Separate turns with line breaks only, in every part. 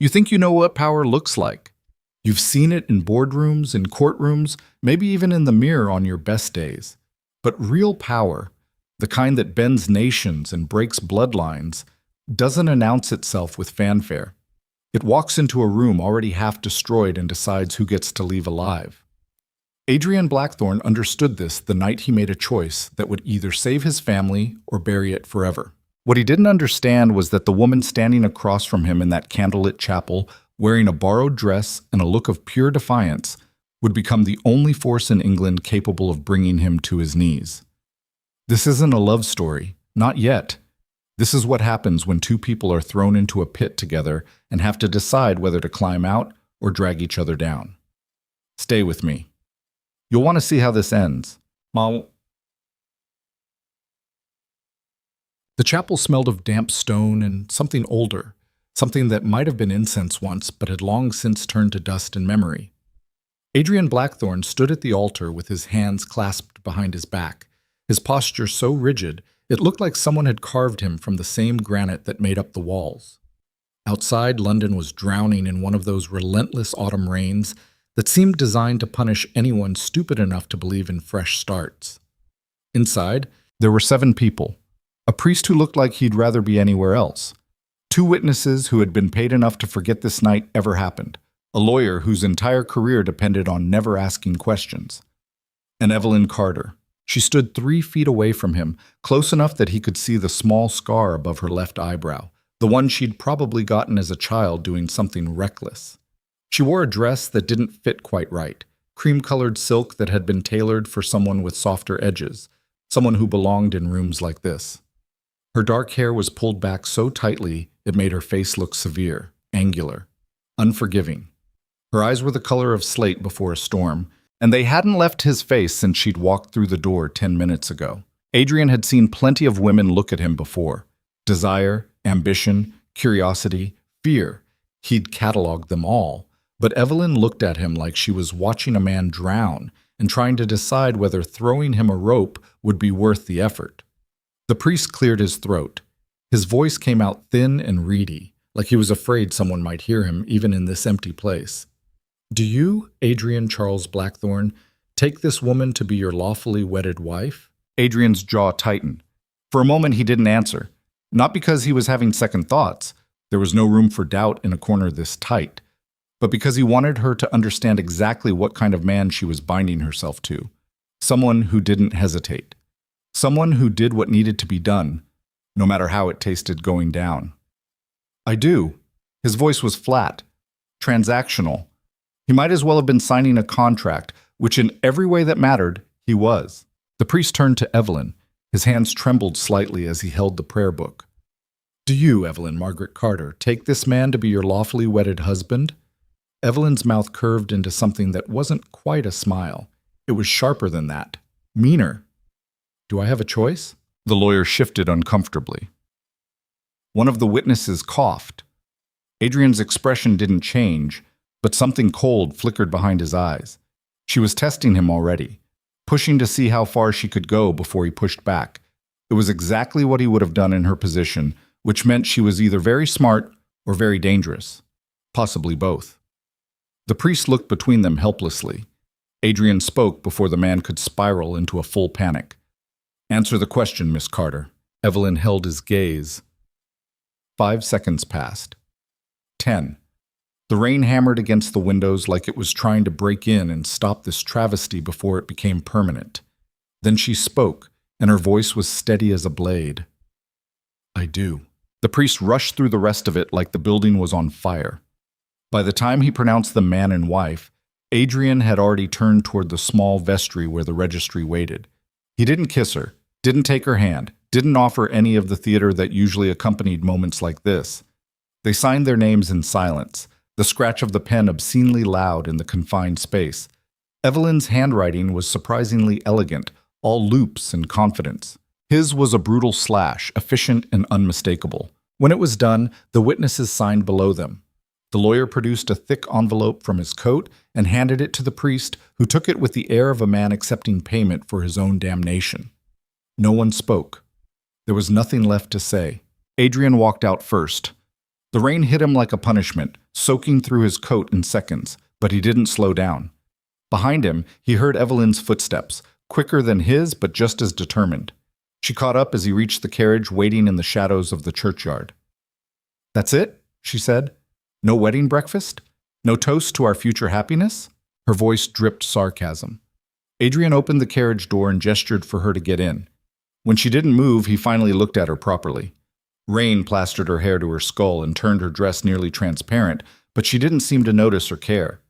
You think you know what power looks like. You've seen it in boardrooms, in courtrooms, maybe even in the mirror on your best days. But real power, the kind that bends nations and breaks bloodlines, doesn't announce itself with fanfare. It walks into a room already half destroyed and decides who gets to leave alive. Adrian Blackthorne understood this the night he made a choice that would either save his family or bury it forever. What he didn't understand was that the woman standing across from him in that candlelit chapel, wearing a borrowed dress and a look of pure defiance, would become the only force in England capable of bringing him to his knees. This isn't a love story, not yet. This is what happens when two people are thrown into a pit together and have to decide whether to climb out or drag each other down. Stay with me. You'll want to see how this ends. The chapel smelled of damp stone and something older, something that might have been incense once but had long since turned to dust in memory. Adrian Blackthorne stood at the altar with his hands clasped behind his back, his posture so rigid it looked like someone had carved him from the same granite that made up the walls. Outside, London was drowning in one of those relentless autumn rains that seemed designed to punish anyone stupid enough to believe in fresh starts. Inside, there were 7 people. A priest who looked like he'd rather be anywhere else. 2 witnesses who had been paid enough to forget this night ever happened. A lawyer whose entire career depended on never asking questions. And Evelyn Carter. She stood 3 feet away from him, close enough that he could see the small scar above her left eyebrow, the one she'd probably gotten as a child doing something reckless. She wore a dress that didn't fit quite right, cream-colored silk that had been tailored for someone with softer edges, someone who belonged in rooms like this. Her dark hair was pulled back so tightly it made her face look severe, angular, unforgiving. Her eyes were the color of slate before a storm, and they hadn't left his face since she'd walked through the door 10 minutes ago. Adrian had seen plenty of women look at him before. Desire, ambition, curiosity, fear. He'd cataloged them all. But Evelyn looked at him like she was watching a man drown and trying to decide whether throwing him a rope would be worth the effort. The priest cleared his throat. His voice came out thin and reedy, like he was afraid someone might hear him even in this empty place. Do you, Adrian Charles Blackthorne, take this woman to be your lawfully wedded wife? Adrian's jaw tightened. For a moment he didn't answer, not because he was having second thoughts. There was no room for doubt in a corner this tight. But because he wanted her to understand exactly what kind of man she was binding herself to. Someone who didn't hesitate. Someone who did what needed to be done, no matter how it tasted going down. I do. His voice was flat, transactional. He might as well have been signing a contract, which in every way that mattered, he was. The priest turned to Evelyn. His hands trembled slightly as he held the prayer book. Do you, Evelyn Margaret Carter, take this man to be your lawfully wedded husband? Evelyn's mouth curved into something that wasn't quite a smile. It was sharper than that. Meaner. Do I have a choice? The lawyer shifted uncomfortably. One of the witnesses coughed. Adrian's expression didn't change, but something cold flickered behind his eyes. She was testing him already, pushing to see how far she could go before he pushed back. It was exactly what he would have done in her position, which meant she was either very smart or very dangerous. Possibly both. The priest looked between them helplessly. Adrian spoke before the man could spiral into a full panic. Answer the question, Miss Carter. Evelyn held his gaze. 5 seconds passed. 10. The rain hammered against the windows like it was trying to break in and stop this travesty before it became permanent. Then she spoke, and her voice was steady as a blade. I do. The priest rushed through the rest of it like the building was on fire. By the time he pronounced them man and wife, Adrian had already turned toward the small vestry where the registry waited. He didn't kiss her, didn't take her hand, didn't offer any of the theater that usually accompanied moments like this. They signed their names in silence, the scratch of the pen obscenely loud in the confined space. Evelyn's handwriting was surprisingly elegant, all loops and confidence. His was a brutal slash, efficient and unmistakable. When it was done, the witnesses signed below them. The lawyer produced a thick envelope from his coat and handed it to the priest, who took it with the air of a man accepting payment for his own damnation. No one spoke. There was nothing left to say. Adrian walked out first. The rain hit him like a punishment, soaking through his coat in seconds, but he didn't slow down. Behind him, he heard Evelyn's footsteps, quicker than his but just as determined. She caught up as he reached the carriage waiting in the shadows of the churchyard. "That's it?" she said. "No wedding breakfast? No toast to our future happiness?" Her voice dripped sarcasm. Adrian opened the carriage door and gestured for her to get in. When she didn't move, he finally looked at her properly. Rain plastered her hair to her skull and turned her dress nearly transparent, but she didn't seem to notice or care.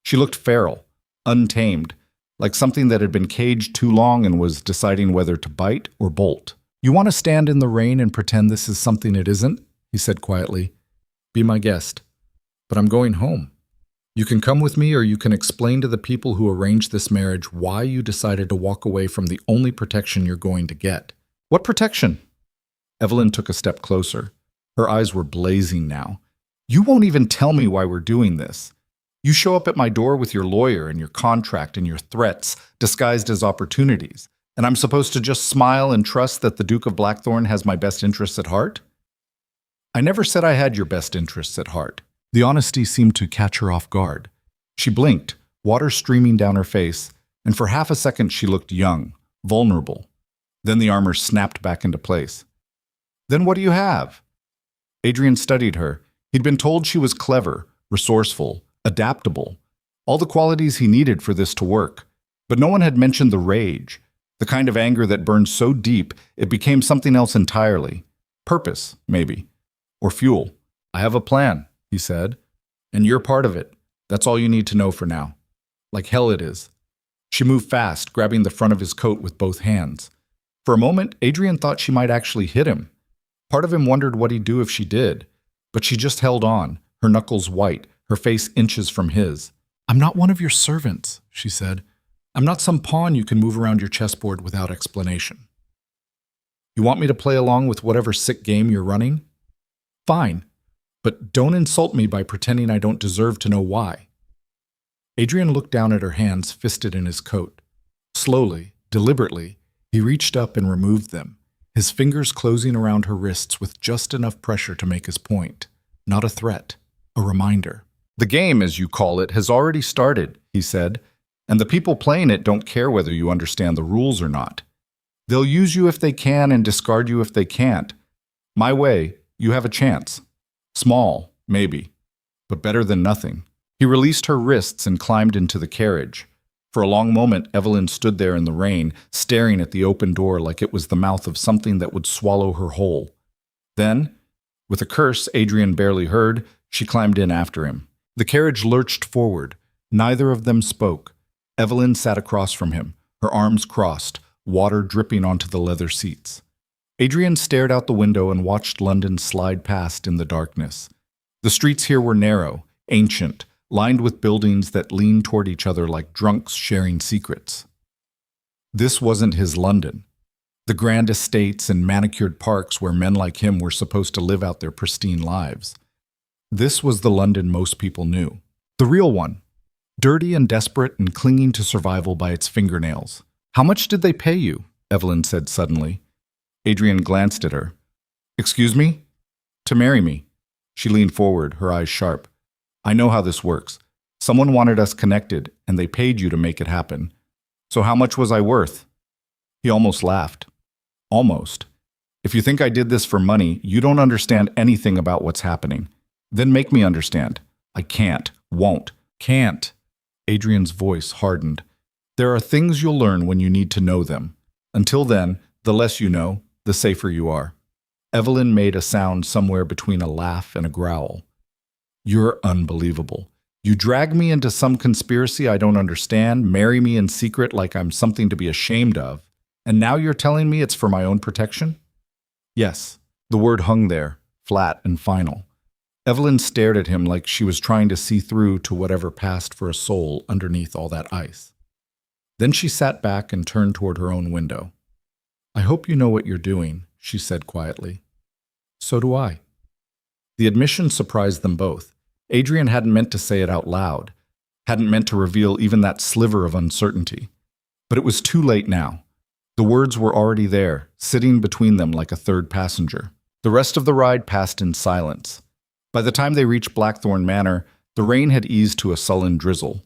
She looked feral, untamed, like something that had been caged too long and was deciding whether to bite or bolt. "You want to stand in the rain and pretend this is something it isn't?" he said quietly. "Be my guest. But I'm going home. You can come with me, or you can explain to the people who arranged this marriage why you decided to walk away from the only protection you're going to get." "What protection?" Evelyn took a step closer. Her eyes were blazing now. "You won't even tell me why we're doing this. You show up at my door with your lawyer and your contract and your threats disguised as opportunities, and I'm supposed to just smile and trust that the Duke of Blackthorn has my best interests at heart?" "I never said I had your best interests at heart." The honesty seemed to catch her off guard. She blinked, water streaming down her face, and for half a second she looked young, vulnerable. Then the armor snapped back into place. "Then what do you have?" Adrian studied her. He'd been told she was clever, resourceful, adaptable, all the qualities he needed for this to work. But no one had mentioned the rage, the kind of anger that burned so deep it became something else entirely. Purpose, maybe. Or fuel. "I have a plan," he said, "and you're part of it. That's all you need to know for now." "Like hell it is." She moved fast, grabbing the front of his coat with both hands. For a moment, Adrian thought she might actually hit him. Part of him wondered what he'd do if she did, but she just held on, her knuckles white, her face inches from his. "I'm not one of your servants," she said. "I'm not some pawn you can move around your chessboard without explanation. You want me to play along with whatever sick game you're running? Fine. But don't insult me by pretending I don't deserve to know why." Adrian looked down at her hands fisted in his coat. Slowly, deliberately, he reached up and removed them, his fingers closing around her wrists with just enough pressure to make his point. Not a threat, a reminder. "The game, as you call it, has already started," he said, "and the people playing it don't care whether you understand the rules or not. They'll use you if they can and discard you if they can't. My way, you have a chance. Small, maybe, but better than nothing." He released her wrists and climbed into the carriage. For a long moment, Evelyn stood there in the rain, staring at the open door like it was the mouth of something that would swallow her whole. Then, with a curse Adrian barely heard, she climbed in after him. The carriage lurched forward. Neither of them spoke. Evelyn sat across from him, her arms crossed, water dripping onto the leather seats. Adrian stared out the window and watched London slide past in the darkness. The streets here were narrow, ancient, lined with buildings that leaned toward each other like drunks sharing secrets. This wasn't his London. The grand estates and manicured parks where men like him were supposed to live out their pristine lives. This was the London most people knew. The real one. Dirty and desperate and clinging to survival by its fingernails. "How much did they pay you?" Evelyn said suddenly. Adrian glanced at her. "Excuse me?" "To marry me." She leaned forward, her eyes sharp. "I know how this works. Someone wanted us connected, and they paid you to make it happen. So how much was I worth?" He almost laughed. "Almost. If you think I did this for money, you don't understand anything about what's happening. Then make me understand." "I can't, won't, can't." Adrian's voice hardened. "There are things you'll learn when you need to know them. Until then, the less you know, the safer you are." Evelyn made a sound somewhere between a laugh and a growl. "You're unbelievable. You drag me into some conspiracy I don't understand, marry me in secret like I'm something to be ashamed of, and now you're telling me it's for my own protection?" Yes, the word hung there, flat and final. Evelyn stared at him like she was trying to see through to whatever passed for a soul underneath all that ice. Then she sat back and turned toward her own window. "I hope you know what you're doing," she said quietly. "So do I." The admission surprised them both. Adrian hadn't meant to say it out loud, hadn't meant to reveal even that sliver of uncertainty. But it was too late now. The words were already there, sitting between them like a third passenger. The rest of the ride passed in silence. By the time they reached Blackthorn Manor, the rain had eased to a sullen drizzle.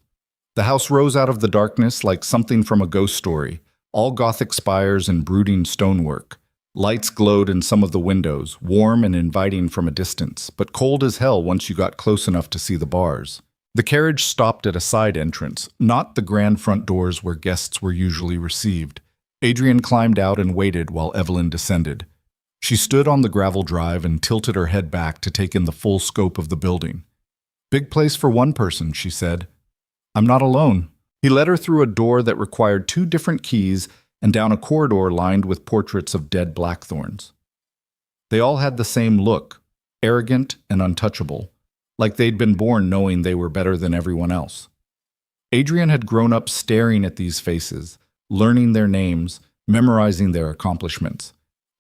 The house rose out of the darkness like something from a ghost story, all Gothic spires and brooding stonework. Lights glowed in some of the windows, warm and inviting from a distance, but cold as hell once you got close enough to see the bars. The carriage stopped at a side entrance, not the grand front doors where guests were usually received. Adrian climbed out and waited while Evelyn descended. She stood on the gravel drive and tilted her head back to take in the full scope of the building. "Big place for one person," she said. "I'm not alone." He led her through a door that required 2 different keys and down a corridor lined with portraits of dead blackthorns. They all had the same look, arrogant and untouchable, like they'd been born knowing they were better than everyone else. Adrian had grown up staring at these faces, learning their names, memorizing their accomplishments.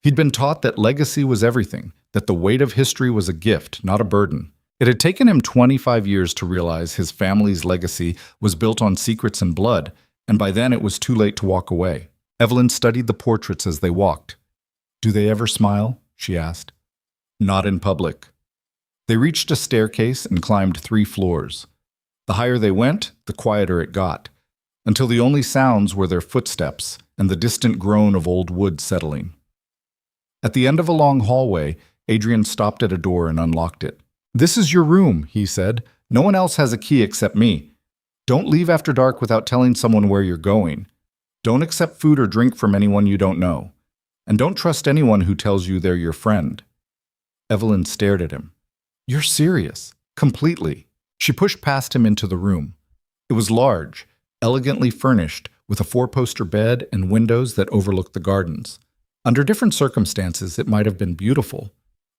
He'd been taught that legacy was everything, that the weight of history was a gift, not a burden. It had taken him 25 years to realize his family's legacy was built on secrets and blood, and by then it was too late to walk away. Evelyn studied the portraits as they walked. "Do they ever smile?" she asked. "Not in public." They reached a staircase and climbed 3 floors. The higher they went, the quieter it got, until the only sounds were their footsteps and the distant groan of old wood settling. At the end of a long hallway, Adrian stopped at a door and unlocked it. "This is your room," he said. "No one else has a key except me. Don't leave after dark without telling someone where you're going. Don't accept food or drink from anyone you don't know. And don't trust anyone who tells you they're your friend." Evelyn stared at him. "You're serious?" "Completely." She pushed past him into the room. It was large, elegantly furnished, with a 4-poster bed and windows that overlooked the gardens. Under different circumstances, it might have been beautiful.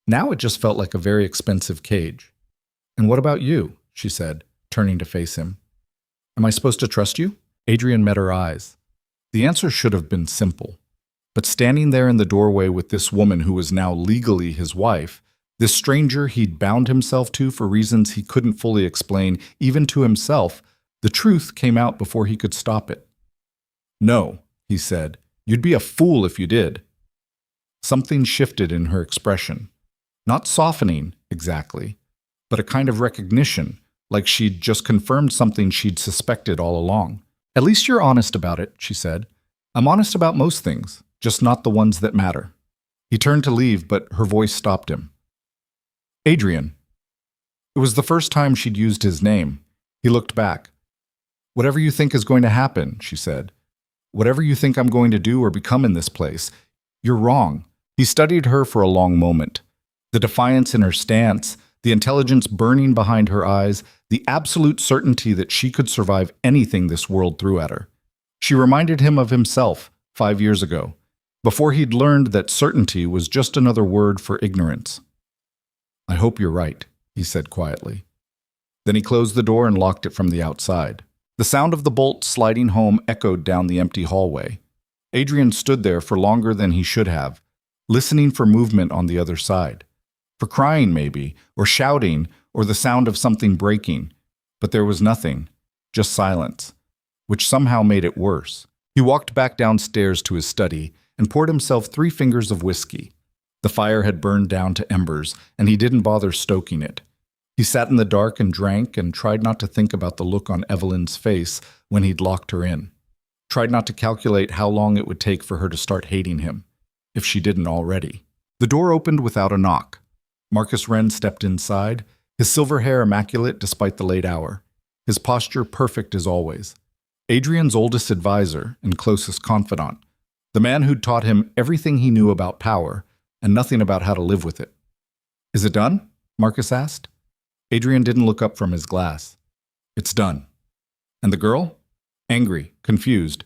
Now it just felt like a very expensive cage. "And what about you?" she said, turning to face him. "Am I supposed to trust you?" Adrian met her eyes. The answer should have been simple. But standing there in the doorway with this woman who was now legally his wife, this stranger he'd bound himself to for reasons he couldn't fully explain, even to himself, the truth came out before he could stop it. "No," he said. "You'd be a fool if you did." Something shifted in her expression. Not softening, exactly, but a kind of recognition, like she'd just confirmed something she'd suspected all along. "At least you're honest about it," she said. "I'm honest about most things, just not the ones that matter." He turned to leave, but her voice stopped him. "Adrian." It was the first time she'd used his name. He looked back. "Whatever you think is going to happen," she said. "Whatever you think I'm going to do or become in this place, you're wrong." He studied her for a long moment. The defiance in her stance, the intelligence burning behind her eyes, the absolute certainty that she could survive anything this world threw at her. She reminded him of himself 5 years ago, before he'd learned that certainty was just another word for ignorance. "I hope you're right," he said quietly. Then he closed the door and locked it from the outside. The sound of the bolt sliding home echoed down the empty hallway. Adrian stood there for longer than he should have, listening for movement on the other side. For crying, maybe, or shouting, or the sound of something breaking. But there was nothing, just silence, which somehow made it worse. He walked back downstairs to his study and poured himself 3 fingers of whiskey. The fire had burned down to embers, and he didn't bother stoking it. He sat in the dark and drank and tried not to think about the look on Evelyn's face when he'd locked her in. Tried not to calculate how long it would take for her to start hating him, if she didn't already. The door opened without a knock. Marcus Wren stepped inside, his silver hair immaculate despite the late hour, his posture perfect as always. Adrian's oldest advisor and closest confidant, the man who'd taught him everything he knew about power and nothing about how to live with it. "Is it done?" Marcus asked. Adrian didn't look up from his glass. "It's done." "And the girl?" Angry, confused.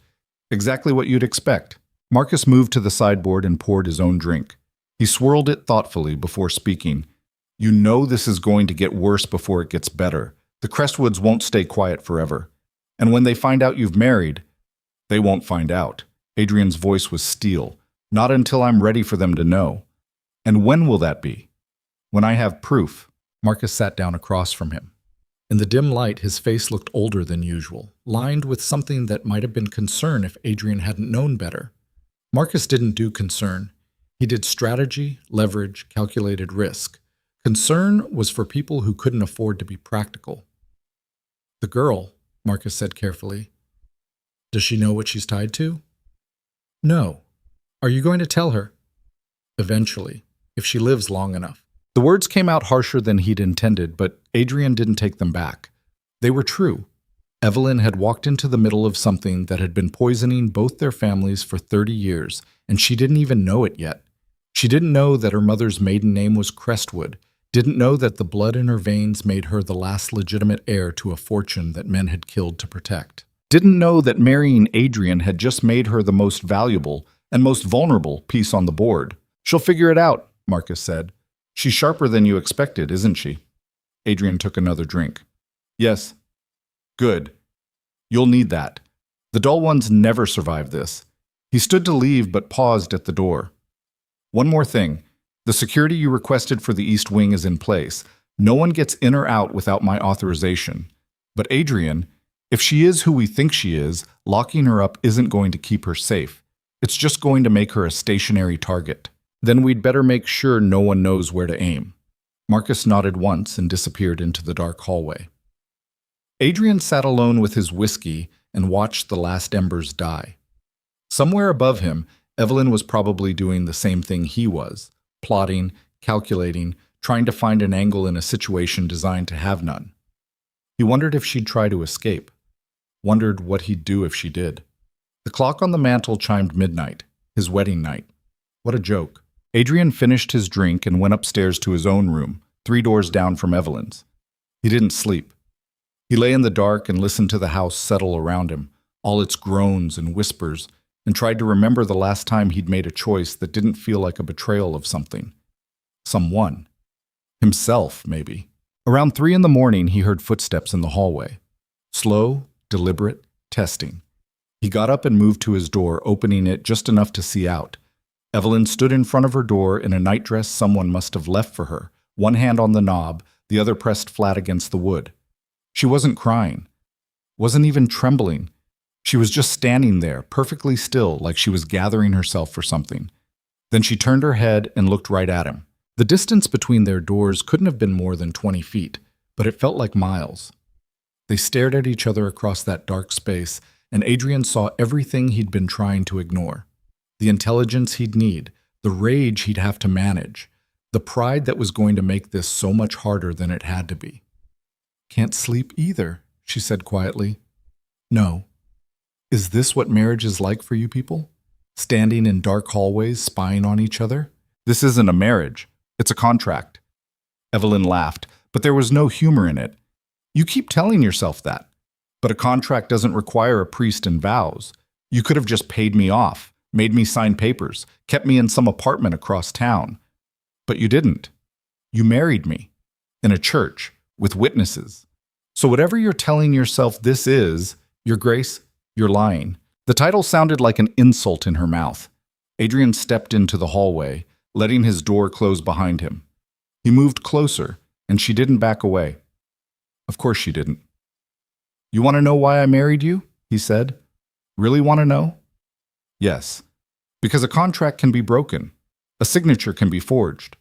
Exactly what you'd expect. Marcus moved to the sideboard and poured his own drink. He swirled it thoughtfully before speaking. "You know this is going to get worse before it gets better. The Crestwoods won't stay quiet forever. And when they find out you've married, they won't find out." Adrian's voice was steel. "Not until I'm ready for them to know." "And when will that be?" "When I have proof." Marcus sat down across from him. In the dim light, his face looked older than usual, lined with something that might have been concern if Adrian hadn't known better. Marcus didn't do concern. He did strategy, leverage, calculated risk. Concern was for people who couldn't afford to be practical. The girl, Marcus said carefully. Does she know what she's tied to? No. Are you going to tell her? Eventually, if she lives long enough. The words came out harsher than he'd intended, but Adrian didn't take them back. They were true. Evelyn had walked into the middle of something that had been poisoning both their families for 30 years, and she didn't even know it yet. She didn't know that her mother's maiden name was Crestwood, didn't know that the blood in her veins made her the last legitimate heir to a fortune that men had killed to protect. Didn't know that marrying Adrian had just made her the most valuable and most vulnerable piece on the board. She'll figure it out, Marcus said. She's sharper than you expected, isn't she? Adrian took another drink. Yes. Good. You'll need that. The dull ones never survive this. He stood to leave but paused at the door. One more thing. The security you requested for the East Wing is in place. No one gets in or out without my authorization. But Adrian, if she is who we think she is, locking her up isn't going to keep her safe. It's just going to make her a stationary target. Then we'd better make sure no one knows where to aim. Marcus nodded once and disappeared into the dark hallway. Adrian sat alone with his whiskey and watched the last embers die. Somewhere above him, Evelyn was probably doing the same thing he was, plotting, calculating, trying to find an angle in a situation designed to have none. He wondered if she'd try to escape, wondered what he'd do if she did. The clock on the mantel chimed midnight, his wedding night. What a joke. Adrian finished his drink and went upstairs to his own room, 3 doors down from Evelyn's. He didn't sleep. He lay in the dark and listened to the house settle around him, all its groans and whispers, and tried to remember the last time he'd made a choice that didn't feel like a betrayal of something. Someone. Himself, maybe. Around 3 in the morning, he heard footsteps in the hallway. Slow, deliberate, testing. He got up and moved to his door, opening it just enough to see out. Evelyn stood in front of her door in a nightdress someone must have left for her, one hand on the knob, the other pressed flat against the wood. She wasn't crying, wasn't even trembling. She was just standing there, perfectly still, like she was gathering herself for something. Then she turned her head and looked right at him. The distance between their doors couldn't have been more than 20 feet, but it felt like miles. They stared at each other across that dark space, and Adrian saw everything he'd been trying to ignore. The intelligence he'd need, the rage he'd have to manage, the pride that was going to make this so much harder than it had to be. Can't sleep either, she said quietly. No. Is this what marriage is like for you people? Standing in dark hallways, spying on each other? This isn't a marriage. It's a contract. Evelyn laughed, but there was no humor in it. You keep telling yourself that. But a contract doesn't require a priest and vows. You could have just paid me off, made me sign papers, kept me in some apartment across town. But you didn't. You married me. In a church, with witnesses. So whatever you're telling yourself this is, Your Grace, you're lying. The title sounded like an insult in her mouth. Adrian stepped into the hallway, letting his door close behind him. He moved closer, and she didn't back away. Of course she didn't. You want to know why I married you? He said. Really want to know? Yes. Because a contract can be broken. A signature can be forged.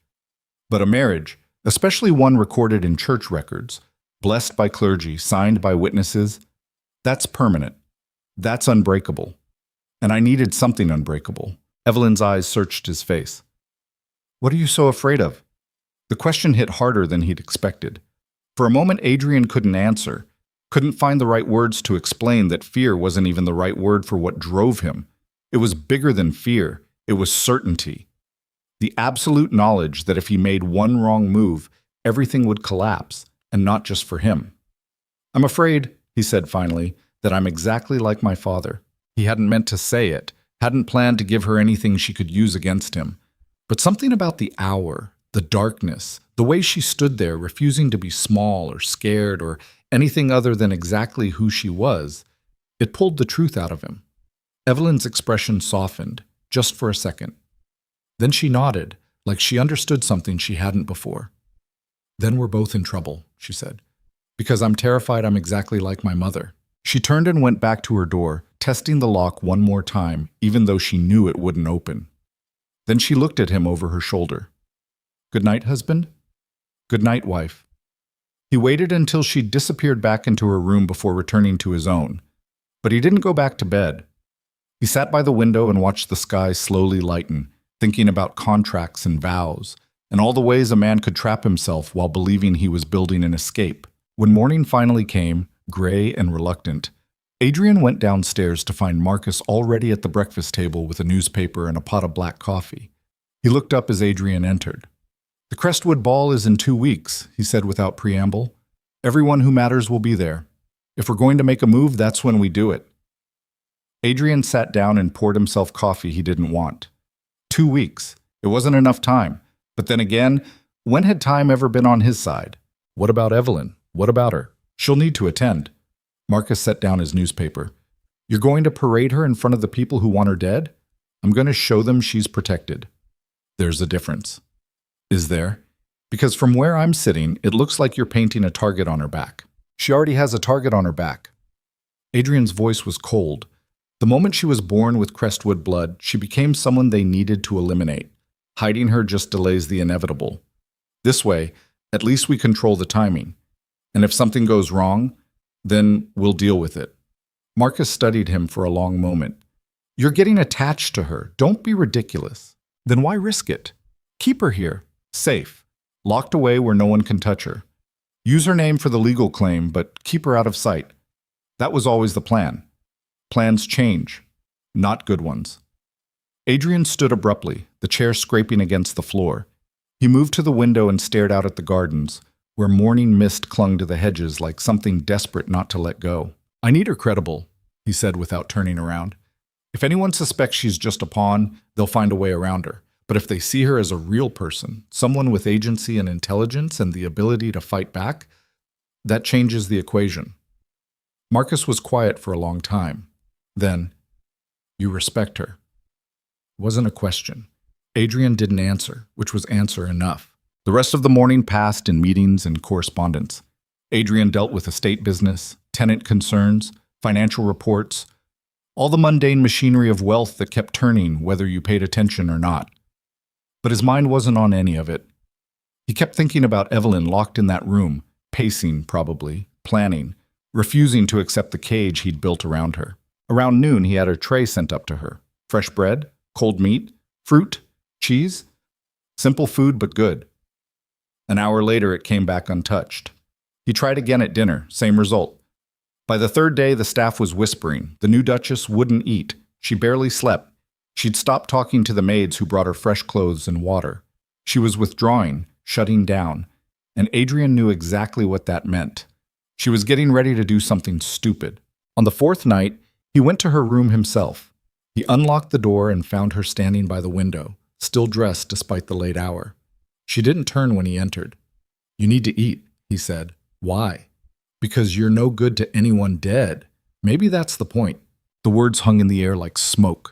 But a marriage, especially one recorded in church records, blessed by clergy, signed by witnesses, that's permanent. That's unbreakable. And I needed something unbreakable. Evelyn's eyes searched his face. What are you so afraid of? The question hit harder than he'd expected. For a moment, Adrian couldn't answer, couldn't find the right words to explain that fear wasn't even the right word for what drove him. It was bigger than fear. It was certainty. The absolute knowledge that if he made one wrong move, everything would collapse, and not just for him. I'm afraid, he said finally, that I'm exactly like my father. He hadn't meant to say it, hadn't planned to give her anything she could use against him. But something about the hour, the darkness, the way she stood there refusing to be small or scared or anything other than exactly who she was, it pulled the truth out of him. Evelyn's expression softened, just for a second. Then she nodded, like she understood something she hadn't before. Then we're both in trouble, she said, because I'm terrified I'm exactly like my mother. She turned and went back to her door, testing the lock one more time, even though she knew it wouldn't open. Then she looked at him over her shoulder. Good night, husband? Good night, wife. He waited until she disappeared back into her room before returning to his own. But he didn't go back to bed. He sat by the window and watched the sky slowly lighten, thinking about contracts and vows, and all the ways a man could trap himself while believing he was building an escape. When morning finally came, gray and reluctant, Adrian went downstairs to find Marcus already at the breakfast table with a newspaper and a pot of black coffee. He looked up as Adrian entered. "The Crestwood Ball is in 2 weeks," he said without preamble. "Everyone who matters will be there. If we're going to make a move, that's when we do it." Adrian sat down and poured himself coffee he didn't want. 2 weeks. It wasn't enough time. But then again, when had time ever been on his side? What about Evelyn? What about her? She'll need to attend. Marcus set down his newspaper. "You're going to parade her in front of the people who want her dead? I'm going to show them she's protected." There's a difference. Is there? Because from where I'm sitting, it looks like you're painting a target on her back. She already has a target on her back. Adrian's voice was cold. The moment she was born with Crestwood blood, she became someone they needed to eliminate. Hiding her just delays the inevitable. This way, at least we control the timing. And if something goes wrong, then we'll deal with it. Marcus studied him for a long moment. "You're getting attached to her. Don't be ridiculous. Then why risk it? Keep her here, safe, locked away where no one can touch her. Use her name for the legal claim, but keep her out of sight. That was always the plan. Plans change, not good ones." Adrian stood abruptly, the chair scraping against the floor. He moved to the window and stared out at the gardens, where morning mist clung to the hedges like something desperate not to let go. "I need her credible," he said without turning around. "If anyone suspects she's just a pawn, they'll find a way around her. But if they see her as a real person, someone with agency and intelligence and the ability to fight back, that changes the equation." Marcus was quiet for a long time. Then, "You respect her?" It wasn't a question. Adrian didn't answer, which was answer enough. The rest of the morning passed in meetings and correspondence. Adrian dealt with estate business, tenant concerns, financial reports, all the mundane machinery of wealth that kept turning whether you paid attention or not. But his mind wasn't on any of it. He kept thinking about Evelyn locked in that room, pacing probably, planning, refusing to accept the cage he'd built around her. Around noon, he had her tray sent up to her. Fresh bread, cold meat, fruit, cheese. Simple food, but good. An hour later, it came back untouched. He tried again at dinner, same result. By the third day, the staff was whispering. The new Duchess wouldn't eat. She barely slept. She'd stopped talking to the maids who brought her fresh clothes and water. She was withdrawing, shutting down, and Adrian knew exactly what that meant. She was getting ready to do something stupid. On the fourth night, he went to her room himself. He unlocked the door and found her standing by the window, still dressed despite the late hour. She didn't turn when he entered. "You need to eat," he said. "Why?" "Because you're no good to anyone dead. Maybe that's the point." The words hung in the air like smoke.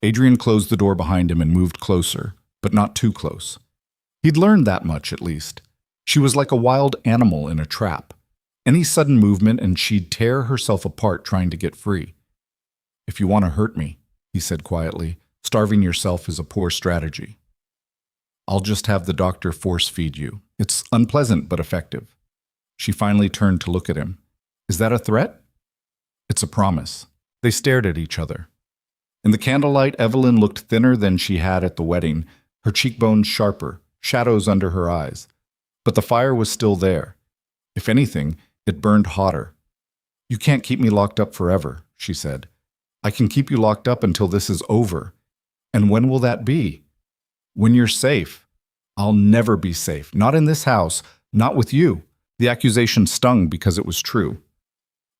Adrian closed the door behind him and moved closer, but not too close. He'd learned that much, at least. She was like a wild animal in a trap. Any sudden movement and she'd tear herself apart trying to get free. "If you want to hurt me," he said quietly, "starving yourself is a poor strategy. I'll just have the doctor force-feed you. It's unpleasant but effective." She finally turned to look at him. "Is that a threat?" "It's a promise." They stared at each other. In the candlelight, Evelyn looked thinner than she had at the wedding, her cheekbones sharper, shadows under her eyes. But the fire was still there. If anything, it burned hotter. "You can't keep me locked up forever," she said. "I can keep you locked up until this is over. And when will that be?" "When you're safe." "I'll never be safe. Not in this house. Not with you." The accusation stung because it was true.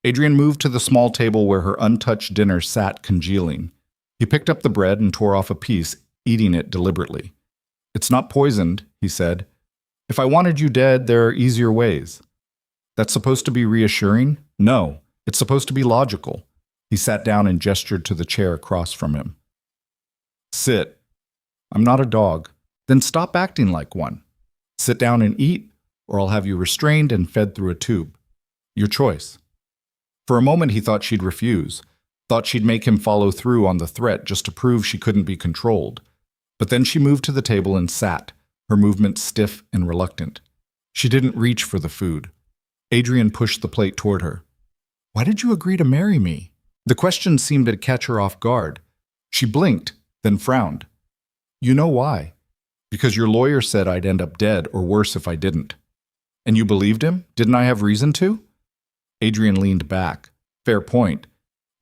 Adrian moved to the small table where her untouched dinner sat congealing. He picked up the bread and tore off a piece, eating it deliberately. "It's not poisoned," he said. "If I wanted you dead, there are easier ways." "That's supposed to be reassuring?" "No, it's supposed to be logical." He sat down and gestured to the chair across from him. "Sit." "I'm not a dog." "Then stop acting like one. Sit down and eat, or I'll have you restrained and fed through a tube. Your choice." For a moment he thought she'd refuse, thought she'd make him follow through on the threat just to prove she couldn't be controlled. But then she moved to the table and sat, her movements stiff and reluctant. She didn't reach for the food. Adrian pushed the plate toward her. Why did you agree to marry me? The question seemed to catch her off guard. She blinked, then frowned. You know why? Because your lawyer said I'd end up dead or worse if I didn't. And you believed him? Didn't I have reason to? Adrian leaned back. Fair point.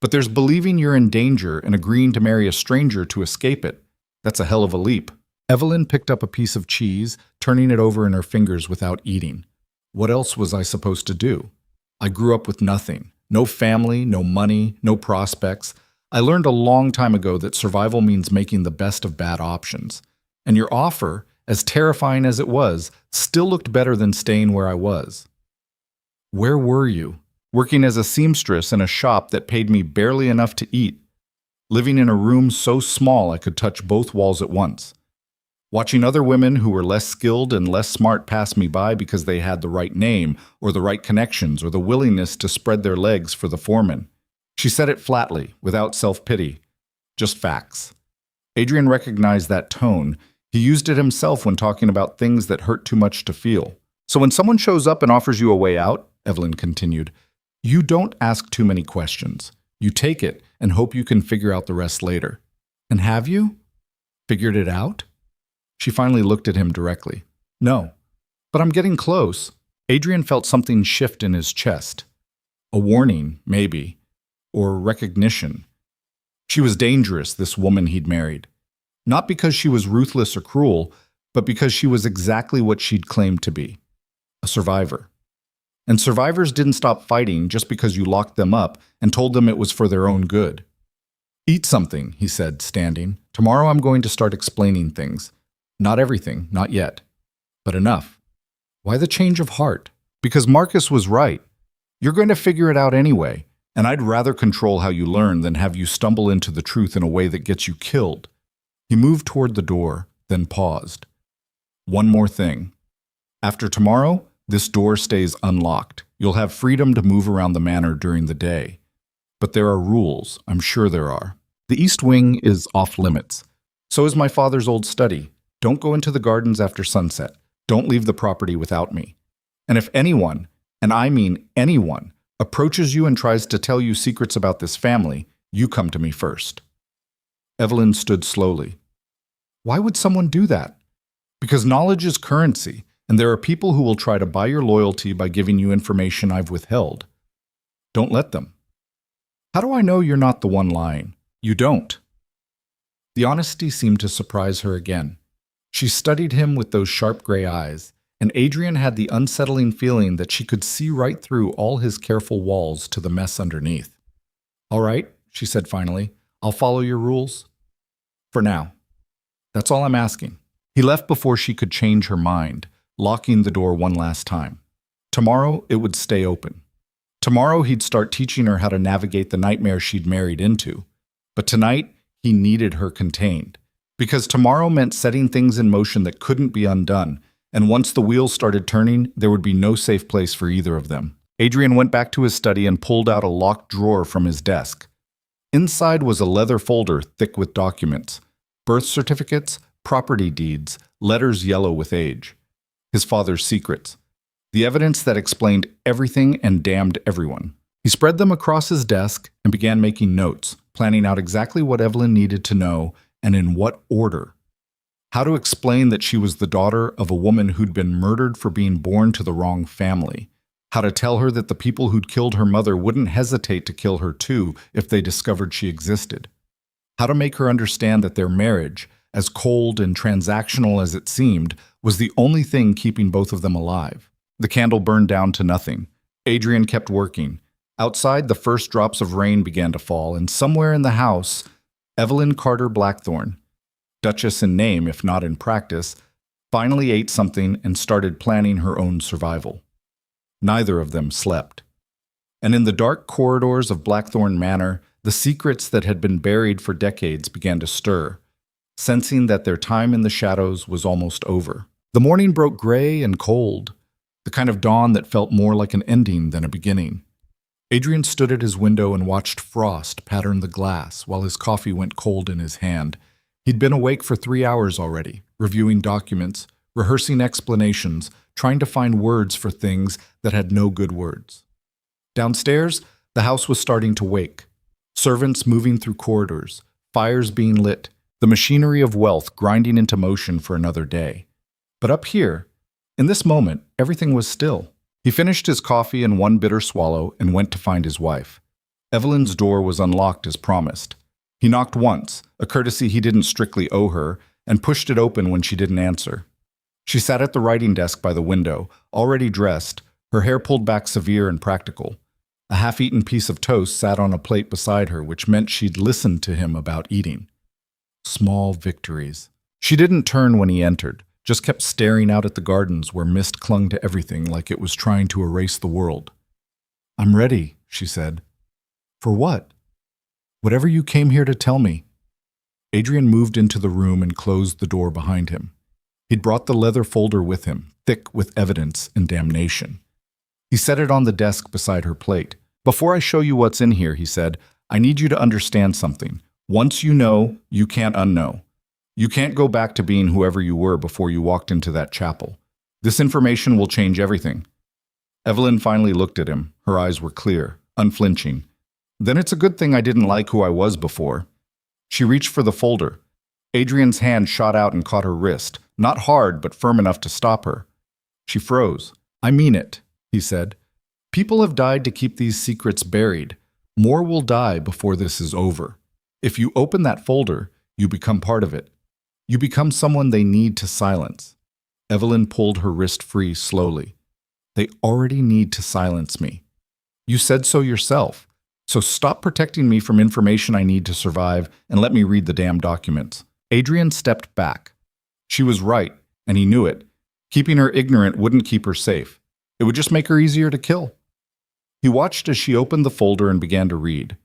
But there's believing you're in danger and agreeing to marry a stranger to escape it. That's a hell of a leap. Evelyn picked up a piece of cheese, turning it over in her fingers without eating. What else was I supposed to do? I grew up with nothing. No family, no money, no prospects. I learned a long time ago that survival means making the best of bad options. And your offer, as terrifying as it was, still looked better than staying where I was. Where were you? Working as a seamstress in a shop that paid me barely enough to eat. Living in a room so small I could touch both walls at once. Watching other women who were less skilled and less smart pass me by because they had the right name or the right connections or the willingness to spread their legs for the foreman. She said it flatly, without self-pity. Just facts. Adrian recognized that tone. He used it himself when talking about things that hurt too much to feel. So when someone shows up and offers you a way out, Evelyn continued, you don't ask too many questions. You take it and hope you can figure out the rest later. And have you? Figured it out? She finally looked at him directly. No, but I'm getting close. Adrian felt something shift in his chest. A warning, maybe, or recognition. She was dangerous, this woman he'd married. Not because she was ruthless or cruel, but because she was exactly what she'd claimed to be, a survivor. And survivors didn't stop fighting just because you locked them up and told them it was for their own good. Eat something, he said, standing. Tomorrow I'm going to start explaining things. Not everything, not yet, but enough. Why the change of heart? Because Marcus was right. You're going to figure it out anyway, and I'd rather control how you learn than have you stumble into the truth in a way that gets you killed. He moved toward the door, then paused. One more thing. After tomorrow, this door stays unlocked. You'll have freedom to move around the manor during the day. But there are rules, I'm sure there are. The East Wing is off limits. So is my father's old study. Don't go into the gardens after sunset. Don't leave the property without me. And if anyone, and I mean anyone, approaches you and tries to tell you secrets about this family, you come to me first. Evelyn stood slowly. Why would someone do that? Because knowledge is currency, and there are people who will try to buy your loyalty by giving you information I've withheld. Don't let them. How do I know you're not the one lying? You don't. The honesty seemed to surprise her again. She studied him with those sharp gray eyes, and Adrian had the unsettling feeling that she could see right through all his careful walls to the mess underneath. All right, she said finally, I'll follow your rules. For now. That's all I'm asking. He left before she could change her mind, locking the door one last time. Tomorrow, it would stay open. Tomorrow, he'd start teaching her how to navigate the nightmare she'd married into. But tonight, he needed her contained. Because tomorrow meant setting things in motion that couldn't be undone, and once the wheels started turning, there would be no safe place for either of them. Adrian went back to his study and pulled out a locked drawer from his desk. Inside was a leather folder thick with documents, birth certificates, property deeds, letters yellow with age. His father's secrets. The evidence that explained everything and damned everyone. He spread them across his desk and began making notes, planning out exactly what Evelyn needed to know and in what order. How to explain that she was the daughter of a woman who'd been murdered for being born to the wrong family. How to tell her that the people who'd killed her mother wouldn't hesitate to kill her too if they discovered she existed. How to make her understand that their marriage, as cold and transactional as it seemed, was the only thing keeping both of them alive. The candle burned down to nothing. Adrian kept working. Outside, the first drops of rain began to fall, and somewhere in the house, Evelyn Carter Blackthorne, Duchess in name if not in practice, finally ate something and started planning her own survival. Neither of them slept. And in the dark corridors of Blackthorne Manor, the secrets that had been buried for decades began to stir, sensing that their time in the shadows was almost over. The morning broke gray and cold, the kind of dawn that felt more like an ending than a beginning. Adrian stood at his window and watched frost pattern the glass while his coffee went cold in his hand. He'd been awake for 3 hours already, reviewing documents, rehearsing explanations, trying to find words for things that had no good words. Downstairs, the house was starting to wake. Servants moving through corridors, fires being lit, the machinery of wealth grinding into motion for another day. But up here, in this moment, everything was still. He finished his coffee in one bitter swallow and went to find his wife. Evelyn's door was unlocked as promised. He knocked once, a courtesy he didn't strictly owe her, and pushed it open when she didn't answer. She sat at the writing desk by the window, already dressed, her hair pulled back severe and practical. A half-eaten piece of toast sat on a plate beside her, which meant she'd listened to him about eating. Small victories. She didn't turn when he entered, just kept staring out at the gardens where mist clung to everything like it was trying to erase the world. "I'm ready," she said. "For what?" "Whatever you came here to tell me." Adrian moved into the room and closed the door behind him. He'd brought the leather folder with him, thick with evidence and damnation. He set it on the desk beside her plate. "Before I show you what's in here," he said, "I need you to understand something. Once you know, you can't unknow. You can't go back to being whoever you were before you walked into that chapel. This information will change everything." Evelyn finally looked at him. Her eyes were clear, unflinching. "Then it's a good thing I didn't like who I was before." She reached for the folder. Adrian's hand shot out and caught her wrist, not hard but firm enough to stop her. She froze. "I mean it," he said. "People have died to keep these secrets buried. More will die before this is over. If you open that folder, you become part of it. You become someone they need to silence." Evelyn pulled her wrist free slowly. "They already need to silence me. You said so yourself. So stop protecting me from information I need to survive and let me read the damn documents." Adrian stepped back. She was right, and he knew it. Keeping her ignorant wouldn't keep her safe. It would just make her easier to kill. He watched as she opened the folder and began to read.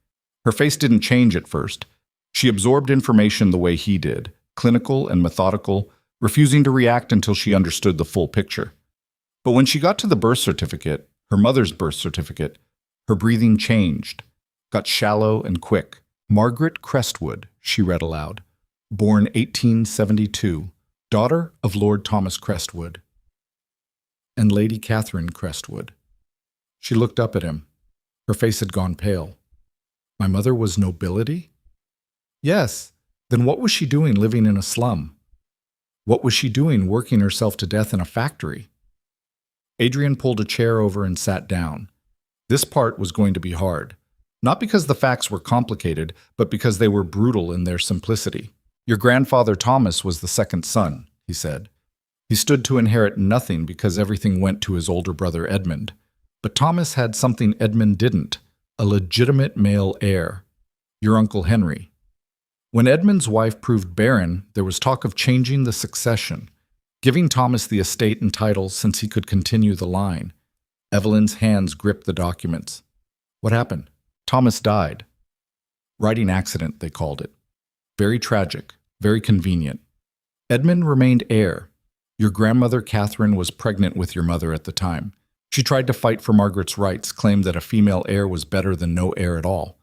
Her face didn't change at first. She absorbed information the way he did, clinical and methodical, refusing to react until she understood the full picture. But when she got to the birth certificate, her mother's birth certificate, her breathing changed, got shallow and quick. "Margaret Crestwood," she read aloud. "Born 1872, daughter of Lord Thomas Crestwood and Lady Catherine Crestwood." She looked up at him. Her face had gone pale. "My mother was nobility?" "Yes. Then what was she doing living in a slum? What was she doing working herself to death in a factory?" Adrian pulled a chair over and sat down. This part was going to be hard. Not because the facts were complicated, but because they were brutal in their simplicity. "Your grandfather Thomas was the second son," he said. "He stood to inherit nothing because everything went to his older brother Edmund. But Thomas had something Edmund didn't, a legitimate male heir, your Uncle Henry. When Edmund's wife proved barren, there was talk of changing the succession, giving Thomas the estate and title since he could continue the line." Evelyn's hands gripped the documents. "What happened?" "Thomas died. Writing accident, they called it. Very tragic, very convenient. Edmund remained heir. Your grandmother Catherine was pregnant with your mother at the time. She tried to fight for Margaret's rights, claimed that a female heir was better than no heir at all.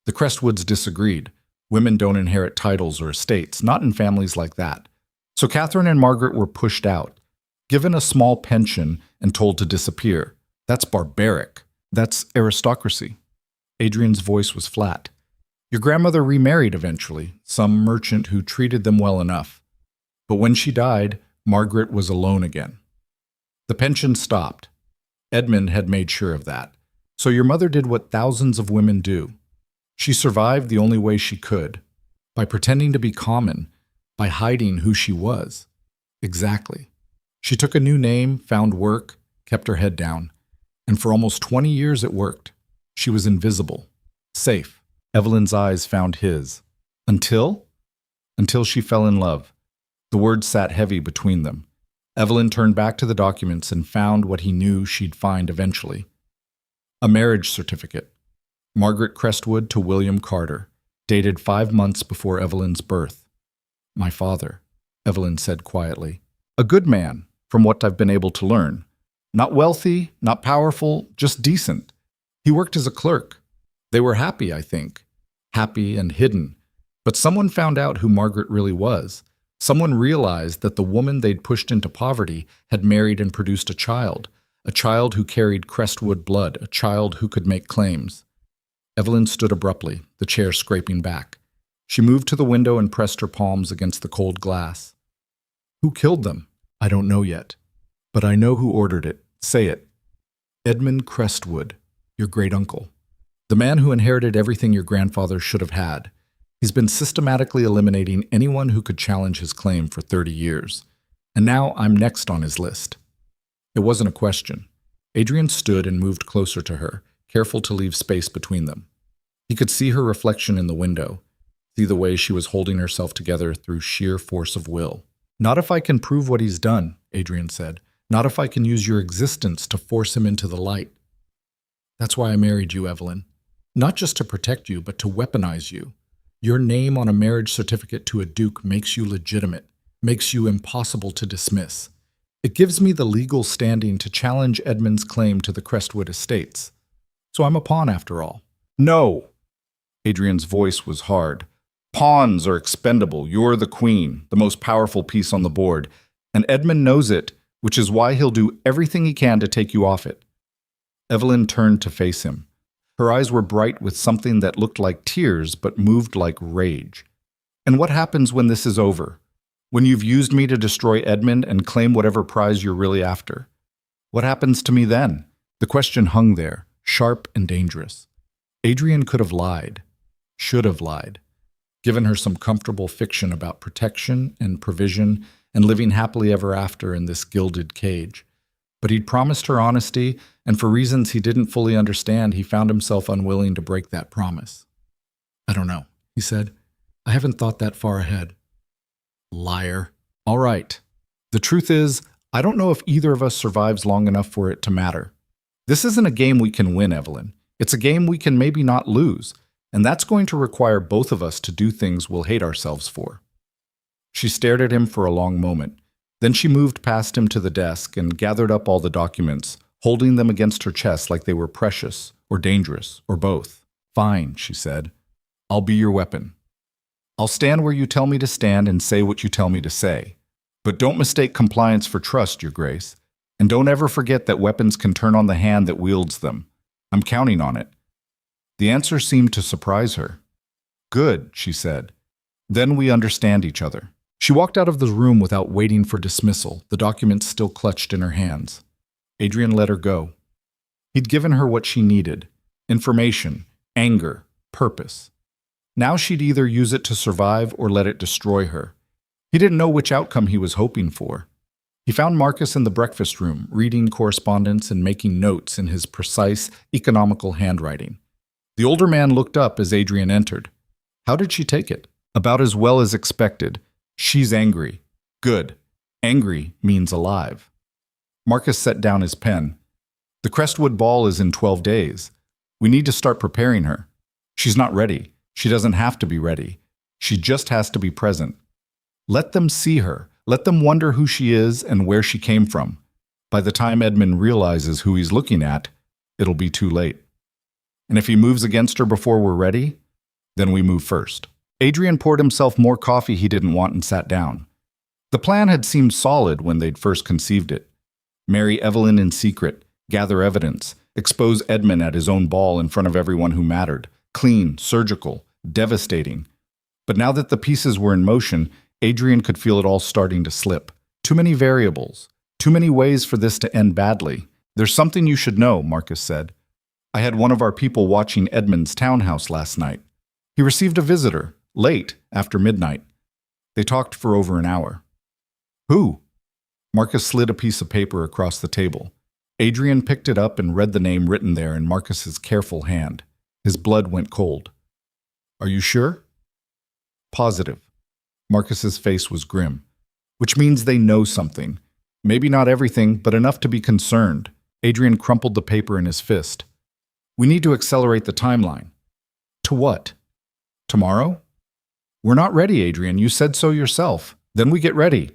The Crestwoods disagreed. Women don't inherit titles or estates, not in families like that. So Catherine and Margaret were pushed out, given a small pension and told to disappear. That's barbaric. That's aristocracy." Adrian's voice was flat. "Your grandmother remarried eventually, some merchant who treated them well enough. But when she died, Margaret was alone again. The pension stopped. Edmund had made sure of that. So your mother did what thousands of women do. She survived the only way she could, by pretending to be common, by hiding who she was. Exactly. She took a new name, found work, kept her head down. And for almost 20 years it worked. She was invisible, safe." Evelyn's eyes found his. Until she fell in love. The words sat heavy between them. Evelyn turned back to the documents and found what he knew she'd find eventually. A marriage certificate. Margaret Crestwood to William Carter, dated 5 months before Evelyn's birth. "My father," Evelyn said quietly. "A good man, from what I've been able to learn. Not wealthy, not powerful, just decent. He worked as a clerk. They were happy, I think. Happy and hidden. But someone found out who Margaret really was. Someone realized that the woman they'd pushed into poverty had married and produced a child who carried Crestwood blood, a child who could make claims. Evelyn stood abruptly, the chair scraping back. She moved to the window and pressed her palms against the cold glass. Who killed them? I don't know yet. But I know who ordered it. Say it. Edmund Crestwood, your great-uncle. The man who inherited everything your grandfather should have had. He's been systematically eliminating anyone who could challenge his claim for 30 years. And now I'm next on his list. It wasn't a question. Adrian stood and moved closer to her, careful to leave space between them. He could see her reflection in the window, see the way she was holding herself together through sheer force of will. Not if I can prove what he's done, Adrian said. Not if I can use your existence to force him into the light. That's why I married you, Evelyn. Not just to protect you, but to weaponize you. Your name on a marriage certificate to a duke makes you legitimate, makes you impossible to dismiss. It gives me the legal standing to challenge Edmund's claim to the Crestwood estates. So I'm a pawn after all. No! Adrian's voice was hard. Pawns are expendable. You're the queen, the most powerful piece on the board. And Edmund knows it, which is why he'll do everything he can to take you off it. Evelyn turned to face him. Her eyes were bright with something that looked like tears but moved like rage. And what happens when this is over? When you've used me to destroy Edmund and claim whatever prize you're really after? What happens to me then? The question hung there, sharp and dangerous. Adrian could have lied, should have lied, given her some comfortable fiction about protection and provision and living happily ever after in this gilded cage. But he'd promised her honesty, and for reasons he didn't fully understand, he found himself unwilling to break that promise. I don't know, he said. I haven't thought that far ahead. Liar. All right. The truth is, I don't know if either of us survives long enough for it to matter. This isn't a game we can win, Evelyn. It's a game we can maybe not lose, and that's going to require both of us to do things we'll hate ourselves for. She stared at him for a long moment. Then she moved past him to the desk and gathered up all the documents, holding them against her chest like they were precious or dangerous or both. Fine, she said. I'll be your weapon. I'll stand where you tell me to stand and say what you tell me to say. But don't mistake compliance for trust, Your Grace. And don't ever forget that weapons can turn on the hand that wields them. I'm counting on it. The answer seemed to surprise her. Good, she said. Then we understand each other. She walked out of the room without waiting for dismissal, the documents still clutched in her hands. Adrian let her go. He'd given her what she needed: information, anger, purpose. Now she'd either use it to survive or let it destroy her. He didn't know which outcome he was hoping for. He found Marcus in the breakfast room, reading correspondence and making notes in his precise, economical handwriting. The older man looked up as Adrian entered. How did she take it? About as well as expected. She's angry. Good. Angry means alive. Marcus set down his pen. The Crestwood ball is in 12 days. We need to start preparing her. She's not ready. She doesn't have to be ready. She just has to be present. Let them see her. Let them wonder who she is and where she came from. By the time Edmund realizes who he's looking at, it'll be too late. And if he moves against her before we're ready, then we move first. Adrian poured himself more coffee he didn't want and sat down. The plan had seemed solid when they'd first conceived it. Marry Evelyn in secret, gather evidence, expose Edmund at his own ball in front of everyone who mattered. Clean, surgical, devastating. But now that the pieces were in motion, Adrian could feel it all starting to slip. Too many variables. Too many ways for this to end badly. There's something you should know, Marcus said. I had one of our people watching Edmund's townhouse last night. He received a visitor, late, after midnight. They talked for over an hour. Who? Marcus slid a piece of paper across the table. Adrian picked it up and read the name written there in Marcus's careful hand. His blood went cold. Are you sure? Positive. Marcus's face was grim. Which means they know something. Maybe not everything, but enough to be concerned. Adrian crumpled the paper in his fist. We need to accelerate the timeline. To what? Tomorrow? We're not ready, Adrian. You said so yourself. Then we get ready.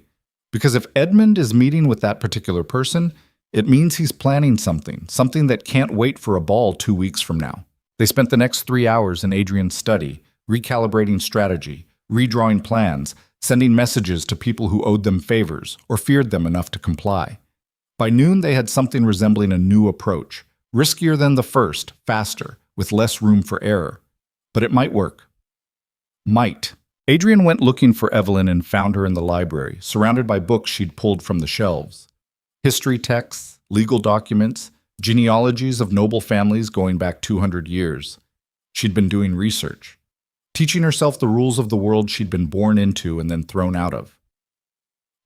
Because if Edmund is meeting with that particular person, it means he's planning something that can't wait for a ball 2 weeks from now. They spent the next 3 hours in Adrian's study, recalibrating strategy, redrawing plans, sending messages to people who owed them favors or feared them enough to comply. By noon, they had something resembling a new approach, riskier than the first, faster, with less room for error. But it might work. Might. Adrian went looking for Evelyn and found her in the library, surrounded by books she'd pulled from the shelves. History texts, legal documents, genealogies of noble families going back 200 years. She'd been doing research, teaching herself the rules of the world she'd been born into and then thrown out of.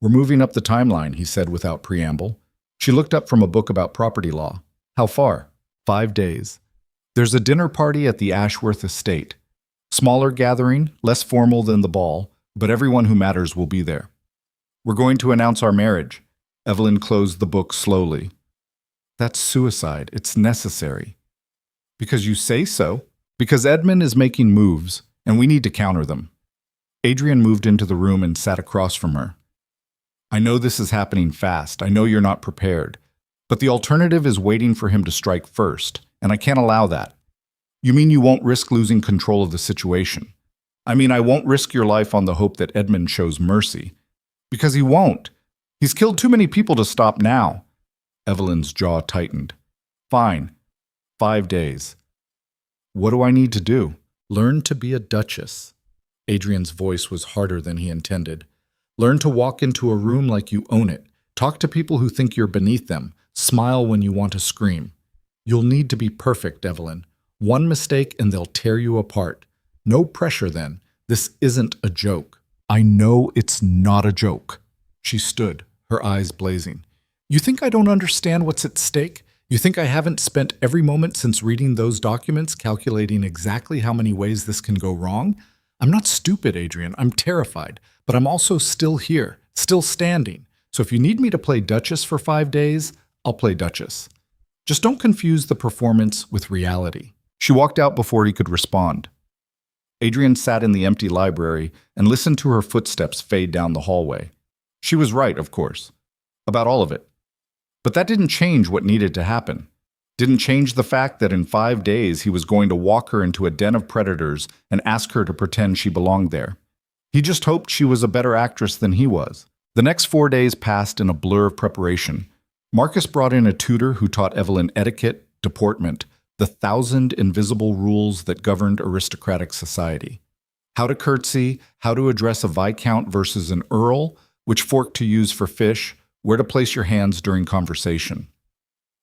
"We're moving up the timeline," he said without preamble. She looked up from a book about property law. "How far?" 5 days. "There's a dinner party at the Ashworth estate. Smaller gathering, less formal than the ball, but everyone who matters will be there. We're going to announce our marriage." Evelyn closed the book slowly. "That's suicide. It's necessary." "Because you say so." "Because Edmund is making moves, and we need to counter them." Adrian moved into the room and sat across from her. "I know this is happening fast. I know you're not prepared. But the alternative is waiting for him to strike first, and I can't allow that." "You mean you won't risk losing control of the situation?" "I mean I won't risk your life on the hope that Edmund shows mercy." "Because he won't. He's killed too many people to stop now." Evelyn's jaw tightened. "Fine. 5 days. What do I need to do?" "Learn to be a duchess." Adrian's voice was harder than he intended. "Learn to walk into a room like you own it. Talk to people who think you're beneath them. Smile when you want to scream. You'll need to be perfect, Evelyn. One mistake and they'll tear you apart. No pressure then. This isn't a joke." "I know it's not a joke." She stood, her eyes blazing. "You think I don't understand what's at stake? You think I haven't spent every moment since reading those documents calculating exactly how many ways this can go wrong? I'm not stupid, Adrian. I'm terrified. But I'm also still here, still standing. So if you need me to play Duchess for 5 days, I'll play Duchess. Just don't confuse the performance with reality." She walked out before he could respond. Adrian sat in the empty library and listened to her footsteps fade down the hallway. She was right, of course, about all of it. But that didn't change what needed to happen. Didn't change the fact that in 5 days he was going to walk her into a den of predators and ask her to pretend she belonged there. He just hoped she was a better actress than he was. The next 4 days passed in a blur of preparation. Marcus brought in a tutor who taught Evelyn etiquette, deportment, the 1,000 invisible rules that governed aristocratic society. How to curtsy, how to address a viscount versus an earl, which fork to use for fish, where to place your hands during conversation.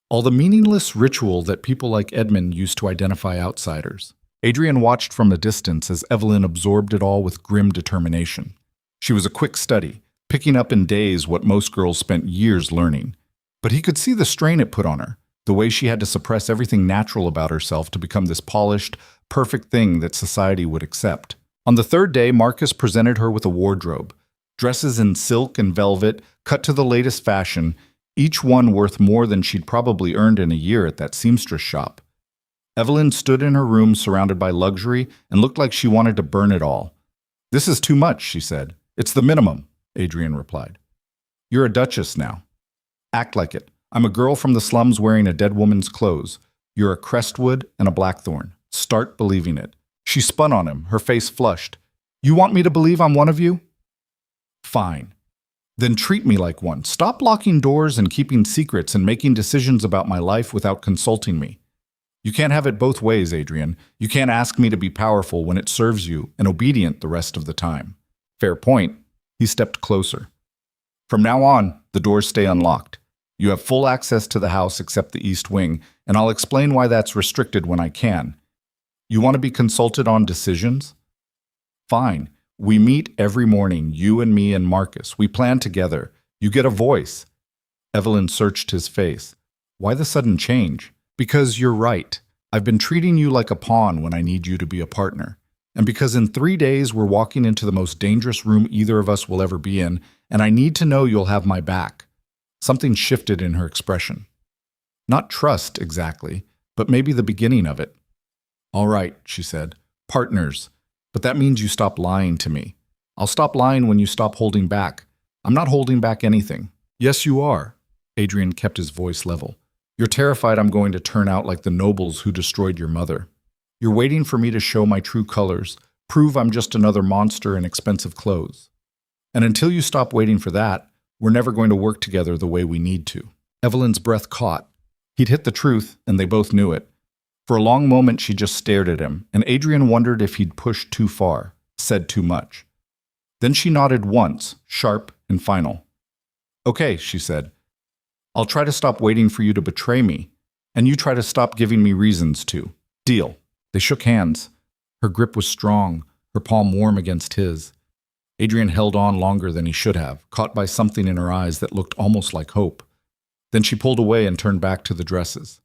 All the meaningless ritual that people like Edmund used to identify outsiders. Adrian watched from a distance as Evelyn absorbed it all with grim determination. She was a quick study, picking up in days what most girls spent years learning. But he could see the strain it put on her, the way she had to suppress everything natural about herself to become this polished, perfect thing that society would accept. On the 3rd day, Marcus presented her with a wardrobe. Dresses in silk and velvet, cut to the latest fashion, each one worth more than she'd probably earned in a year at that seamstress shop. Evelyn stood in her room surrounded by luxury and looked like she wanted to burn it all. "This is too much," she said. "It's the minimum," Adrian replied. "You're a duchess now. Act like it. I'm a girl from the slums wearing a dead woman's clothes. You're a crestwood and a blackthorn. Start believing it." She spun on him, her face flushed. "You want me to believe I'm one of you? Fine. Then treat me like one. Stop locking doors and keeping secrets and making decisions about my life without consulting me. You can't have it both ways, Adrian. You can't ask me to be powerful when it serves you and obedient the rest of the time." "Fair point." He stepped closer. "From now on, the doors stay unlocked. You have full access to the house except the east wing, and I'll explain why that's restricted when I can. You want to be consulted on decisions? Fine. We meet every morning, you and me and Marcus. We plan together. You get a voice." Evelyn searched his face. "Why the sudden change?" "Because you're right. I've been treating you like a pawn when I need you to be a partner. And because in 3 days we're walking into the most dangerous room either of us will ever be in, and I need to know you'll have my back." Something shifted in her expression. Not trust, exactly, but maybe the beginning of it. "All right," she said. "Partners. But that means you stop lying to me. I'll stop lying when you stop holding back. I'm not holding back anything." "Yes, you are." Adrian kept his voice level. "You're terrified I'm going to turn out like the nobles who destroyed your mother. You're waiting for me to show my true colors, prove I'm just another monster in expensive clothes. And until you stop waiting for that, we're never going to work together the way we need to. Evelyn's breath caught. He'd hit the truth, and they both knew it. For a long moment, she just stared at him, and Adrian wondered if he'd pushed too far, said too much. Then she nodded once, sharp and final. Okay, she said. I'll try to stop waiting for you to betray me, and you try to stop giving me reasons to. Deal. They shook hands. Her grip was strong, her palm warm against his. Adrian held on longer than he should have, caught by something in her eyes that looked almost like hope. Then she pulled away and turned back to the dresses.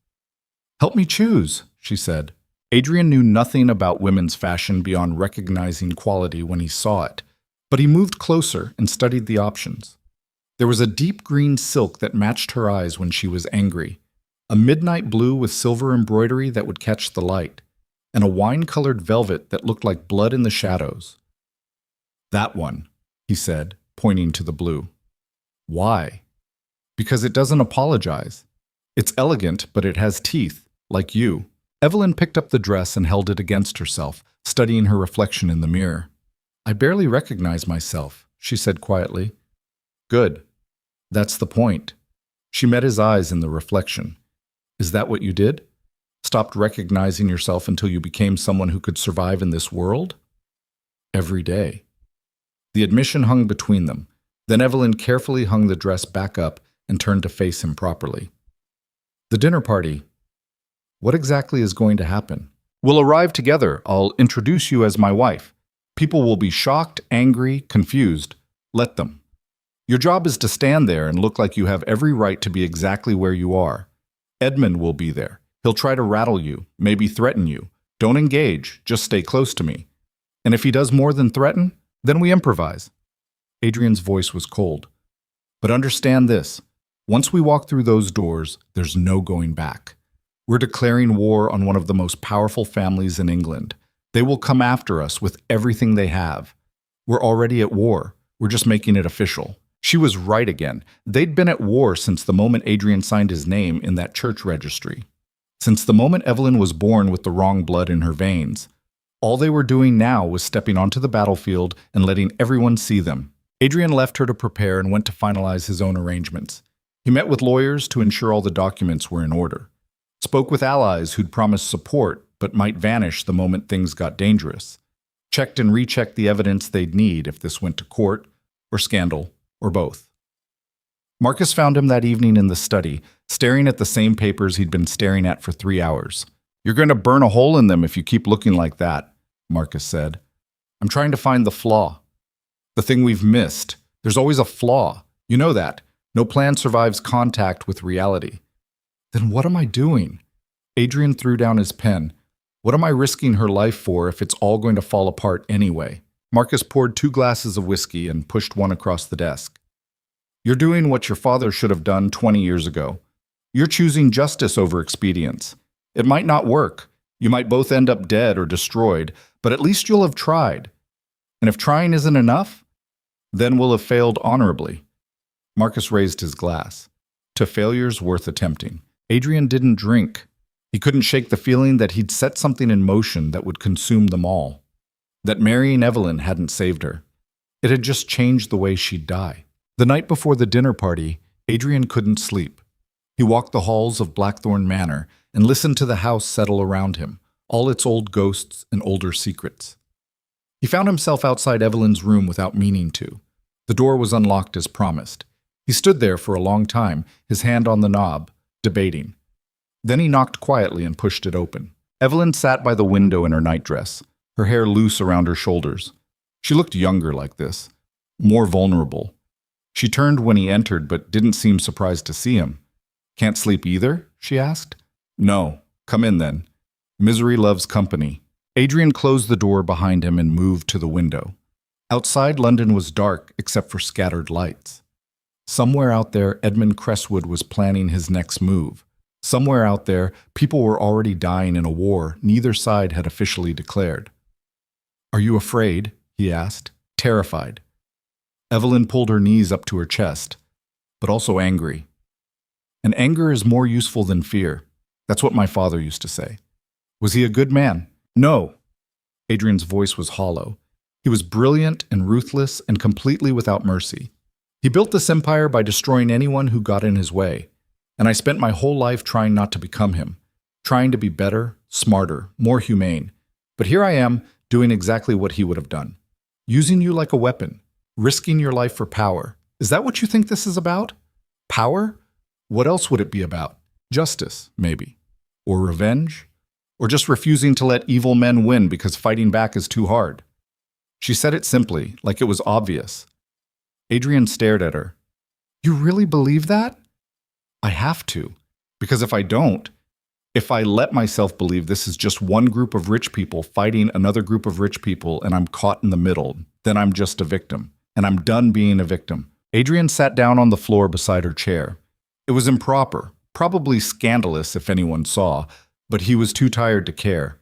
Help me choose, she said. Adrian knew nothing about women's fashion beyond recognizing quality when he saw it, but he moved closer and studied the options. There was a deep green silk that matched her eyes when she was angry, a midnight blue with silver embroidery that would catch the light, and a wine-colored velvet that looked like blood in the shadows. That one, he said, pointing to the blue. Why? Because it doesn't apologize. It's elegant, but it has teeth, like you. Evelyn picked up the dress and held it against herself, studying her reflection in the mirror. I barely recognize myself, she said quietly. Good. That's the point. She met his eyes in the reflection. Is that what you did? Stopped recognizing yourself until you became someone who could survive in this world? Every day. The admission hung between them. Then Evelyn carefully hung the dress back up and turned to face him properly. The dinner party. What exactly is going to happen? We'll arrive together. I'll introduce you as my wife. People will be shocked, angry, confused. Let them. Your job is to stand there and look like you have every right to be exactly where you are. Edmund will be there. He'll try to rattle you, maybe threaten you. Don't engage, just stay close to me. And if he does more than threaten, then we improvise. Adrian's voice was cold. But understand this. Once we walk through those doors, there's no going back. We're declaring war on one of the most powerful families in England. They will come after us with everything they have. We're already at war. We're just making it official. She was right again. They'd been at war since the moment Adrian signed his name in that church registry. Since the moment Evelyn was born with the wrong blood in her veins. All they were doing now was stepping onto the battlefield and letting everyone see them. Adrian left her to prepare and went to finalize his own arrangements. He met with lawyers to ensure all the documents were in order. Spoke with allies who'd promised support but might vanish the moment things got dangerous. Checked and rechecked the evidence they'd need if this went to court or scandal or both. Marcus found him that evening in the study, staring at the same papers he'd been staring at for 3 hours. You're going to burn a hole in them if you keep looking like that, Marcus said. I'm trying to find the flaw. The thing we've missed. There's always a flaw. You know that. No plan survives contact with reality. Then what am I doing? Adrian threw down his pen. What am I risking her life for if it's all going to fall apart anyway? Marcus poured 2 glasses of whiskey and pushed one across the desk. You're doing what your father should have done 20 years ago. You're choosing justice over expedience. It might not work. You might both end up dead or destroyed, but at least you'll have tried. And if trying isn't enough, then we'll have failed honorably. Marcus raised his glass. To failures worth attempting. Adrian didn't drink. He couldn't shake the feeling that he'd set something in motion that would consume them all. That marrying Evelyn hadn't saved her. It had just changed the way she'd die. The night before the dinner party, Adrian couldn't sleep. He walked the halls of Blackthorn Manor and listened to the house settle around him, all its old ghosts and older secrets. He found himself outside Evelyn's room without meaning to. The door was unlocked as promised. He stood there for a long time, his hand on the knob, debating. Then he knocked quietly and pushed it open. Evelyn sat by the window in her nightdress, her hair loose around her shoulders. She looked younger like this, more vulnerable. She turned when he entered but didn't seem surprised to see him. Can't sleep either? She asked. No. Come in then. Misery loves company. Adrian closed the door behind him and moved to the window. Outside, London was dark except for scattered lights. Somewhere out there, Edmund Crestwood was planning his next move. Somewhere out there, people were already dying in a war neither side had officially declared. Are you afraid? He asked, terrified. Evelyn pulled her knees up to her chest, but also angry. And anger is more useful than fear. That's what my father used to say. Was he a good man? No. Adrian's voice was hollow. He was brilliant and ruthless and completely without mercy. He built this empire by destroying anyone who got in his way, and I spent my whole life trying not to become him, trying to be better, smarter, more humane. But here I am, doing exactly what he would have done. Using you like a weapon, risking your life for power. Is that what you think this is about? Power? What else would it be about? Justice, maybe. Or revenge? Or just refusing to let evil men win because fighting back is too hard? She said it simply, like it was obvious. Adrian stared at her. You really believe that? I have to. Because if I don't, if I let myself believe this is just one group of rich people fighting another group of rich people and I'm caught in the middle, then I'm just a victim. And I'm done being a victim. Adrian sat down on the floor beside her chair. It was improper, probably scandalous if anyone saw, but he was too tired to care.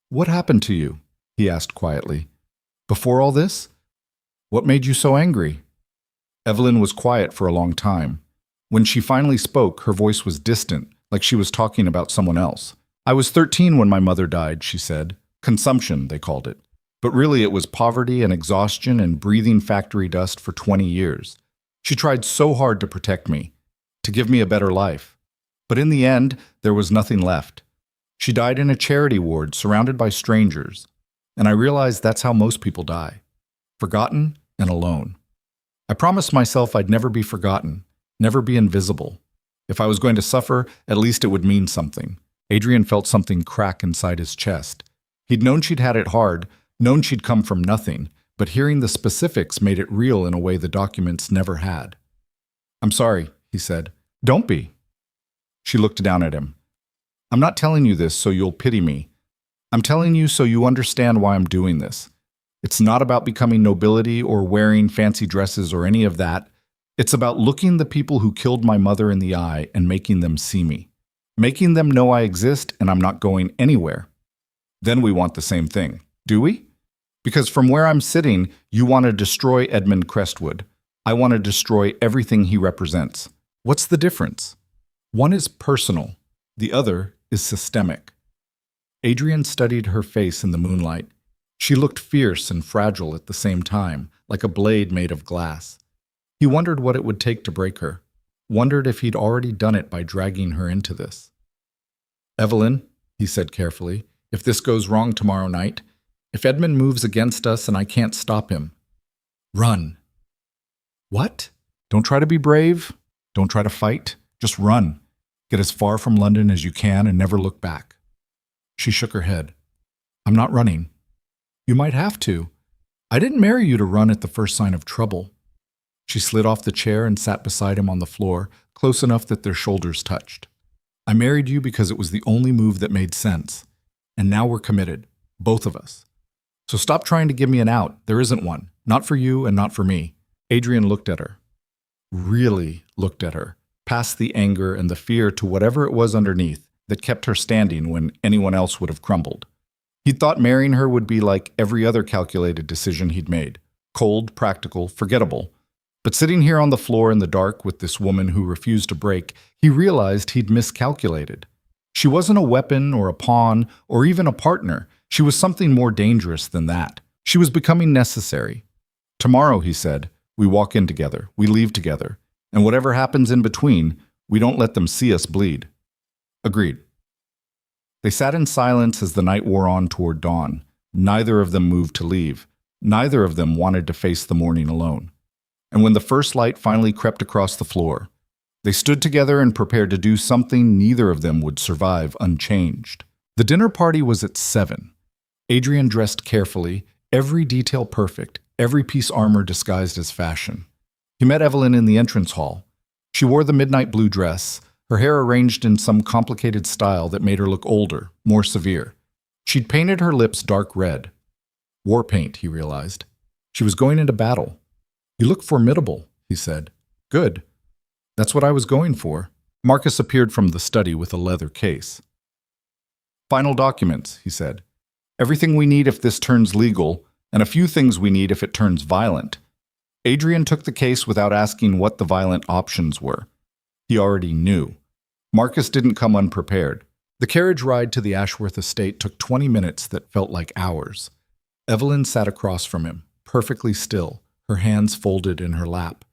What happened to you? He asked quietly. Before all this? What made you so angry? Evelyn was quiet for a long time. When she finally spoke, her voice was distant, like she was talking about someone else. I was 13 when my mother died, she said. Consumption, they called it. But really it was poverty and exhaustion and breathing factory dust for 20 years. She tried so hard to protect me, to give me a better life. But in the end, there was nothing left. She died in a charity ward surrounded by strangers. And I realized that's how most people die. Forgotten and alone. I promised myself I'd never be forgotten, never be invisible. If I was going to suffer, at least it would mean something. Adrian felt something crack inside his chest. He'd known she'd had it hard, known she'd come from nothing, but hearing the specifics made it real in a way the documents never had. I'm sorry, he said. Don't be. She looked down at him. I'm not telling you this so you'll pity me. I'm telling you so you understand why I'm doing this. It's not about becoming nobility or wearing fancy dresses or any of that. It's about looking the people who killed my mother in the eye and making them see me. Making them know I exist and I'm not going anywhere. Then we want the same thing, do we? Because from where I'm sitting, you want to destroy Edmund Crestwood. I want to destroy everything he represents. What's the difference? One is personal. The other is systemic. Adrian studied her face in the moonlight. She looked fierce and fragile at the same time, like a blade made of glass. He wondered what it would take to break her, wondered if he'd already done it by dragging her into this. Evelyn, he said carefully, if this goes wrong tomorrow night, if Edmund moves against us and I can't stop him, run. What? Don't try to be brave. Don't try to fight. Just run. Get as far from London as you can and never look back. She shook her head. I'm not running. You might have to. I didn't marry you to run at the first sign of trouble. She slid off the chair and sat beside him on the floor, close enough that their shoulders touched. I married you because it was the only move that made sense. And now we're committed, both of us. So stop trying to give me an out. There isn't one. Not for you and not for me. Adrian looked at her. Really looked at her, past the anger and the fear to whatever it was underneath that kept her standing when anyone else would have crumbled. He'd thought marrying her would be like every other calculated decision he'd made. Cold, practical, forgettable. But sitting here on the floor in the dark with this woman who refused to break, he realized he'd miscalculated. She wasn't a weapon or a pawn or even a partner. She was something more dangerous than that. She was becoming necessary. Tomorrow, he said, we walk in together, we leave together, and whatever happens in between, we don't let them see us bleed. Agreed. They sat in silence as the night wore on toward dawn. Neither of them moved to leave. Neither of them wanted to face the morning alone. And when the first light finally crept across the floor, they stood together and prepared to do something neither of them would survive unchanged. The dinner party was at 7. Adrian dressed carefully, every detail perfect, every piece armor disguised as fashion. He met Evelyn in the entrance hall. She wore the midnight blue dress, her hair arranged in some complicated style that made her look older, more severe. She'd painted her lips dark red. War paint, he realized. She was going into battle. You look formidable, he said. Good. That's what I was going for. Marcus appeared from the study with a leather case. Final documents, he said. Everything we need if this turns legal, and a few things we need if it turns violent. Adrian took the case without asking what the violent options were. He already knew. Marcus didn't come unprepared. The carriage ride to the Ashworth estate took 20 minutes that felt like hours. Evelyn sat across from him, perfectly still, her hands folded in her lap.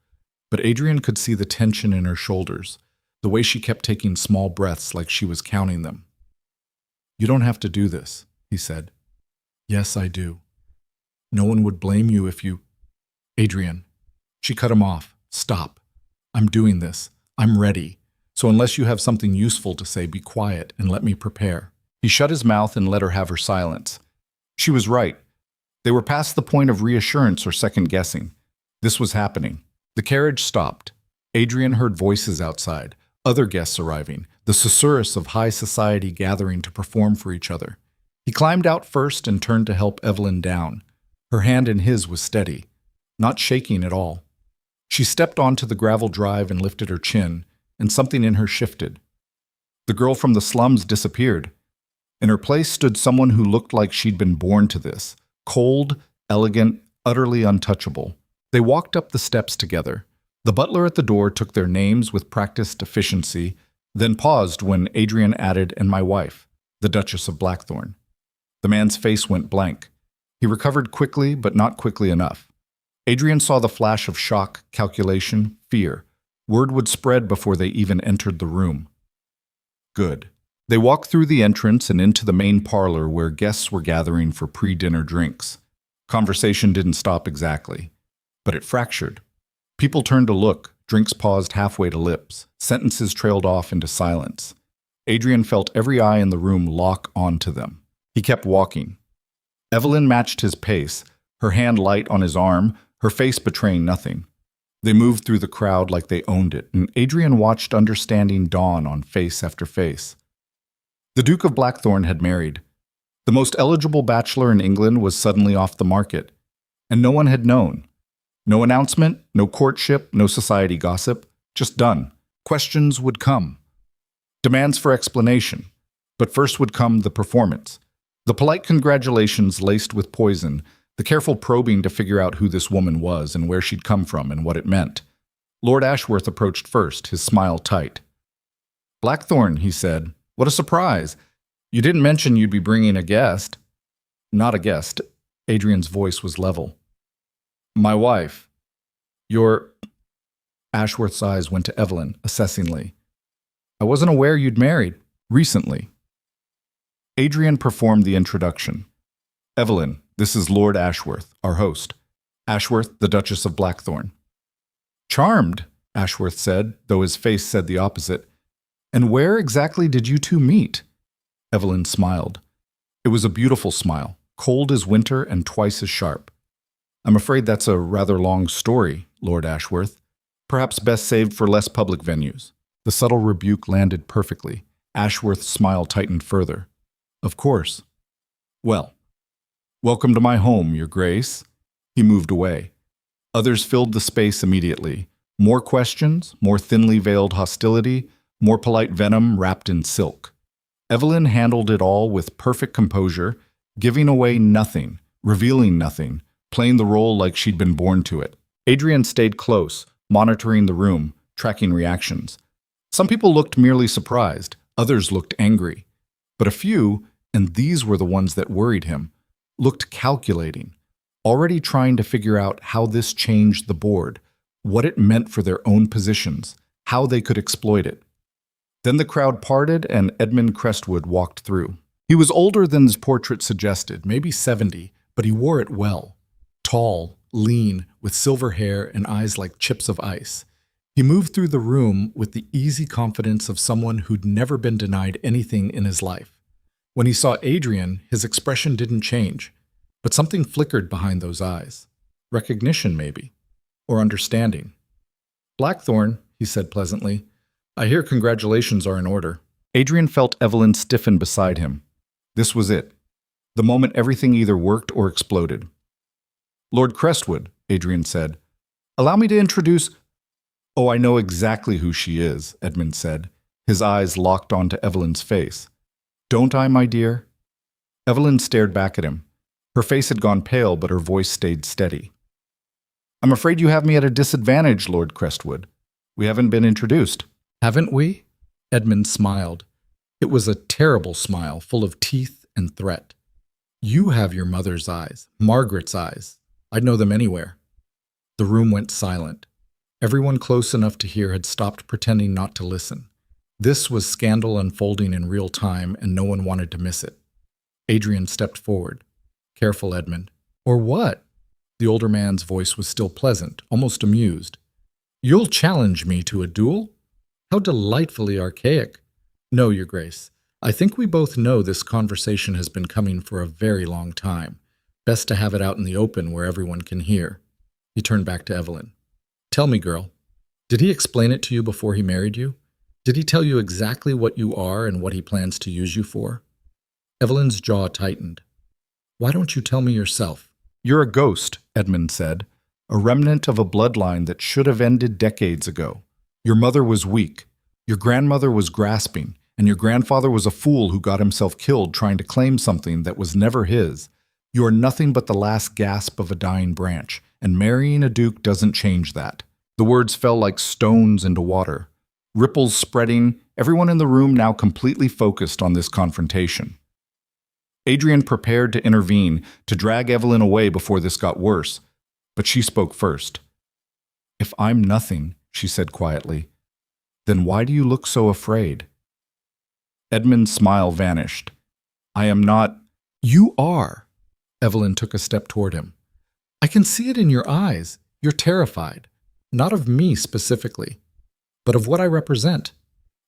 But Adrian could see the tension in her shoulders, the way she kept taking small breaths like she was counting them. "You don't have to do this," he said. "Yes, I do. No one would blame you if you—" "Adrian." She cut him off. "Stop. I'm doing this. I'm ready. So unless you have something useful to say, be quiet and let me prepare." He shut his mouth and let her have her silence. She was right. They were past the point of reassurance or second-guessing. This was happening. The carriage stopped. Adrian heard voices outside, other guests arriving, the susurrus of high society gathering to perform for each other. He climbed out first and turned to help Evelyn down. Her hand in his was steady, not shaking at all. She stepped onto the gravel drive and lifted her chin, and something in her shifted. The girl from the slums disappeared. In her place stood someone who looked like she'd been born to this, cold, elegant, utterly untouchable. They walked up the steps together. The butler at the door took their names with practiced efficiency, then paused when Adrian added, "And my wife, the Duchess of Blackthorn." The man's face went blank. He recovered quickly, but not quickly enough. Adrian saw the flash of shock, calculation, fear. Word would spread before they even entered the room. Good. They walked through the entrance and into the main parlor where guests were gathering for pre-dinner drinks. Conversation didn't stop exactly, but it fractured. People turned to look, drinks paused halfway to lips, sentences trailed off into silence. Adrian felt every eye in the room lock onto them. He kept walking. Evelyn matched his pace, her hand light on his arm, her face betraying nothing. They moved through the crowd like they owned it, and Adrian watched understanding dawn on face after face. The Duke of Blackthorn had married. The most eligible bachelor in England was suddenly off the market, and no one had known. No announcement, no courtship, no society gossip, just done. Questions would come. Demands for explanation. But first would come the performance. The polite congratulations laced with poison, the careful probing to figure out who this woman was and where she'd come from and what it meant. Lord Ashworth approached first, his smile tight. "Blackthorn," he said. "What a surprise. You didn't mention you'd be bringing a guest." "Not a guest." Adrian's voice was level. "My wife. Your—" Ashworth's eyes went to Evelyn, assessingly. "I wasn't aware you'd married. Recently." Adrian performed the introduction. "Evelyn, this is Lord Ashworth, our host. Ashworth, the Duchess of Blackthorn." "Charmed," Ashworth said, though his face said the opposite. "And where exactly did you two meet?" Evelyn smiled. It was a beautiful smile, cold as winter and twice as sharp. "I'm afraid that's a rather long story, Lord Ashworth. Perhaps best saved for less public venues." The subtle rebuke landed perfectly. Ashworth's smile tightened further. "Of course. Well, welcome to my home, Your Grace." He moved away. Others filled the space immediately. More questions, more thinly veiled hostility, more polite venom wrapped in silk. Evelyn handled it all with perfect composure, giving away nothing, revealing nothing, playing the role like she'd been born to it. Adrian stayed close, monitoring the room, tracking reactions. Some people looked merely surprised, others looked angry. But a few, and these were the ones that worried him, looked calculating, already trying to figure out how this changed the board, what it meant for their own positions, how they could exploit it. Then the crowd parted and Edmund Crestwood walked through. He was older than his portrait suggested, maybe 70, but he wore it well. Tall, lean, with silver hair and eyes like chips of ice. He moved through the room with the easy confidence of someone who'd never been denied anything in his life. When he saw Adrian, his expression didn't change, but something flickered behind those eyes. Recognition, maybe, or understanding. "Blackthorn," he said pleasantly. "I hear congratulations are in order." Adrian felt Evelyn stiffen beside him. This was it. The moment everything either worked or exploded. "Lord Crestwood," Adrian said. "Allow me to introduce—" "Oh, I know exactly who she is," Edmund said, his eyes locked onto Evelyn's face. "Don't I, my dear?" Evelyn stared back at him. Her face had gone pale, but her voice stayed steady. "I'm afraid you have me at a disadvantage, Lord Crestwood. We haven't been introduced." "Haven't we?" Edmund smiled. It was a terrible smile, full of teeth and threat. You have your mother's eyes, Margaret's eyes. I'd know them anywhere. The room went silent. Everyone close enough to hear had stopped pretending not to listen. This was scandal unfolding in real time, and no one wanted to miss it. Adrian stepped forward. Careful, Edmund. Or what? The older man's voice was still pleasant, almost amused. You'll challenge me to a duel? How delightfully archaic. No, Your Grace. I think we both know this conversation has been coming for a very long time. Best to have it out in the open where everyone can hear. He turned back to Evelyn. Tell me, girl, did he explain it to you before he married you? Did he tell you exactly what you are and what he plans to use you for? Evelyn's jaw tightened. Why don't you tell me yourself? You're a ghost, Edmund said, a remnant of a bloodline that should have ended decades ago. Your mother was weak, your grandmother was grasping, and your grandfather was a fool who got himself killed trying to claim something that was never his. You are nothing but the last gasp of a dying branch, and marrying a duke doesn't change that. The words fell like stones into water. Ripples spreading, everyone in the room now completely focused on this confrontation. Adrian prepared to intervene, to drag Evelyn away before this got worse, but she spoke first. If I'm nothing, she said quietly, then why do you look so afraid? Edmund's smile vanished. I am not. You are. Evelyn took a step toward him. I can see it in your eyes. You're terrified. Not of me specifically, but of what I represent.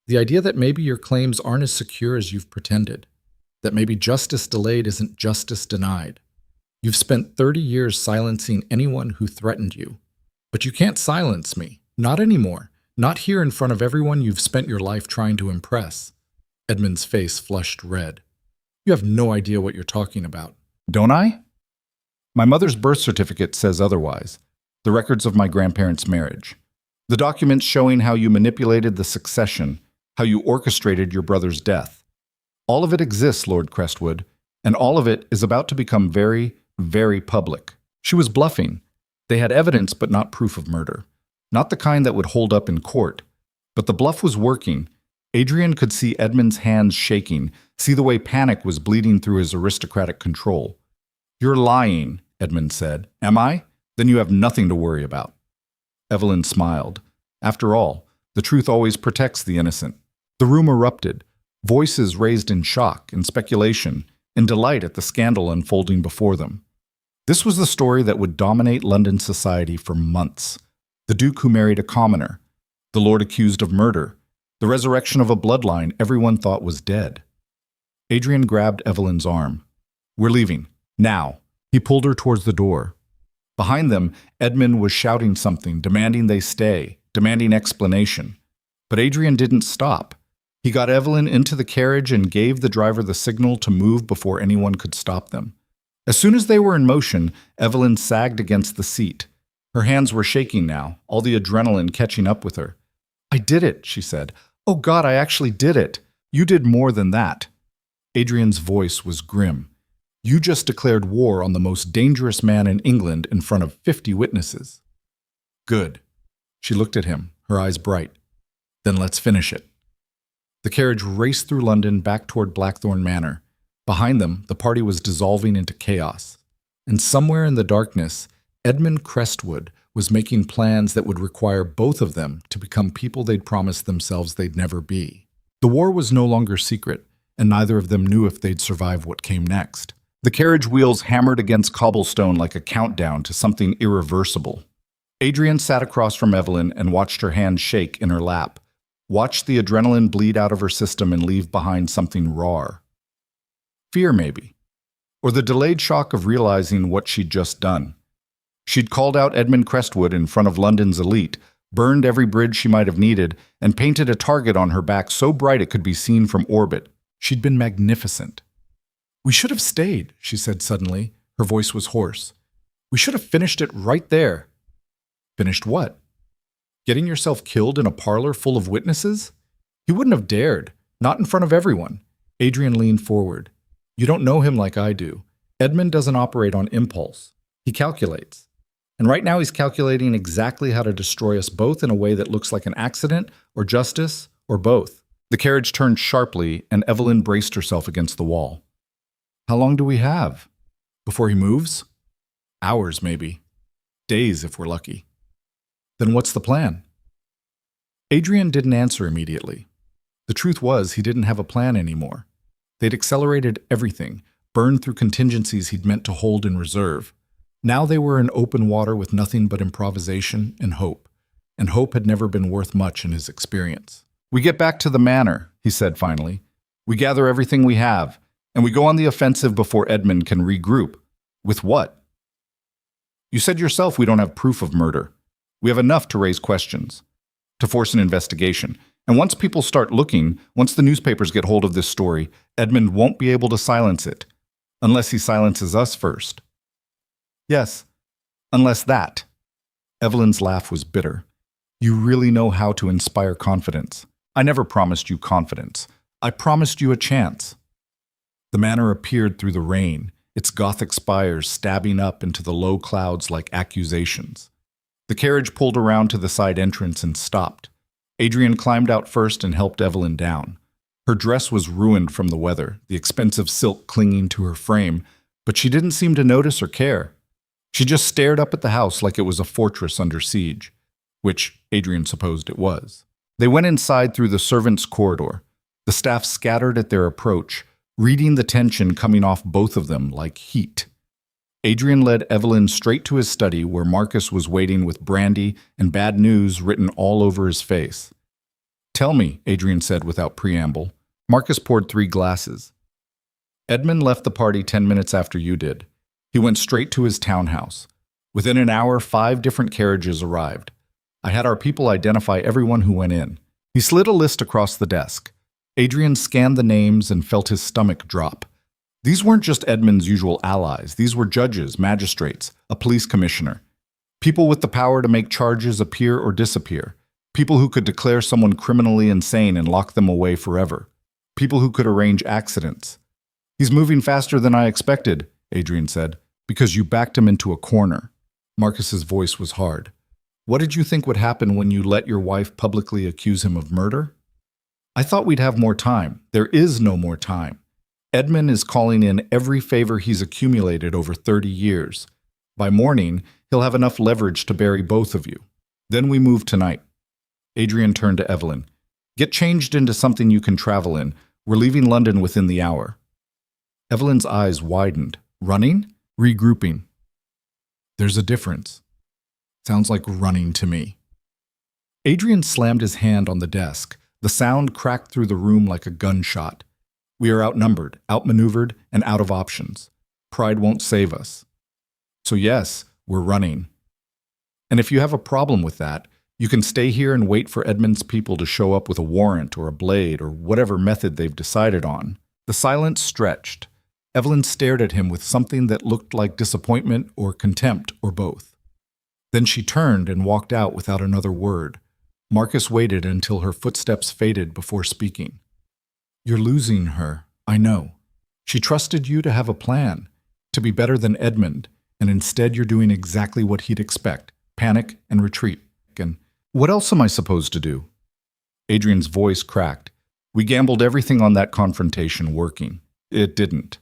The idea that maybe your claims aren't as secure as you've pretended. That maybe justice delayed isn't justice denied. You've spent 30 years silencing anyone who threatened you. But you can't silence me. Not anymore. Not here in front of everyone you've spent your life trying to impress. Edmund's face flushed red. You have no idea what you're talking about. Don't I? My mother's birth certificate says otherwise. The records of my grandparents' marriage. The documents showing how you manipulated the succession, how you orchestrated your brother's death. All of it exists, Lord Crestwood, and all of it is about to become very, very public. She was bluffing. They had evidence but not proof of murder. Not the kind that would hold up in court. But the bluff was working. Adrian could see Edmund's hands shaking, see the way panic was bleeding through his aristocratic control. You're lying, Edmund said. Am I? Then you have nothing to worry about. Evelyn smiled. After all, the truth always protects the innocent. The room erupted. Voices raised in shock, in speculation, in delight at the scandal unfolding before them. This was the story that would dominate London society for months. The Duke who married a commoner, the Lord accused of murder, the resurrection of a bloodline everyone thought was dead. Adrian grabbed Evelyn's arm. We're leaving. Now. He pulled her towards the door. Behind them, Edmund was shouting something, demanding they stay, demanding explanation. But Adrian didn't stop. He got Evelyn into the carriage and gave the driver the signal to move before anyone could stop them. As soon as they were in motion, Evelyn sagged against the seat. Her hands were shaking now, all the adrenaline catching up with her. I did it, she said. Oh God, I actually did it. You did more than that. Adrian's voice was grim. You just declared war on the most dangerous man in England in front of 50 witnesses. Good. She looked at him, her eyes bright. Then let's finish it. The carriage raced through London back toward Blackthorn Manor. Behind them, the party was dissolving into chaos. And somewhere in the darkness, Edmund Crestwood was making plans that would require both of them to become people they'd promised themselves they'd never be. The war was no longer secret, and neither of them knew if they'd survive what came next. The carriage wheels hammered against cobblestone like a countdown to something irreversible. Adrian sat across from Evelyn and watched her hand shake in her lap. Watched the adrenaline bleed out of her system and leave behind something raw. Fear, maybe. Or the delayed shock of realizing what she'd just done. She'd called out Edmund Crestwood in front of London's elite, burned every bridge she might have needed, and painted a target on her back so bright it could be seen from orbit. She'd been magnificent. We should have stayed, she said suddenly. Her voice was hoarse. We should have finished it right there. Finished what? Getting yourself killed in a parlor full of witnesses? He wouldn't have dared. Not in front of everyone. Adrian leaned forward. You don't know him like I do. Edmund doesn't operate on impulse. He calculates. And right now he's calculating exactly how to destroy us both in a way that looks like an accident, or justice, or both. The carriage turned sharply, and Evelyn braced herself against the wall. How long do we have? Before he moves? Hours, maybe. Days, if we're lucky. Then what's the plan? Adrian didn't answer immediately. The truth was, he didn't have a plan anymore. They'd accelerated everything, burned through contingencies he'd meant to hold in reserve. Now they were in open water with nothing but improvisation and hope had never been worth much in his experience. We get back to the manor, he said finally. We gather everything we have, and we go on the offensive before Edmund can regroup. With what? You said yourself we don't have proof of murder. We have enough to raise questions, to force an investigation. And once people start looking, once the newspapers get hold of this story, Edmund won't be able to silence it. Unless he silences us first. Yes, unless that. Evelyn's laugh was bitter. You really know how to inspire confidence. I never promised you confidence. I promised you a chance. The manor appeared through the rain, its Gothic spires stabbing up into the low clouds like accusations. The carriage pulled around to the side entrance and stopped. Adrian climbed out first and helped Evelyn down. Her dress was ruined from the weather, the expensive silk clinging to her frame, but she didn't seem to notice or care. She just stared up at the house like it was a fortress under siege, which Adrian supposed it was. They went inside through the servants' corridor. The staff scattered at their approach, reading the tension coming off both of them like heat. Adrian led Evelyn straight to his study where Marcus was waiting with brandy and bad news written all over his face. Tell me, Adrian said without preamble. Marcus poured 3 glasses. Edmund left the party 10 minutes after you did. He went straight to his townhouse. Within an hour, 5 different carriages arrived. I had our people identify everyone who went in. He slid a list across the desk. Adrian scanned the names and felt his stomach drop. These weren't just Edmund's usual allies. These were judges, magistrates, a police commissioner. People with the power to make charges appear or disappear. People who could declare someone criminally insane and lock them away forever. People who could arrange accidents. He's moving faster than I expected, Adrian said, because you backed him into a corner. Marcus's voice was hard. What did you think would happen when you let your wife publicly accuse him of murder? I thought we'd have more time. There is no more time. Edmund is calling in every favor he's accumulated over 30 years. By morning, he'll have enough leverage to bury both of you. Then we move tonight. Adrian turned to Evelyn. Get changed into something you can travel in. We're leaving London within the hour. Evelyn's eyes widened. Running? Regrouping. There's a difference. Sounds like running to me. Adrian slammed his hand on the desk. The sound cracked through the room like a gunshot. We are outnumbered, outmaneuvered, and out of options. Pride won't save us. So yes, we're running. And if you have a problem with that, you can stay here and wait for Edmund's people to show up with a warrant or a blade or whatever method they've decided on. The silence stretched. Evelyn stared at him with something that looked like disappointment or contempt or both. Then she turned and walked out without another word. Marcus waited until her footsteps faded before speaking. You're losing her, I know. She trusted you to have a plan, to be better than Edmund, and instead you're doing exactly what he'd expect, panic and retreat. And what else am I supposed to do? Adrian's voice cracked. We gambled everything on that confrontation working. It didn't.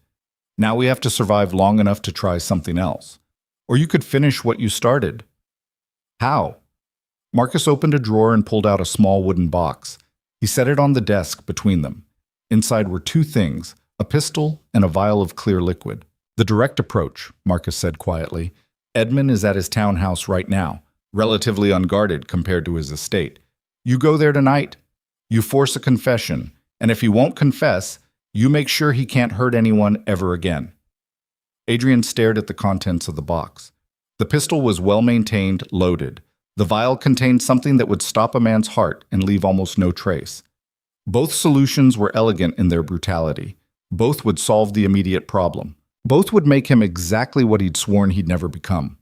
Now we have to survive long enough to try something else. Or you could finish what you started. How? Marcus opened a drawer and pulled out a small wooden box. He set it on the desk between them. Inside were 2 things, a pistol and a vial of clear liquid. The direct approach, Marcus said quietly. Edmund is at his townhouse right now, relatively unguarded compared to his estate. You go there tonight. You force a confession, and if he won't confess, you make sure he can't hurt anyone ever again. Adrian stared at the contents of the box. The pistol was well-maintained, loaded. The vial contained something that would stop a man's heart and leave almost no trace. Both solutions were elegant in their brutality. Both would solve the immediate problem. Both would make him exactly what he'd sworn he'd never become.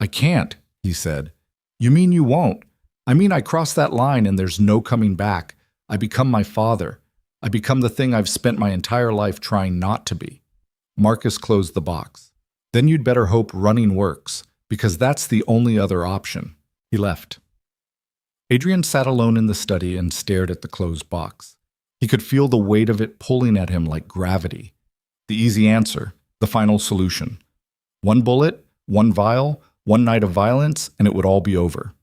I can't, he said. You mean you won't? I mean I cross that line and there's no coming back. I become my father. I become the thing I've spent my entire life trying not to be. Marcus closed the box. Then you'd better hope running works, because that's the only other option. He left. Adrian sat alone in the study and stared at the closed box. He could feel the weight of it pulling at him like gravity. The easy answer, the final solution. One bullet, one vial, one night of violence, and it would all be over.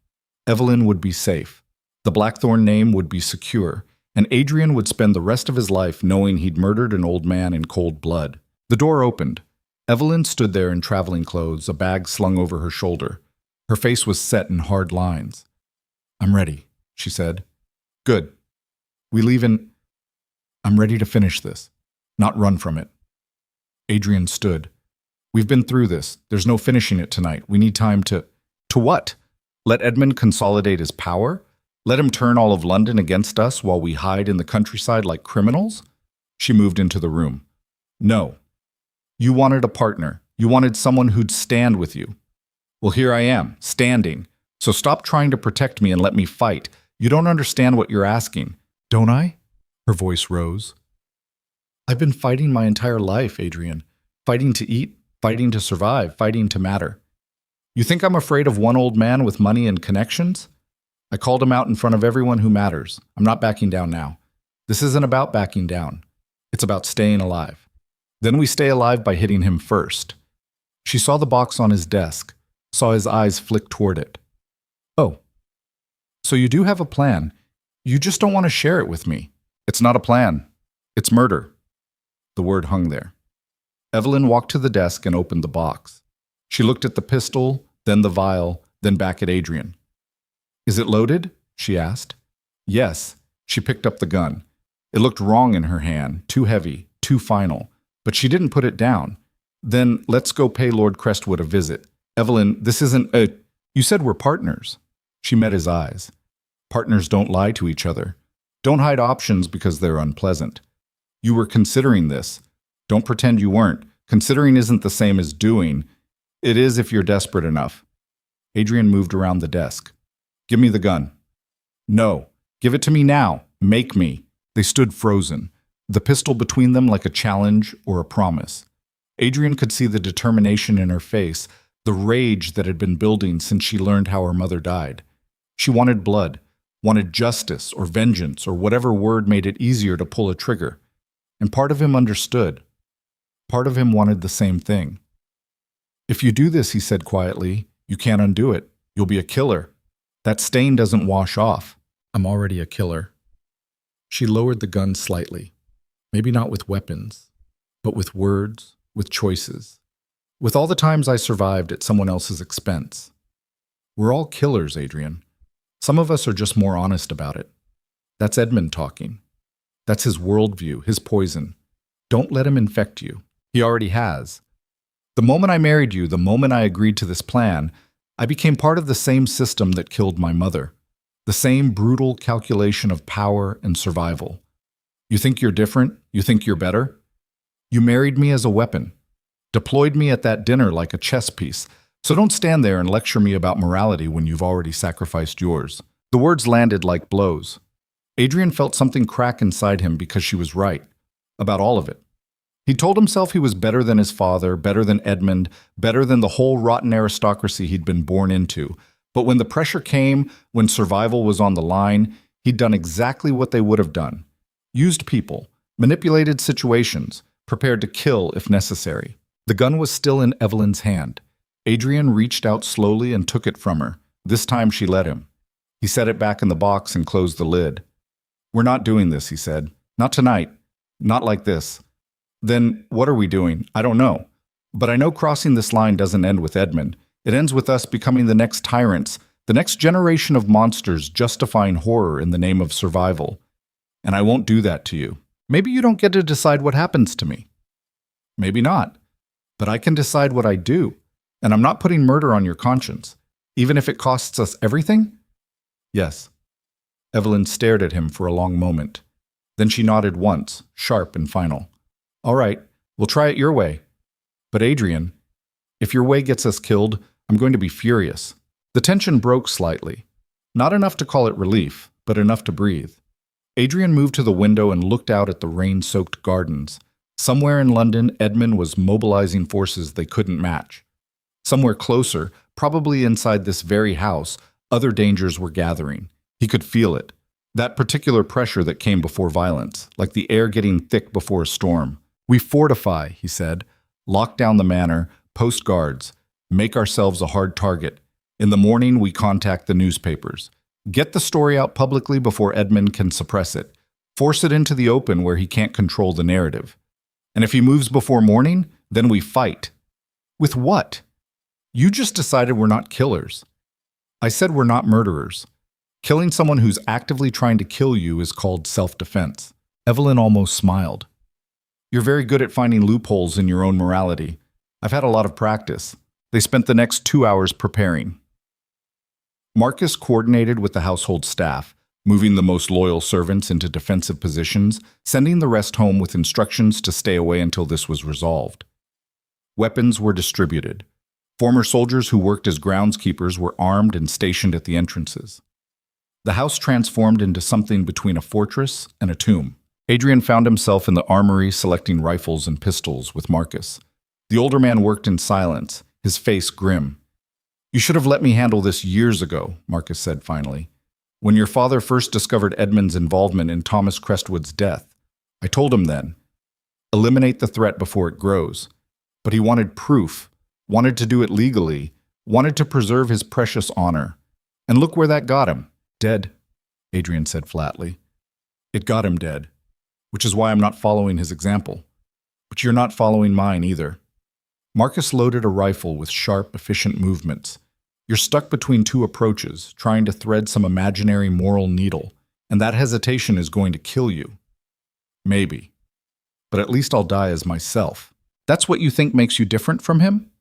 Evelyn would be safe. The Blackthorn name would be secure, and Adrian would spend the rest of his life knowing he'd murdered an old man in cold blood. The door opened. Evelyn stood there in traveling clothes, a bag slung over her shoulder. Her face was set in hard lines. "I'm ready," she said. "Good. We leave in... I'm ready to finish this, not run from it." Adrian stood. "We've been through this. There's no finishing it tonight. We need time to... To what? Let Edmund consolidate his power? Let him turn all of London against us while we hide in the countryside like criminals?" She moved into the room. "No. You wanted a partner. You wanted someone who'd stand with you. Well, here I am, standing. So stop trying to protect me and let me fight. You don't understand what you're asking." "Don't I?" Her voice rose. "I've been fighting my entire life, Adrian. Fighting to eat, fighting to survive, fighting to matter. You think I'm afraid of one old man with money and connections? I called him out in front of everyone who matters. I'm not backing down now. This isn't about backing down. It's about staying alive. Then we stay alive by hitting him first." She saw the box on his desk, saw his eyes flick toward it. "Oh, so you do have a plan. You just don't want to share it with me." "It's not a plan. It's murder." The word hung there. Evelyn walked to the desk and opened the box. She looked at the pistol, then the vial, then back at Adrian. "Is it loaded?" she asked. "Yes." She picked up the gun. It looked wrong in her hand, too heavy, too final, but she didn't put it down. "Then let's go pay Lord Crestwood a visit. Evelyn, this isn't a... You said we're partners." She met his eyes. "Partners don't lie to each other. Don't hide options because they're unpleasant. You were considering this. Don't pretend you weren't. Considering isn't the same as doing. It is if you're desperate enough." Adrian moved around the desk. "Give me the gun." "No. Give it to me now. Make me." They stood frozen, the pistol between them like a challenge or a promise. Adrian could see the determination in her face, the rage that had been building since she learned how her mother died. She wanted blood, wanted justice or vengeance or whatever word made it easier to pull a trigger. And part of him understood. Part of him wanted the same thing. "If you do this," he said quietly, "you can't undo it. You'll be a killer. That stain doesn't wash off." "I'm already a killer." She lowered the gun slightly. Maybe not with weapons, but with words, with choices. With all the times I survived at someone else's expense. We're all killers, Adrian. Some of us are just more honest about it. That's Edmund talking. That's his worldview, his poison. Don't let him infect you. He already has. The moment I married you, the moment I agreed to this plan, I became part of the same system that killed my mother. The same brutal calculation of power and survival. You think you're different? You think you're better? You married me as a weapon. Deployed me at that dinner like a chess piece. So don't stand there and lecture me about morality when you've already sacrificed yours. The words landed like blows. Adrian felt something crack inside him because she was right. About all of it. He told himself he was better than his father, better than Edmund, better than the whole rotten aristocracy he'd been born into. But when the pressure came, when survival was on the line, he'd done exactly what they would have done. Used people, manipulated situations, prepared to kill if necessary. The gun was still in Evelyn's hand. Adrian reached out slowly and took it from her. This time she let him. He set it back in the box and closed the lid. "We're not doing this," he said. "Not tonight. Not like this." "Then what are we doing? I don't know. But I know crossing this line doesn't end with Edmund. It ends with us becoming the next tyrants, the next generation of monsters justifying horror in the name of survival. And I won't do that to you. Maybe you don't get to decide what happens to me. Maybe not. But I can decide what I do. And I'm not putting murder on your conscience, even if it costs us everything?" "Yes." Evelyn stared at him for a long moment. Then she nodded once, sharp and final. "All right, we'll try it your way. But Adrian, if your way gets us killed, I'm going to be furious." The tension broke slightly. Not enough to call it relief, but enough to breathe. Adrian moved to the window and looked out at the rain-soaked gardens. Somewhere in London, Edmund was mobilizing forces they couldn't match. Somewhere closer, probably inside this very house, other dangers were gathering. He could feel it. That particular pressure that came before violence, like the air getting thick before a storm. We fortify, he said, lock down the manor, post guards, make ourselves a hard target. In the morning, we contact the newspapers. Get the story out publicly before Edmund can suppress it. Force it into the open where he can't control the narrative. And if he moves before morning, then we fight. With what? You just decided we're not killers. I said we're not murderers. Killing someone who's actively trying to kill you is called self-defense. Evelyn almost smiled. You're very good at finding loopholes in your own morality. I've had a lot of practice. They spent the next 2 hours preparing. Marcus coordinated with the household staff, moving the most loyal servants into defensive positions, sending the rest home with instructions to stay away until this was resolved. Weapons were distributed. Former soldiers who worked as groundskeepers were armed and stationed at the entrances. The house transformed into something between a fortress and a tomb. Adrian found himself in the armory selecting rifles and pistols with Marcus. The older man worked in silence, his face grim. You should have let me handle this years ago, Marcus said finally. When your father first discovered Edmund's involvement in Thomas Crestwood's death, I told him then, eliminate the threat before it grows. But he wanted proof, wanted to do it legally, wanted to preserve his precious honor. And look where that got him. Dead, Adrian said flatly. It got him dead, which is why I'm not following his example. But you're not following mine either. Marcus loaded a rifle with sharp, efficient movements. You're stuck between two approaches, trying to thread some imaginary moral needle, and that hesitation is going to kill you. Maybe. But at least I'll die as myself. That's what you think makes you different from him?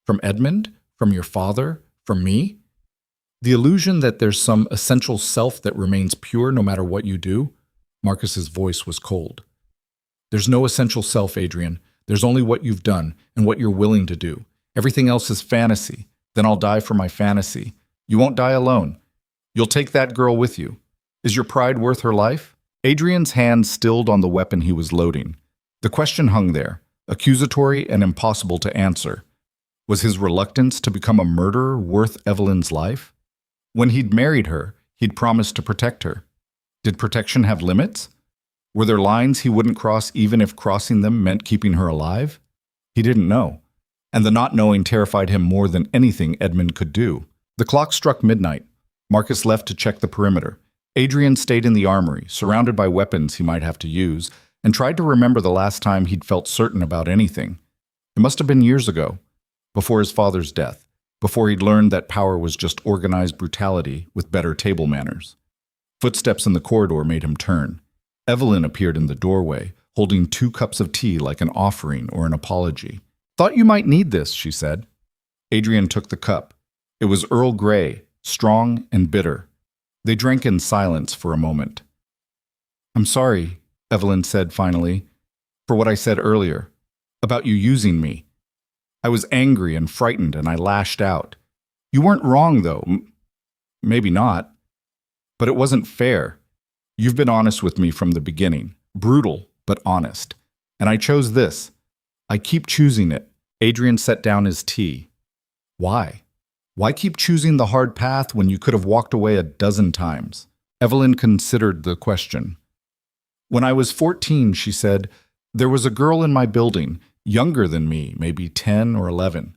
From Edmund? From your father? From me? The illusion that there's some essential self that remains pure no matter what you do? Marcus's voice was cold. There's no essential self, Adrian. There's only what you've done and what you're willing to do. Everything else is fantasy. Then I'll die for my fantasy. You won't die alone. You'll take that girl with you. Is your pride worth her life? Adrian's hand stilled on the weapon he was loading. The question hung there, accusatory and impossible to answer. Was his reluctance to become a murderer worth Evelyn's life? When he'd married her, he'd promised to protect her. Did protection have limits? Were there lines he wouldn't cross even if crossing them meant keeping her alive? He didn't know. And the not knowing terrified him more than anything Edmund could do. The clock struck midnight. Marcus left to check the perimeter. Adrian stayed in the armory, surrounded by weapons he might have to use, and tried to remember the last time he'd felt certain about anything. It must have been years ago, before his father's death, before he'd learned that power was just organized brutality with better table manners. Footsteps in the corridor made him turn. Evelyn appeared in the doorway, holding 2 cups of tea like an offering or an apology. Thought you might need this, she said. Adrian took the cup. It was Earl Grey, strong and bitter. They drank in silence for a moment. I'm sorry, Evelyn said finally, for what I said earlier, about you using me. I was angry and frightened and I lashed out. You weren't wrong, though. Maybe not. But it wasn't fair. You've been honest with me from the beginning. Brutal, but honest. And I chose this. I keep choosing it. Adrian set down his tea. Why? Why keep choosing the hard path when you could have walked away a dozen times? Evelyn considered the question. When I was 14, she said, there was a girl in my building, younger than me, maybe 10 or 11.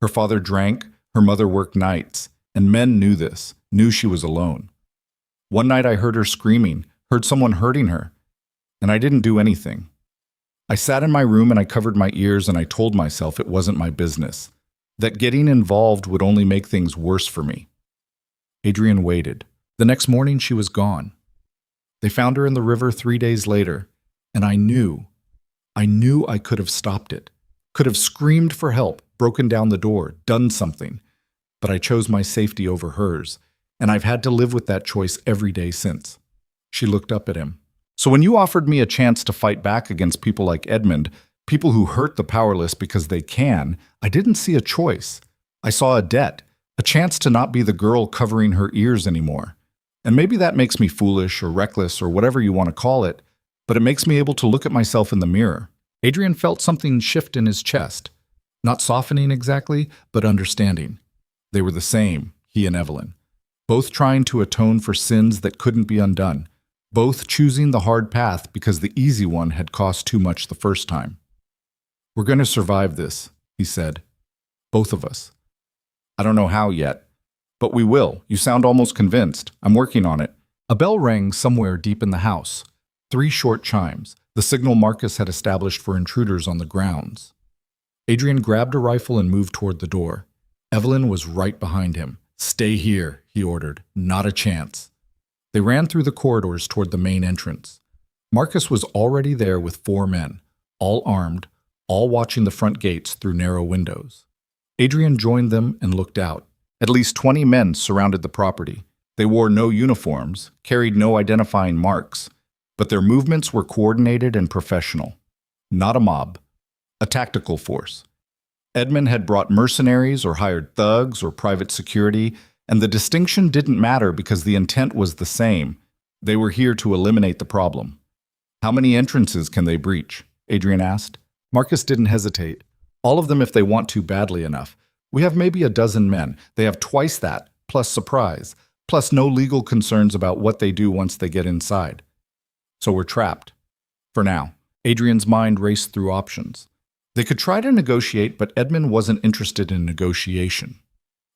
Her father drank, her mother worked nights, and men knew this, knew she was alone. One night I heard her screaming, heard someone hurting her, and I didn't do anything. I sat in my room and I covered my ears and I told myself it wasn't my business, that getting involved would only make things worse for me. Adrian waited. The next morning she was gone. They found her in the river 3 days later, and I knew I could have stopped it, could have screamed for help, broken down the door, done something, but I chose my safety over hers, and I've had to live with that choice every day since. She looked up at him. So when you offered me a chance to fight back against people like Edmund, people who hurt the powerless because they can, I didn't see a choice. I saw a debt, a chance to not be the girl covering her ears anymore. And maybe that makes me foolish or reckless or whatever you want to call it, but it makes me able to look at myself in the mirror. Adrian felt something shift in his chest. Not softening exactly, but understanding. They were the same, he and Evelyn. Both trying to atone for sins that couldn't be undone. both choosing the hard path because the easy one had cost too much the first time. "We're going to survive this," he said. "Both of us. I don't know how yet, but we will. You sound almost convinced. I'm working on it." A bell rang somewhere deep in the house. 3 short chimes, the signal Marcus had established for intruders on the grounds. Adrian grabbed a rifle and moved toward the door. Evelyn was right behind him. "Stay here," he ordered. "Not a chance." They ran through the corridors toward the main entrance. Marcus was already there with 4 men, all armed, all watching the front gates through narrow windows. Adrian joined them and looked out. At least 20 men surrounded the property. They wore no uniforms, carried no identifying marks, but their movements were coordinated and professional. Not a mob, a tactical force. Edmund had brought mercenaries or hired thugs or private security, and the distinction didn't matter because the intent was the same. They were here to eliminate the problem. "How many entrances can they breach?" Adrian asked. Marcus didn't hesitate. "All of them if they want to badly enough. We have maybe a dozen men. They have twice that, plus surprise, plus no legal concerns about what they do once they get inside. So we're trapped. For now." Adrian's mind raced through options. They could try to negotiate, but Edmund wasn't interested in negotiation.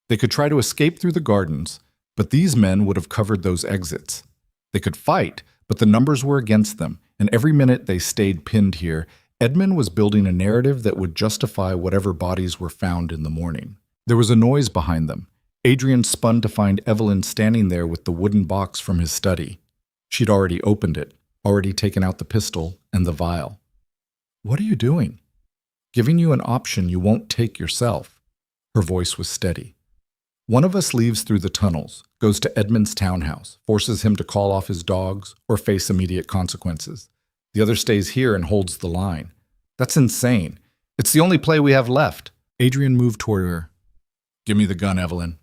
They could try to escape through the gardens, but these men would have covered those exits. They could fight, but the numbers were against them, and every minute they stayed pinned here, Edmund was building a narrative that would justify whatever bodies were found in the morning. There was a noise behind them. Adrian spun to find Evelyn standing there with the wooden box from his study. She'd already opened it, already taken out the pistol and the vial. "What are you doing?" "Giving you an option you won't take yourself." Her voice was steady. "One of us leaves through the tunnels, goes to Edmund's townhouse, forces him to call off his dogs or face immediate consequences. The other stays here and holds the line. That's insane. It's the only play we have left." Adrian moved toward her. "Give me the gun, Evelyn."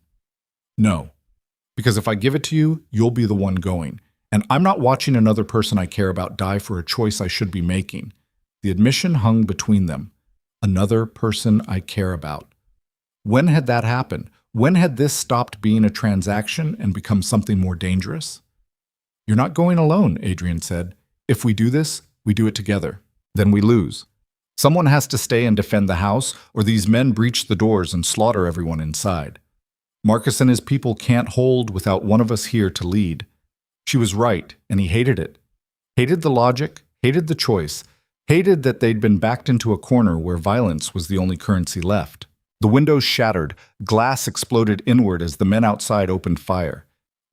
"No. Because if I give it to you, you'll be the one going. And I'm not watching another person I care about die for a choice I should be making." The admission hung between them. Another person I care about. When had that happened? When had this stopped being a transaction and become something more dangerous? "You're not going alone," Adrian said. "If we do this, we do it together. Then we lose. Someone has to stay and defend the house, or these men breach the doors and slaughter everyone inside. Marcus and his people can't hold without one of us here to lead." She was right, and he hated it. Hated the logic, hated the choice, hated that they'd been backed into a corner where violence was the only currency left. The windows shattered, glass exploded inward as the men outside opened fire.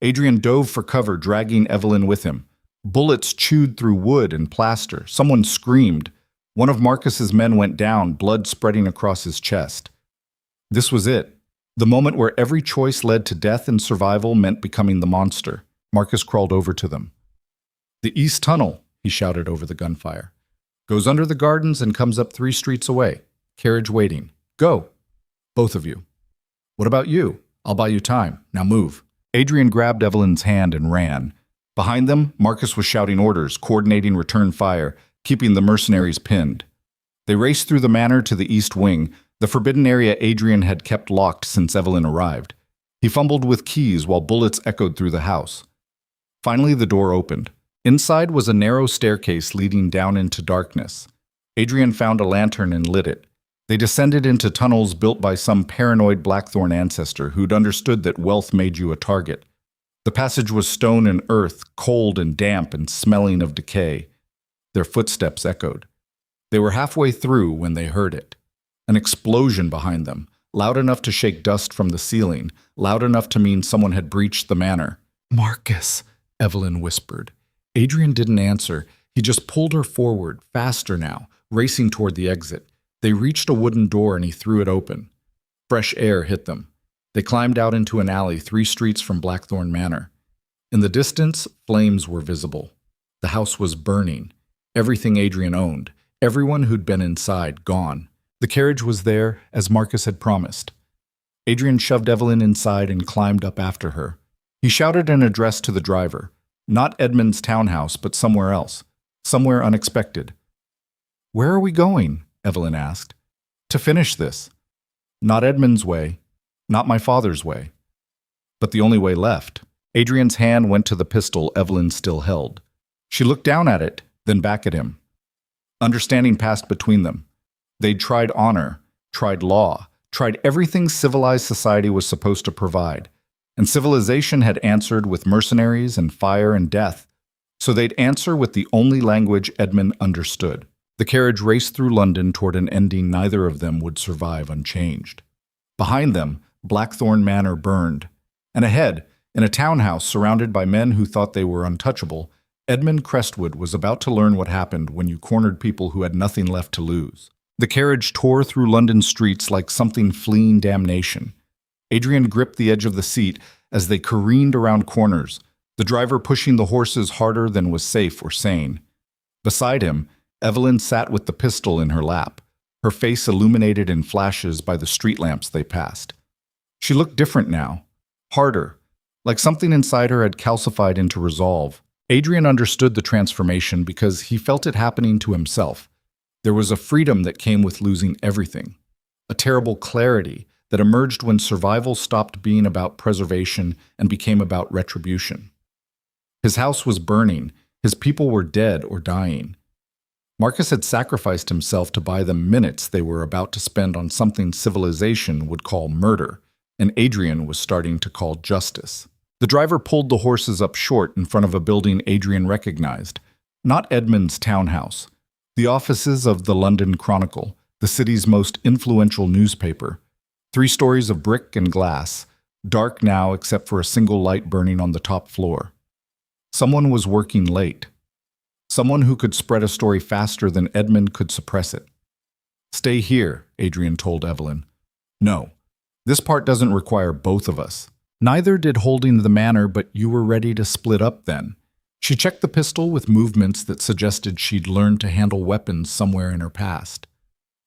Adrian dove for cover, dragging Evelyn with him. Bullets chewed through wood and plaster. Someone screamed. One of Marcus's men went down, blood spreading across his chest. This was it. The moment where every choice led to death and survival meant becoming the monster. Marcus crawled over to them. "The East Tunnel," he shouted over the gunfire. "Goes under the gardens and comes up 3 streets away. Carriage waiting. Go. Both of you." "What about you? I'll buy you time. Now move." Adrian grabbed Evelyn's hand and ran. Behind them, Marcus was shouting orders, coordinating return fire, keeping the mercenaries pinned. They raced through the manor to the east wing, the forbidden area Adrian had kept locked since Evelyn arrived. He fumbled with keys while bullets echoed through the house. Finally, the door opened. Inside was a narrow staircase leading down into darkness. Adrian found a lantern and lit it. They descended into tunnels built by some paranoid Blackthorn ancestor who'd understood that wealth made you a target. The passage was stone and earth, cold and damp and smelling of decay. Their footsteps echoed. They were halfway through when they heard it. An explosion behind them, loud enough to shake dust from the ceiling, loud enough to mean someone had breached the manor. "Marcus," Evelyn whispered. Adrian didn't answer. He just pulled her forward, faster now, racing toward the exit. They reached a wooden door and he threw it open. Fresh air hit them. They climbed out into an alley 3 streets from Blackthorn Manor. In the distance, flames were visible. The house was burning. Everything Adrian owned, everyone who'd been inside, gone. The carriage was there, as Marcus had promised. Adrian shoved Evelyn inside and climbed up after her. He shouted an address to the driver. Not Edmund's townhouse, but somewhere else. Somewhere unexpected. "Where are we going?" Evelyn asked. "To finish this. Not Edmund's way. Not my father's way. But the only way left." Adrian's hand went to the pistol Evelyn still held. She looked down at it, then back at him. Understanding passed between them. They'd tried honor, tried law, tried everything civilized society was supposed to provide. And civilization had answered with mercenaries and fire and death. So they'd answer with the only language Edmund understood. The carriage raced through London toward an ending neither of them would survive unchanged. Behind them, Blackthorn Manor burned. And ahead, in a townhouse surrounded by men who thought they were untouchable, Edmund Crestwood was about to learn what happened when you cornered people who had nothing left to lose. The carriage tore through London streets like something fleeing damnation. Adrian gripped the edge of the seat as they careened around corners, the driver pushing the horses harder than was safe or sane. Beside him, Evelyn sat with the pistol in her lap, her face illuminated in flashes by the street lamps they passed. She looked different now, harder, like something inside her had calcified into resolve. Adrian understood the transformation because he felt it happening to himself. There was a freedom that came with losing everything, a terrible clarity that emerged when survival stopped being about preservation and became about retribution. His house was burning, his people were dead or dying. Marcus had sacrificed himself to buy them minutes they were about to spend on something civilization would call murder, and Adrian was starting to call justice. The driver pulled the horses up short in front of a building Adrian recognized, not Edmund's townhouse, the offices of the London Chronicle, the city's most influential newspaper. 3 stories of brick and glass, dark now except for a single light burning on the top floor. Someone was working late. Someone who could spread a story faster than Edmund could suppress it. "Stay here," Adrian told Evelyn. "No, this part doesn't require both of us." Neither did holding the manor, but you were ready to split up then. She checked the pistol with movements that suggested she'd learned to handle weapons somewhere in her past.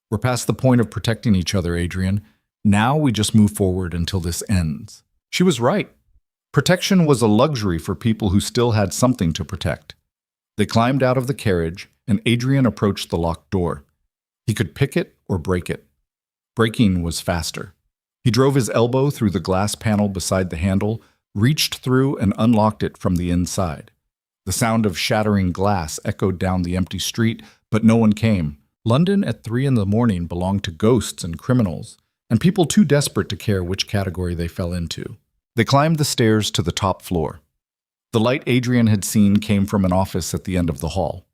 "We're past the point of protecting each other, Adrian. Now we just move forward until this ends." She was right. Protection was a luxury for people who still had something to protect. They climbed out of the carriage, and Adrian approached the locked door. He could pick it or break it. Breaking was faster. He drove his elbow through the glass panel beside the handle, reached through and unlocked it from the inside. The sound of shattering glass echoed down the empty street, but no one came. London at 3 a.m. belonged to ghosts and criminals, and people too desperate to care which category they fell into. They climbed the stairs to the top floor. The light Adrian had seen came from an office at the end of the hall.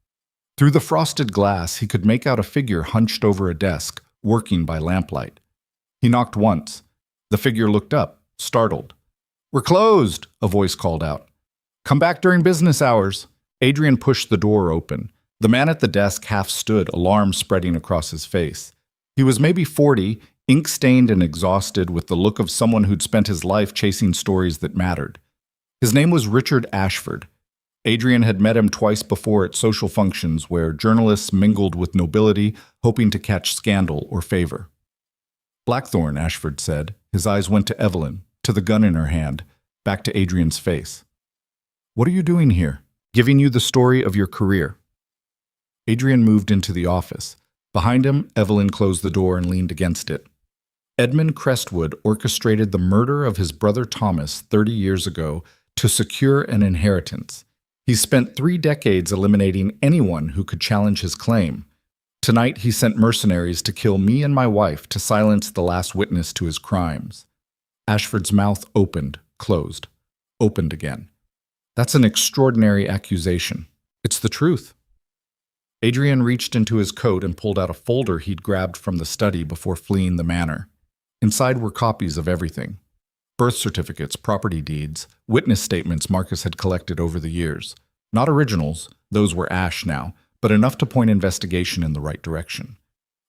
Through the frosted glass, he could make out a figure hunched over a desk, working by lamplight. He knocked once. The figure looked up, startled. "We're closed," a voice called out. "Come back during business hours." Adrian pushed the door open. The man at the desk half stood, alarm spreading across his face. He was maybe 40, ink-stained and exhausted, with the look of someone who'd spent his life chasing stories that mattered. His name was Richard Ashford. Adrian had met him twice before at social functions where journalists mingled with nobility, hoping to catch scandal or favor. "Blackthorn," Ashford said. His eyes went to Evelyn, to the gun in her hand, back to Adrian's face. "What are you doing here?" "Giving you the story of your career." Adrian moved into the office. Behind him, Evelyn closed the door and leaned against it. Edmund Crestwood orchestrated the murder of his brother Thomas 30 years ago to secure an inheritance. He spent 3 decades eliminating anyone who could challenge his claim. Tonight, he sent mercenaries to kill me and my wife to silence the last witness to his crimes. Ashford's mouth opened, closed, opened again. "That's an extraordinary accusation. It's the truth." Adrian reached into his coat and pulled out a folder he'd grabbed from the study before fleeing the manor. Inside were copies of everything. Birth certificates, property deeds, witness statements Marcus had collected over the years. Not originals, those were ash now, but enough to point investigation in the right direction.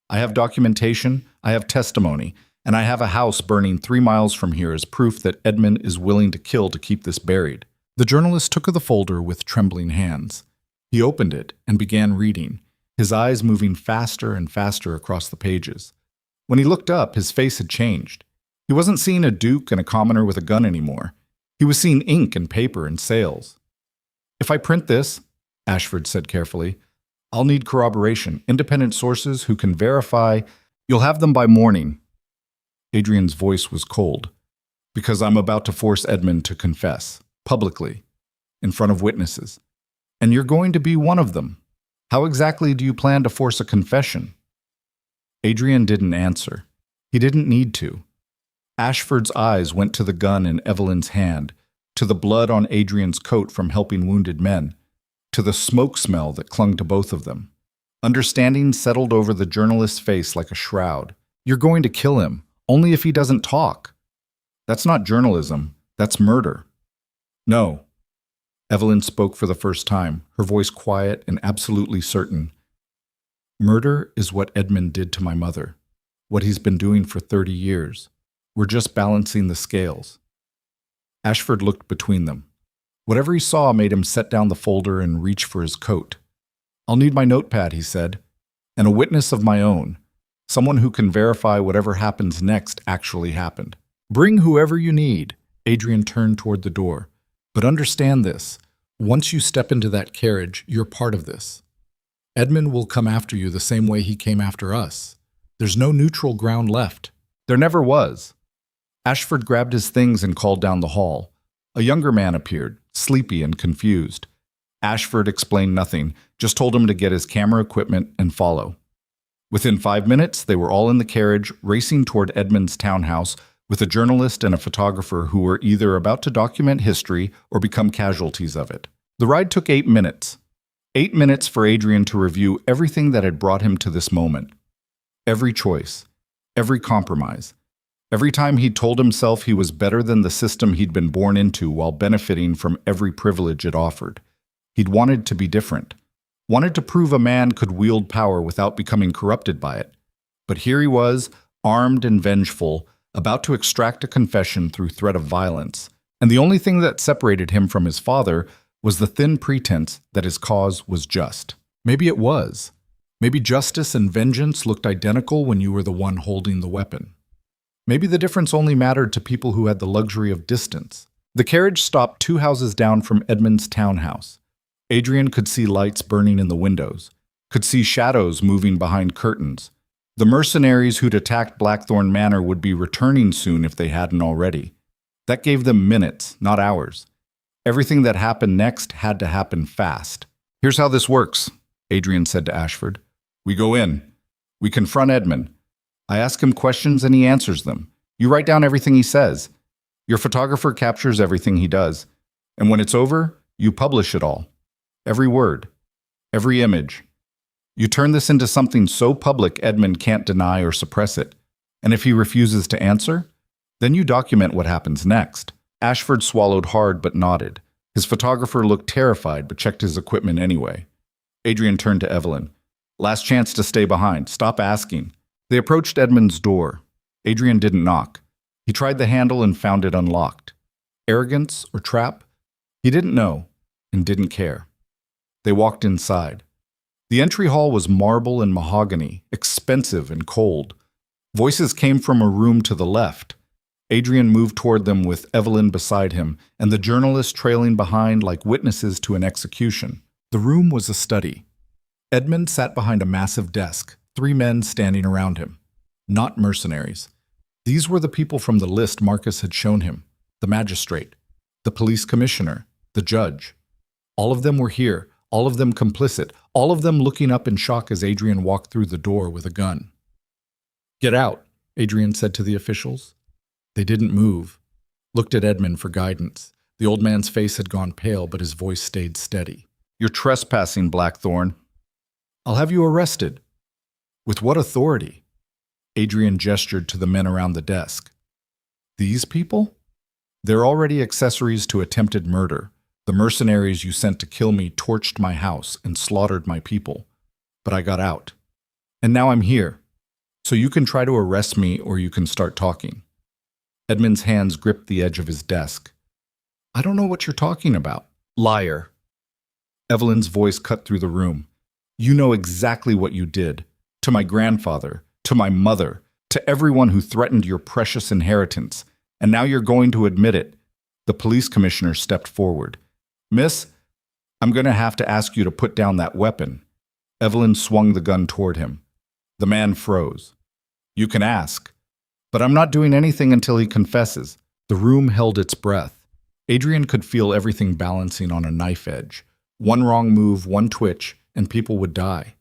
"I have documentation, I have testimony, and I have a house burning 3 miles from here as proof that Edmund is willing to kill to keep this buried." The journalist took the folder with trembling hands. He opened it and began reading, his eyes moving faster and faster across the pages. When he looked up, his face had changed. He wasn't seeing a duke and a commoner with a gun anymore. He was seeing ink and paper and sails. "If I print this," Ashford said carefully, "I'll need corroboration, independent sources who can verify. You'll have them by morning." Adrian's voice was cold. "Because I'm about to force Edmund to confess, publicly, in front of witnesses. And you're going to be one of them. How exactly do you plan to force a confession? Adrian didn't answer. He didn't need to. Ashford's eyes went to the gun in Evelyn's hand, to the blood on Adrian's coat from helping wounded men, to the smoke smell that clung to both of them. Understanding settled over the journalist's face like a shroud. You're going to kill him, only if he doesn't talk. That's not journalism, that's murder. No. Evelyn spoke for the first time, her voice quiet and absolutely certain. Murder is what Edmund did to my mother, what he's been doing for 30 years. We're just balancing the scales. Ashford looked between them. Whatever he saw made him set down the folder and reach for his coat. I'll need my notepad, he said, and a witness of my own, someone who can verify whatever happens next actually happened. Bring whoever you need. Adrian turned toward the door. But understand this, once you step into that carriage, you're part of this. Edmund will come after you the same way he came after us. There's no neutral ground left. There never was. Ashford grabbed his things and called down the hall. A younger man appeared, sleepy and confused. Ashford explained nothing, just told him to get his camera equipment and follow. Within 5 minutes, they were all in the carriage, racing toward Edmund's townhouse, with a journalist and a photographer who were either about to document history or become casualties of it. The ride took 8 minutes. 8 minutes for Adrian to review everything that had brought him to this moment. Every choice, every compromise. Every time he'd told himself he was better than the system he'd been born into while benefiting from every privilege it offered. He'd wanted to be different. Wanted to prove a man could wield power without becoming corrupted by it. But here he was, armed and vengeful, about to extract a confession through threat of violence. And the only thing that separated him from his father was the thin pretense that his cause was just. Maybe it was. Maybe justice and vengeance looked identical when you were the one holding the weapon. Maybe the difference only mattered to people who had the luxury of distance. The carriage stopped 2 houses down from Edmund's townhouse. Adrian could see lights burning in the windows, could see shadows moving behind curtains. The mercenaries who'd attacked Blackthorn Manor would be returning soon if they hadn't already. That gave them minutes, not hours. Everything that happened next had to happen fast. Here's how this works, Adrian said to Ashford. We go in. We confront Edmund. I ask him questions and he answers them. You write down everything he says. Your photographer captures everything he does. And when it's over, you publish it all. Every word. Every image. You turn this into something so public Edmund can't deny or suppress it. And if he refuses to answer, then you document what happens next. Ashford swallowed hard but nodded. His photographer looked terrified but checked his equipment anyway. Adrian turned to Evelyn. Last chance to stay behind. Stop asking. They approached Edmund's door. Adrian didn't knock. He tried the handle and found it unlocked. Arrogance or trap? He didn't know and didn't care. They walked inside. The entry hall was marble and mahogany, expensive and cold. Voices came from a room to the left. Adrian moved toward them with Evelyn beside him and the journalist trailing behind like witnesses to an execution. The room was a study. Edmund sat behind a massive desk, 3 men standing around him. Not mercenaries. These were the people from the list Marcus had shown him. The magistrate, the police commissioner, the judge. All of them were here, all of them complicit, all of them looking up in shock as Adrian walked through the door with a gun. Get out, Adrian said to the officials. They didn't move, looked at Edmund for guidance. The old man's face had gone pale, but his voice stayed steady. You're trespassing, Blackthorn. I'll have you arrested. With what authority? Adrian gestured to the men around the desk. These people? They're already accessories to attempted murder. The mercenaries you sent to kill me torched my house and slaughtered my people. But I got out. And now I'm here. So you can try to arrest me or you can start talking. Edmund's hands gripped the edge of his desk. I don't know what you're talking about. Liar. Evelyn's voice cut through the room. You know exactly what you did. To my grandfather, to my mother, to everyone who threatened your precious inheritance. And now you're going to admit it. The police commissioner stepped forward. Miss, I'm going to have to ask you to put down that weapon. Evelyn swung the gun toward him. The man froze. You can ask. But I'm not doing anything until he confesses. The room held its breath. Adrian could feel everything balancing on a knife edge. One wrong move, one twitch, and people would die.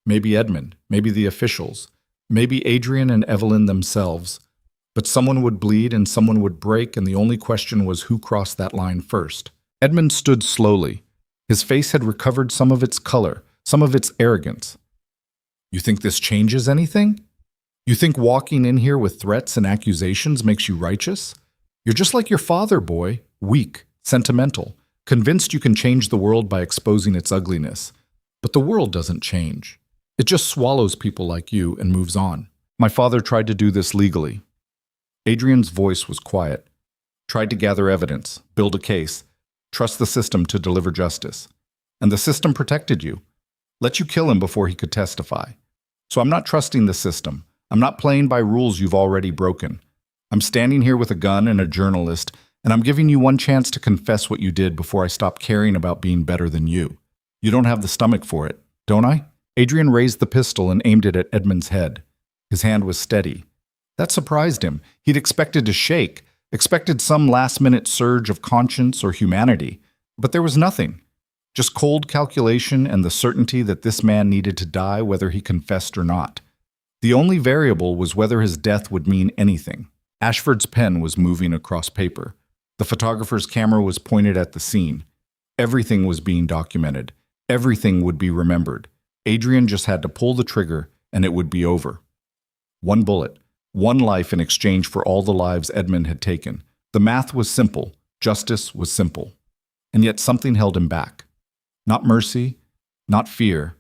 Maybe Edmund, maybe the officials, maybe Adrian and Evelyn themselves. But someone would bleed and someone would break, and the only question was who crossed that line first. Edmund stood slowly. His face had recovered some of its color, some of its arrogance. You think this changes anything? You think walking in here with threats and accusations makes you righteous? You're just like your father, boy, weak, sentimental, convinced you can change the world by exposing its ugliness. But the world doesn't change. It just swallows people like you and moves on. My father tried to do this legally. Adrian's voice was quiet. Tried to gather evidence, build a case, trust the system to deliver justice. And the system protected you. Let you kill him before he could testify. So I'm not trusting the system. I'm not playing by rules you've already broken. I'm standing here with a gun and a journalist, and I'm giving you one chance to confess what you did before I stop caring about being better than you. You don't have the stomach for it, don't I? Adrian raised the pistol and aimed it at Edmund's head. His hand was steady. That surprised him. He'd expected to shake, expected some last-minute surge of conscience or humanity. But there was nothing. Just cold calculation and the certainty that this man needed to die whether he confessed or not. The only variable was whether his death would mean anything. Ashford's pen was moving across paper. The photographer's camera was pointed at the scene. Everything was being documented. Everything would be remembered. Adrian just had to pull the trigger, and it would be over. One bullet, one life in exchange for all the lives Edmund had taken. The math was simple. Justice was simple. And yet something held him back. Not mercy, not fear,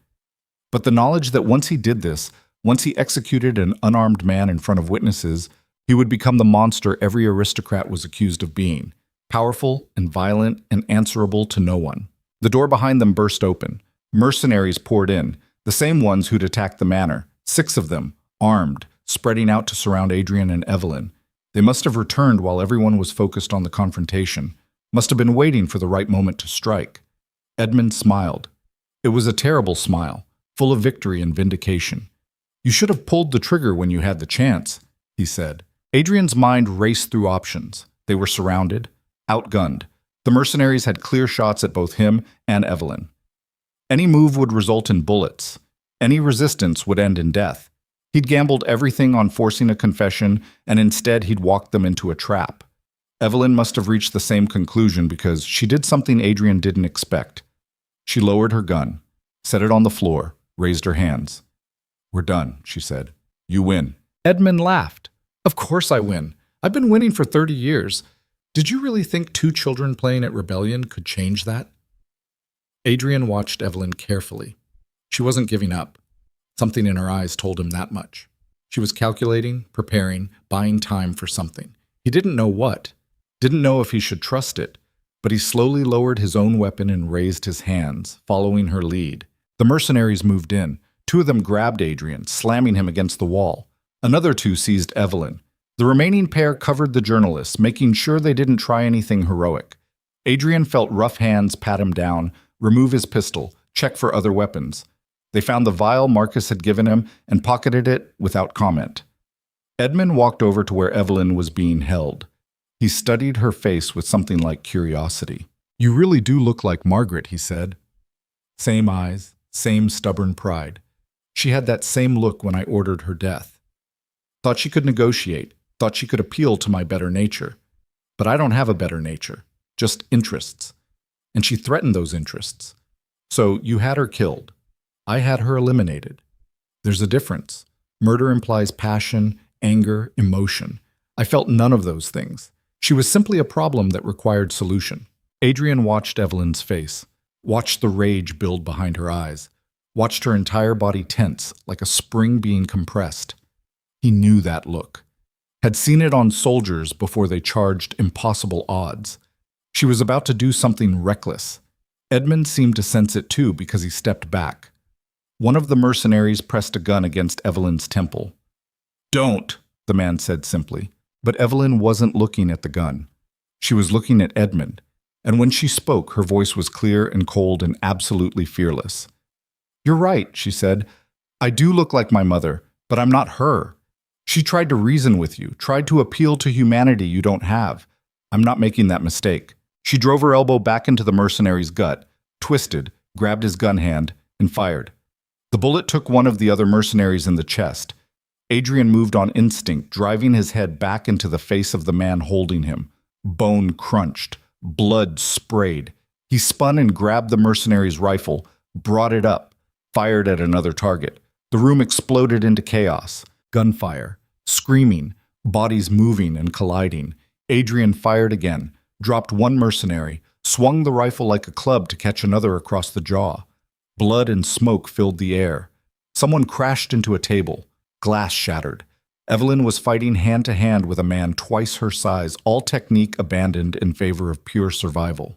but the knowledge that once he did this, once he executed an unarmed man in front of witnesses, he would become the monster every aristocrat was accused of being, powerful and violent and answerable to no one. The door behind them burst open. Mercenaries poured in, the same ones who'd attacked the manor, 6 of them, armed, spreading out to surround Adrian and Evelyn. They must have returned while everyone was focused on the confrontation, must have been waiting for the right moment to strike. Edmund smiled. It was a terrible smile, full of victory and vindication. You should have pulled the trigger when you had the chance, he said. Adrian's mind raced through options. They were surrounded, outgunned. The mercenaries had clear shots at both him and Evelyn. Any move would result in bullets. Any resistance would end in death. He'd gambled everything on forcing a confession, and instead he'd walked them into a trap. Evelyn must have reached the same conclusion because she did something Adrian didn't expect. She lowered her gun, set it on the floor, raised her hands. We're done, she said. You win. Edmund laughed. Of course I win. I've been winning for 30 years. Did you really think 2 children playing at Rebellion could change that? Adrian watched Evelyn carefully. She wasn't giving up. Something in her eyes told him that much. She was calculating, preparing, buying time for something. He didn't know what. Didn't know if he should trust it. But he slowly lowered his own weapon and raised his hands, following her lead. The mercenaries moved in. 2 of them grabbed Adrian, slamming him against the wall. Another 2 seized Evelyn. The remaining pair covered the journalists, making sure they didn't try anything heroic. Adrian felt rough hands pat him down, remove his pistol, check for other weapons. They found the vial Marcus had given him and pocketed it without comment. Edmund walked over to where Evelyn was being held. He studied her face with something like curiosity. You really do look like Margaret, he said. Same eyes, same stubborn pride. She had that same look when I ordered her death. Thought she could negotiate, thought she could appeal to my better nature. But I don't have a better nature, just interests. And she threatened those interests. So you had her killed. I had her eliminated. There's a difference. Murder implies passion, anger, emotion. I felt none of those things. She was simply a problem that required solution. Adrian watched Evelyn's face, watched the rage build behind her eyes, watched her entire body tense like a spring being compressed. He knew that look. Had seen it on soldiers before they charged impossible odds. She was about to do something reckless. Edmund seemed to sense it too because he stepped back. One of the mercenaries pressed a gun against Evelyn's temple. Don't, the man said simply. But Evelyn wasn't looking at the gun. She was looking at Edmund, and when she spoke, her voice was clear and cold and absolutely fearless. You're right, she said. I do look like my mother, but I'm not her. She tried to reason with you, tried to appeal to humanity you don't have. I'm not making that mistake. She drove her elbow back into the mercenary's gut, twisted, grabbed his gun hand, and fired. The bullet took one of the other mercenaries in the chest. Adrian moved on instinct, driving his head back into the face of the man holding him. Bone crunched, blood sprayed. He spun and grabbed the mercenary's rifle, brought it up, fired at another target. The room exploded into chaos. Gunfire, screaming, bodies moving and colliding. Adrian fired again, dropped one mercenary, swung the rifle like a club to catch another across the jaw. Blood and smoke filled the air. Someone crashed into a table. Glass shattered. Evelyn was fighting hand-to-hand with a man twice her size, all technique abandoned in favor of pure survival.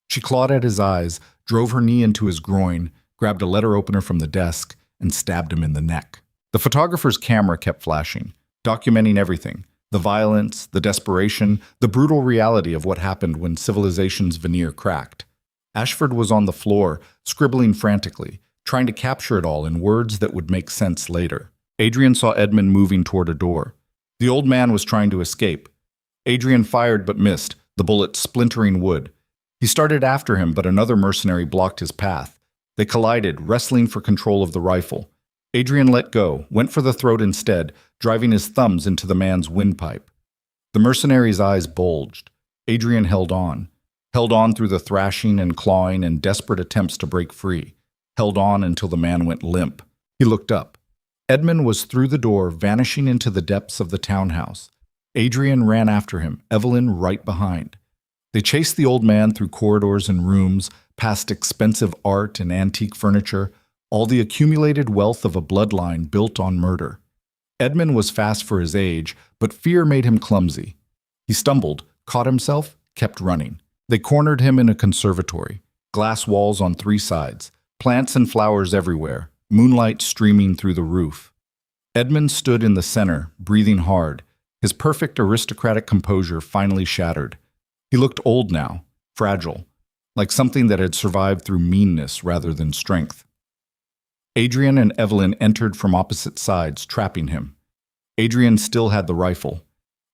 She clawed at his eyes, drove her knee into his groin, grabbed a letter opener from the desk, and stabbed him in the neck. The photographer's camera kept flashing, documenting everything: the violence, the desperation, the brutal reality of what happened when civilization's veneer cracked. Ashford was on the floor, scribbling frantically, trying to capture it all in words that would make sense later. Adrian saw Edmund moving toward a door. The old man was trying to escape. Adrian fired but missed, the bullet splintering wood. He started after him, but another mercenary blocked his path. They collided, wrestling for control of the rifle. Adrian let go, went for the throat instead, driving his thumbs into the man's windpipe. The mercenary's eyes bulged. Adrian held on through the thrashing and clawing and desperate attempts to break free. Held on until the man went limp. He looked up. Edmund was through the door, vanishing into the depths of the townhouse. Adrian ran after him, Evelyn right behind. They chased the old man through corridors and rooms, past expensive art and antique furniture, all the accumulated wealth of a bloodline built on murder. Edmund was fast for his age, but fear made him clumsy. He stumbled, caught himself, kept running. They cornered him in a conservatory, glass walls on three sides, plants and flowers everywhere, moonlight streaming through the roof. Edmund stood in the center, breathing hard, his perfect aristocratic composure finally shattered. He looked old now, fragile, like something that had survived through meanness rather than strength. Adrian and Evelyn entered from opposite sides, trapping him. Adrian still had the rifle.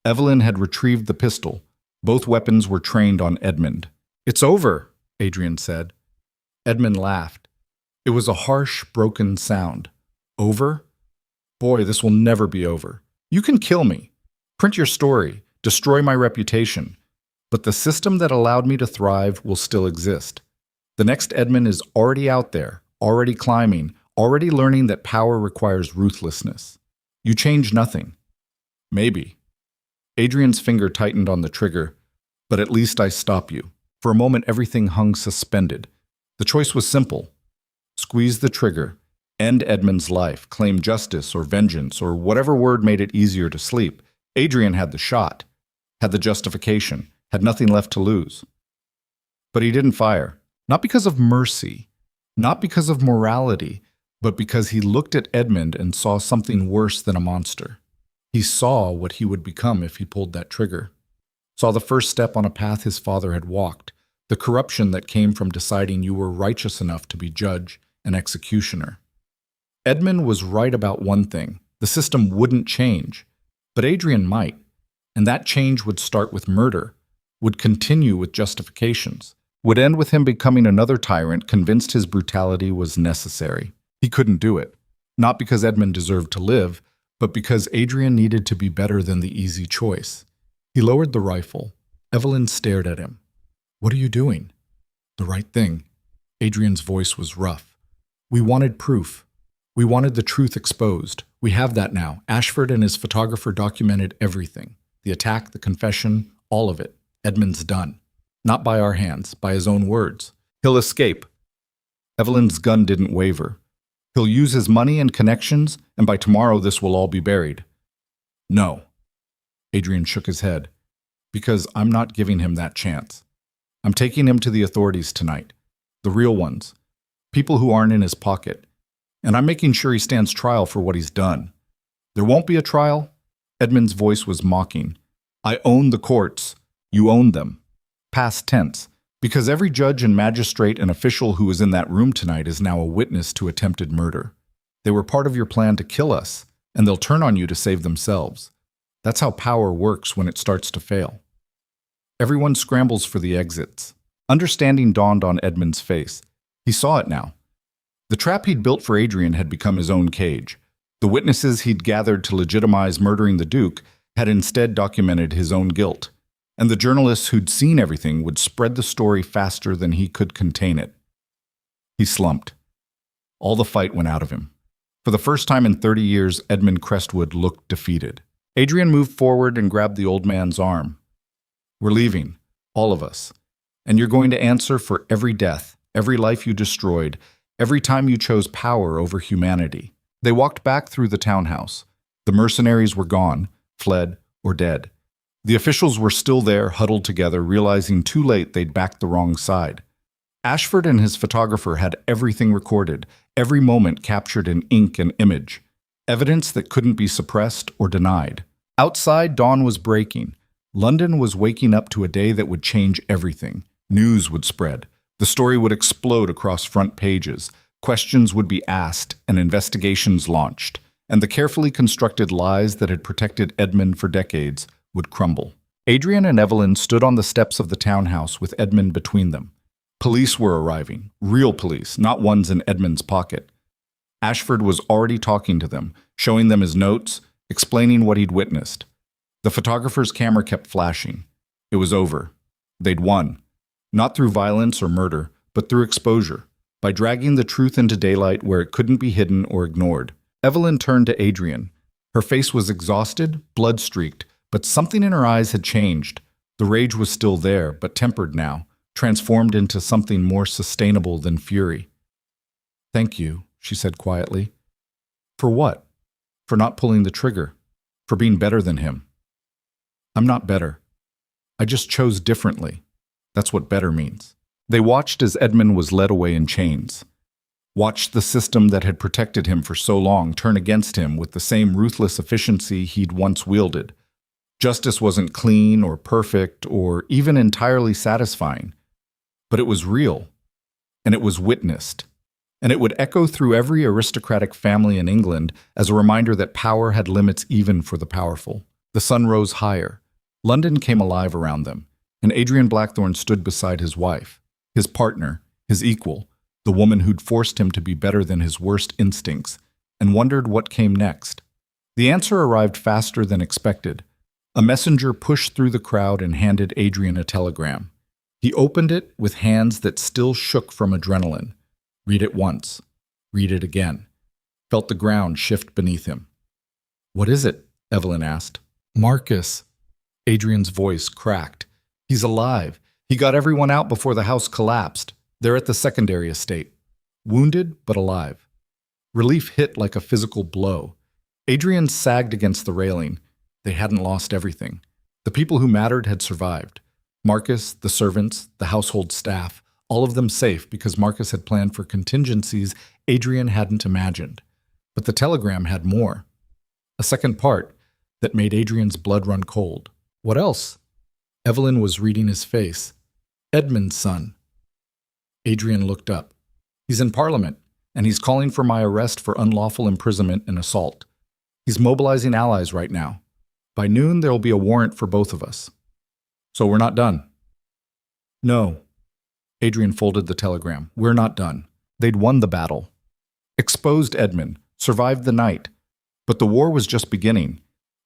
Evelyn had retrieved the pistol. Both weapons were trained on Edmund. "It's over," Adrian said. Edmund laughed. It was a harsh, broken sound. Over? Boy, this will never be over. You can kill me, print your story, destroy my reputation, but the system that allowed me to thrive will still exist. The next Edmund is already out there, already climbing, already learning that power requires ruthlessness. You change nothing. Maybe. Adrian's finger tightened on the trigger, but at least I stop you. For a moment, everything hung suspended. The choice was simple. Squeeze the trigger, end Edmund's life, claim justice or vengeance or whatever word made it easier to sleep. Adrian had the shot, had the justification, had nothing left to lose. But he didn't fire, not because of mercy, not because of morality, but because he looked at Edmund and saw something worse than a monster. He saw what he would become if he pulled that trigger. Saw the first step on a path his father had walked, the corruption that came from deciding you were righteous enough to be judge and executioner. Edmund was right about one thing. The system wouldn't change, but Adrian might, and that change would start with murder, would continue with justifications, would end with him becoming another tyrant convinced his brutality was necessary. He couldn't do it, not because Edmund deserved to live, but because Adrian needed to be better than the easy choice. He lowered the rifle. Evelyn stared at him. "What are you doing?" "The right thing." Adrian's voice was rough. "We wanted proof. We wanted the truth exposed. We have that now. Ashford and his photographer documented everything. The attack, the confession, all of it. Edmund's done. Not by our hands, by his own words. He'll escape." Evelyn's gun didn't waver. "He'll use his money and connections, and by tomorrow this will all be buried." "No." Adrian shook his head. "Because I'm not giving him that chance. I'm taking him to the authorities tonight. The real ones. People who aren't in his pocket. And I'm making sure he stands trial for what he's done. There won't be a trial." Edmund's voice was mocking. "I own the courts. You own them." Past tense. Because every judge and magistrate and official who was in that room tonight is now a witness to attempted murder. They were part of your plan to kill us, and they'll turn on you to save themselves. That's how power works when it starts to fail. Everyone scrambles for the exits. Understanding dawned on Edmund's face. He saw it now. The trap he'd built for Adrian had become his own cage. The witnesses he'd gathered to legitimize murdering the Duke had instead documented his own guilt, and the journalists who'd seen everything would spread the story faster than he could contain it. He slumped. All the fight went out of him. For the first time in 30 years, Edmund Crestwood looked defeated. Adrian moved forward and grabbed the old man's arm. "We're leaving, all of us, and you're going to answer for every death, every life you destroyed, every time you chose power over humanity." They walked back through the townhouse. The mercenaries were gone, fled, or dead. The officials were still there, huddled together, realizing too late they'd backed the wrong side. Ashford and his photographer had everything recorded, every moment captured in ink and image, evidence that couldn't be suppressed or denied. Outside, dawn was breaking. London was waking up to a day that would change everything. News would spread. The story would explode across front pages. Questions would be asked and investigations launched, and the carefully constructed lies that had protected Edmund for decades would crumble. Adrian and Evelyn stood on the steps of the townhouse with Edmund between them. Police were arriving, real police, not ones in Edmund's pocket. Ashford was already talking to them, showing them his notes, explaining what he'd witnessed. The photographer's camera kept flashing. It was over. They'd won, not through violence or murder, but through exposure, by dragging the truth into daylight where it couldn't be hidden or ignored. Evelyn turned to Adrian. Her face was exhausted, blood-streaked, but something in her eyes had changed. The rage was still there, but tempered now, transformed into something more sustainable than fury. "Thank you," she said quietly. "For what? For not pulling the trigger. For being better than him." "I'm not better. I just chose differently. That's what better means." They watched as Edmund was led away in chains. Watched the system that had protected him for so long turn against him with the same ruthless efficiency he'd once wielded. Justice wasn't clean or perfect or even entirely satisfying. But it was real, and it was witnessed, and it would echo through every aristocratic family in England as a reminder that power had limits even for the powerful. The sun rose higher. London came alive around them, and Adrian Blackthorne stood beside his wife, his partner, his equal, the woman who'd forced him to be better than his worst instincts, and wondered what came next. The answer arrived faster than expected. A messenger pushed through the crowd and handed Adrian a telegram. He opened it with hands that still shook from adrenaline. Read it once. Read it again. Felt the ground shift beneath him. "What is it?" Evelyn asked. "Marcus." Adrian's voice cracked. "He's alive. He got everyone out before the house collapsed. They're at the secondary estate. Wounded, but alive." Relief hit like a physical blow. Adrian sagged against the railing. They hadn't lost everything. The people who mattered had survived. Marcus, the servants, the household staff, all of them safe because Marcus had planned for contingencies Adrian hadn't imagined. But the telegram had more. A second part that made Adrian's blood run cold. What else? Evelyn was reading his face. "Edmund's son." Adrian looked up. "He's in Parliament, and he's calling for my arrest for unlawful imprisonment and assault. He's mobilizing allies right now. By noon, there will be a warrant for both of us. So we're not done." "No." Adrian folded the telegram. "We're not done." They'd won the battle. Exposed Edmund, survived the night. But the war was just beginning.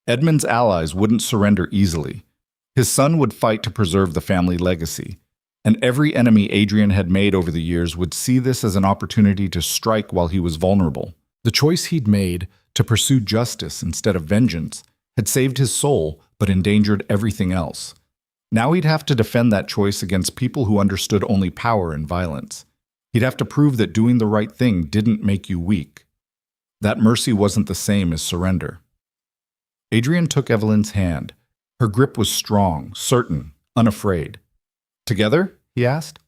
Edmund's allies wouldn't surrender easily. His son would fight to preserve the family legacy. And every enemy Adrian had made over the years would see this as an opportunity to strike while he was vulnerable. The choice he'd made to pursue justice instead of vengeance had saved his soul but endangered everything else. Now he'd have to defend that choice against people who understood only power and violence. He'd have to prove that doing the right thing didn't make you weak. That mercy wasn't the same as surrender. Adrian took Evelyn's hand. Her grip was strong, certain, unafraid. "Together?" he asked.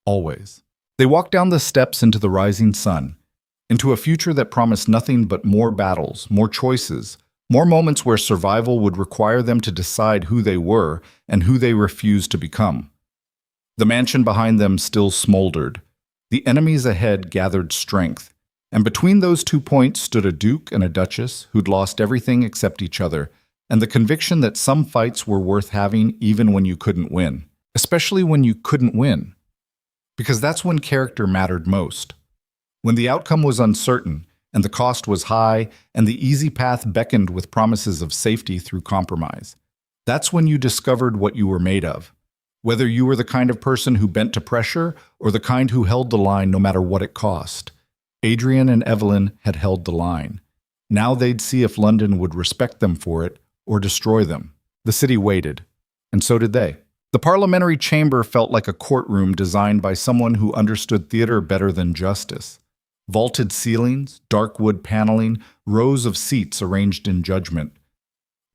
"Always." They walked down the steps into the rising sun, into a future that promised nothing but more battles, more choices, more moments where survival would require them to decide who they were and who they refused to become. The mansion behind them still smoldered. The enemies ahead gathered strength, and between those 2 points stood a duke and a duchess who'd lost everything except each other, and the conviction that some fights were worth having even when you couldn't win. Especially when you couldn't win. Because that's when character mattered most. When the outcome was uncertain, and the cost was high, and the easy path beckoned with promises of safety through compromise. That's when you discovered what you were made of. Whether you were the kind of person who bent to pressure or the kind who held the line no matter what it cost. Adrian and Evelyn had held the line. Now they'd see if London would respect them for it or destroy them. The city waited, and so did they. The parliamentary chamber felt like a courtroom designed by someone who understood theater better than justice. Vaulted ceilings, dark wood paneling, rows of seats arranged in judgment.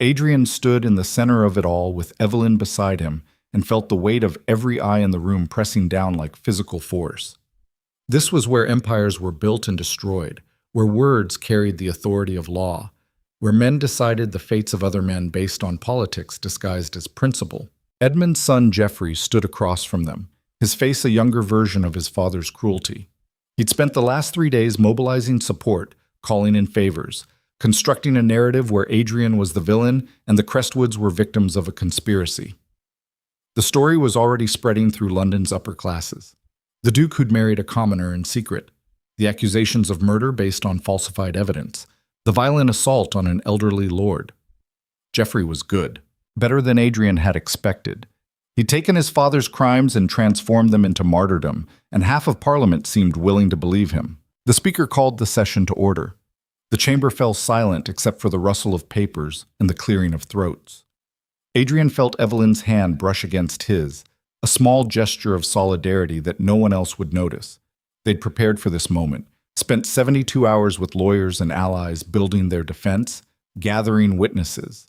Adrian stood in the center of it all with Evelyn beside him and felt the weight of every eye in the room pressing down like physical force. This was where empires were built and destroyed, where words carried the authority of law, where men decided the fates of other men based on politics disguised as principle. Edmund's son Geoffrey stood across from them, his face a younger version of his father's cruelty. He'd spent the last 3 days mobilizing support, calling in favors, constructing a narrative where Adrian was the villain and the Crestwoods were victims of a conspiracy. The story was already spreading through London's upper classes. The Duke who'd married a commoner in secret, the accusations of murder based on falsified evidence, the violent assault on an elderly lord. Geoffrey was good, better than Adrian had expected. He'd taken his father's crimes and transformed them into martyrdom, and half of Parliament seemed willing to believe him. The Speaker called the session to order. The chamber fell silent except for the rustle of papers and the clearing of throats. Adrian felt Evelyn's hand brush against his, a small gesture of solidarity that no one else would notice. They'd prepared for this moment, spent 72 hours with lawyers and allies building their defense, gathering witnesses.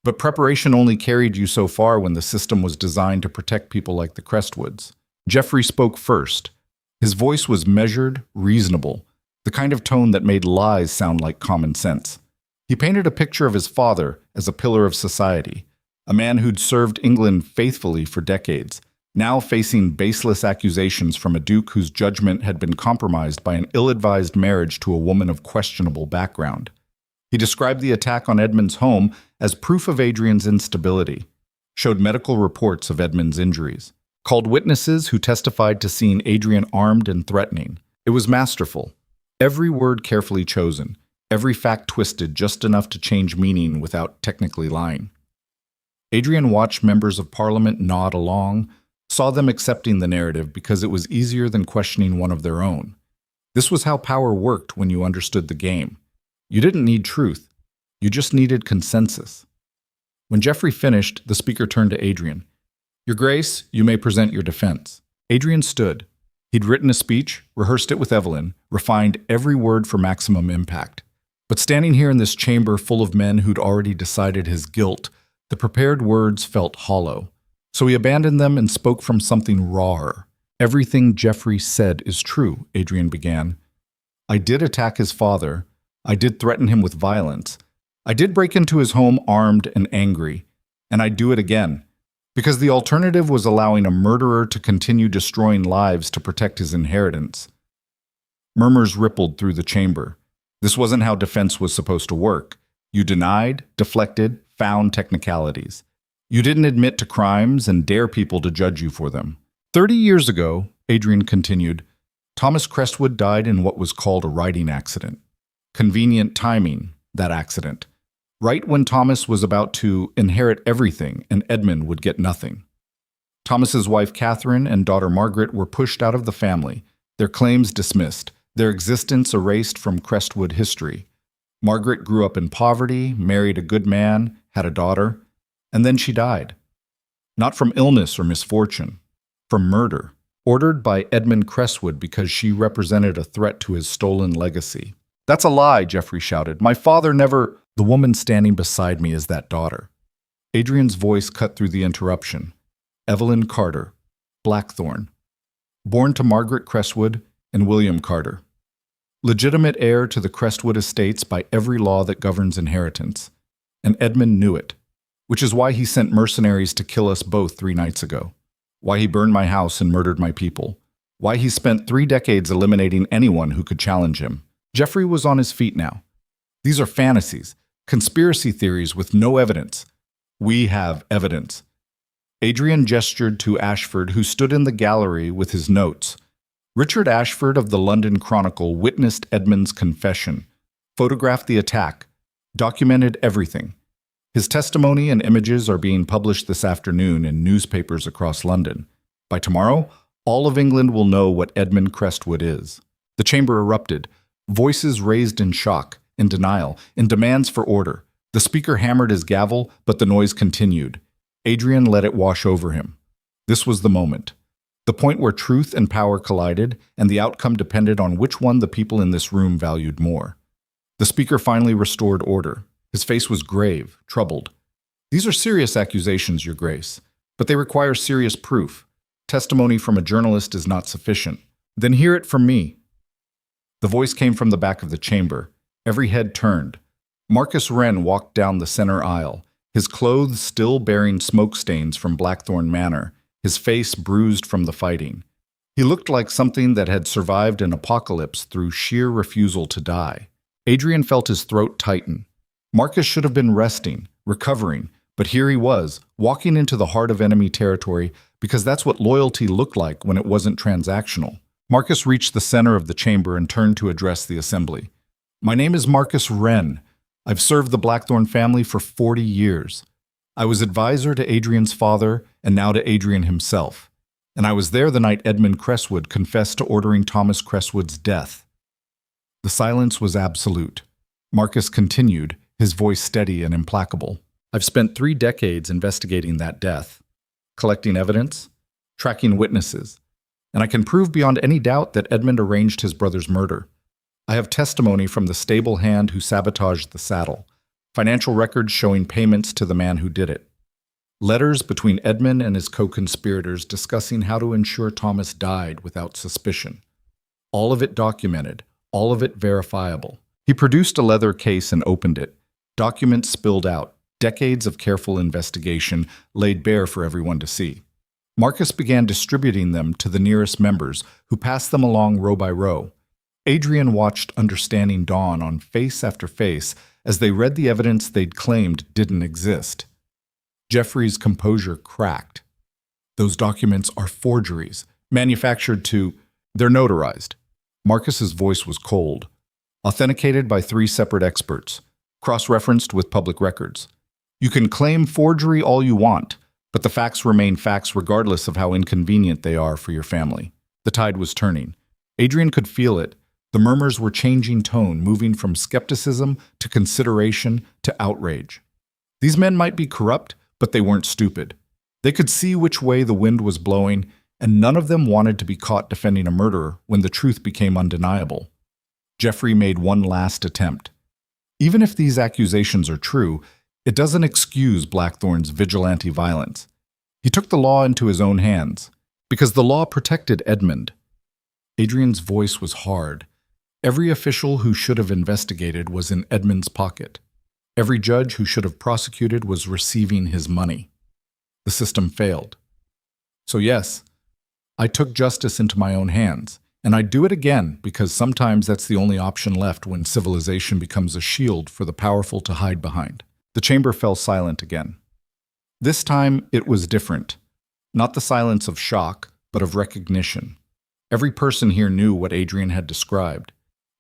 But preparation only carried you so far when the system was designed to protect people like the Crestwoods. Geoffrey spoke first. His voice was measured, reasonable, the kind of tone that made lies sound like common sense. He painted a picture of his father as a pillar of society, a man who'd served England faithfully for decades, now facing baseless accusations from a duke whose judgment had been compromised by an ill-advised marriage to a woman of questionable background. He described the attack on Edmund's home as proof of Adrian's instability, showed medical reports of Edmund's injuries, called witnesses who testified to seeing Adrian armed and threatening. It was masterful. Every word carefully chosen, every fact twisted just enough to change meaning without technically lying. Adrian watched members of Parliament nod along, saw them accepting the narrative because it was easier than questioning one of their own. This was how power worked when you understood the game. You didn't need truth. You just needed consensus. When Geoffrey finished, the Speaker turned to Adrian. "Your Grace, you may present your defense." Adrian stood. He'd written a speech, rehearsed it with Evelyn, refined every word for maximum impact. But standing here in this chamber full of men who'd already decided his guilt, the prepared words felt hollow. So he abandoned them and spoke from something rawer. "Everything Geoffrey said is true," Adrian began. "I did attack his father. I did threaten him with violence. I did break into his home armed and angry. And I'd do it again. Because the alternative was allowing a murderer to continue destroying lives to protect his inheritance." Murmurs rippled through the chamber. This wasn't how defense was supposed to work. You denied, deflected, found technicalities. You didn't admit to crimes and dare people to judge you for them. 30 years ago, Adrian continued, Thomas Crestwood died in what was called a riding accident. Convenient timing, that accident. Right when Thomas was about to inherit everything and Edmund would get nothing. Thomas's wife Catherine and daughter Margaret were pushed out of the family, their claims dismissed, their existence erased from Crestwood history. Margaret grew up in poverty, married a good man, had a daughter, and then she died. Not from illness or misfortune, from murder, ordered by Edmund Crestwood because she represented a threat to his stolen legacy. "That's a lie," Geoffrey shouted. "My father never—" "The woman standing beside me is that daughter." Adrian's voice cut through the interruption. Evelyn Carter, Blackthorn. Born to Margaret Crestwood and William Carter. Legitimate heir to the Crestwood estates by every law that governs inheritance. And Edmund knew it, which is why he sent mercenaries to kill us both 3 nights ago. Why he burned my house and murdered my people. Why he spent 3 decades eliminating anyone who could challenge him. Geoffrey was on his feet now. These are fantasies, conspiracy theories with no evidence. We have evidence. Adrian gestured to Ashford, who stood in the gallery with his notes. Richard Ashford of the London Chronicle witnessed Edmund's confession, photographed the attack, documented everything. His testimony and images are being published this afternoon in newspapers across London. By tomorrow, all of England will know what Edmund Crestwood is. The chamber erupted, voices raised in shock, in denial, in demands for order. The speaker hammered his gavel, but the noise continued. Adrian let it wash over him. This was the moment. The point where truth and power collided, and the outcome depended on which one the people in this room valued more. The speaker finally restored order. His face was grave, troubled. "These are serious accusations, Your Grace, but they require serious proof. Testimony from a journalist is not sufficient. Then hear it from me." The voice came from the back of the chamber. Every head turned. Marcus Wren walked down the center aisle, his clothes still bearing smoke stains from Blackthorn Manor, his face bruised from the fighting. He looked like something that had survived an apocalypse through sheer refusal to die. Adrian felt his throat tighten. Marcus should have been resting, recovering, but here he was, walking into the heart of enemy territory because that's what loyalty looked like when it wasn't transactional. Marcus reached the center of the chamber and turned to address the assembly. "My name is Marcus Wren. I've served the Blackthorn family for 40 years. I was advisor to Adrian's father and now to Adrian himself. And I was there the night Edmund Crestwood confessed to ordering Thomas Crestwood's death." The silence was absolute. Marcus continued, his voice steady and implacable. "I've spent 3 decades investigating that death, collecting evidence, tracking witnesses, and I can prove beyond any doubt that Edmund arranged his brother's murder. I have testimony from the stable hand who sabotaged the saddle, financial records showing payments to the man who did it, letters between Edmund and his co-conspirators discussing how to ensure Thomas died without suspicion. All of it documented, all of it verifiable." He produced a leather case and opened it. Documents spilled out, decades of careful investigation laid bare for everyone to see. Marcus began distributing them to the nearest members, who passed them along row by row. Adrian watched understanding dawn on face after face as they read the evidence they'd claimed didn't exist. Geoffrey's composure cracked. "Those documents are forgeries, manufactured to... They're notarized." Marcus's voice was cold. "Authenticated by 3 separate experts, cross-referenced with public records. You can claim forgery all you want, but the facts remain facts regardless of how inconvenient they are for your family." The tide was turning. Adrian could feel it. The murmurs were changing tone, moving from skepticism to consideration to outrage. These men might be corrupt, but they weren't stupid. They could see which way the wind was blowing, and none of them wanted to be caught defending a murderer when the truth became undeniable. Geoffrey made one last attempt. "Even if these accusations are true, it doesn't excuse Blackthorn's vigilante violence. He took the law into his own hands, because the law protected Edmund." Adrian's voice was hard. Every official who should have investigated was in Edmund's pocket. Every judge who should have prosecuted was receiving his money. The system failed. "So yes, I took justice into my own hands, and I'd do it again because sometimes that's the only option left when civilization becomes a shield for the powerful to hide behind." The chamber fell silent again. This time it was different. Not the silence of shock, but of recognition. Every person here knew what Adrian had described.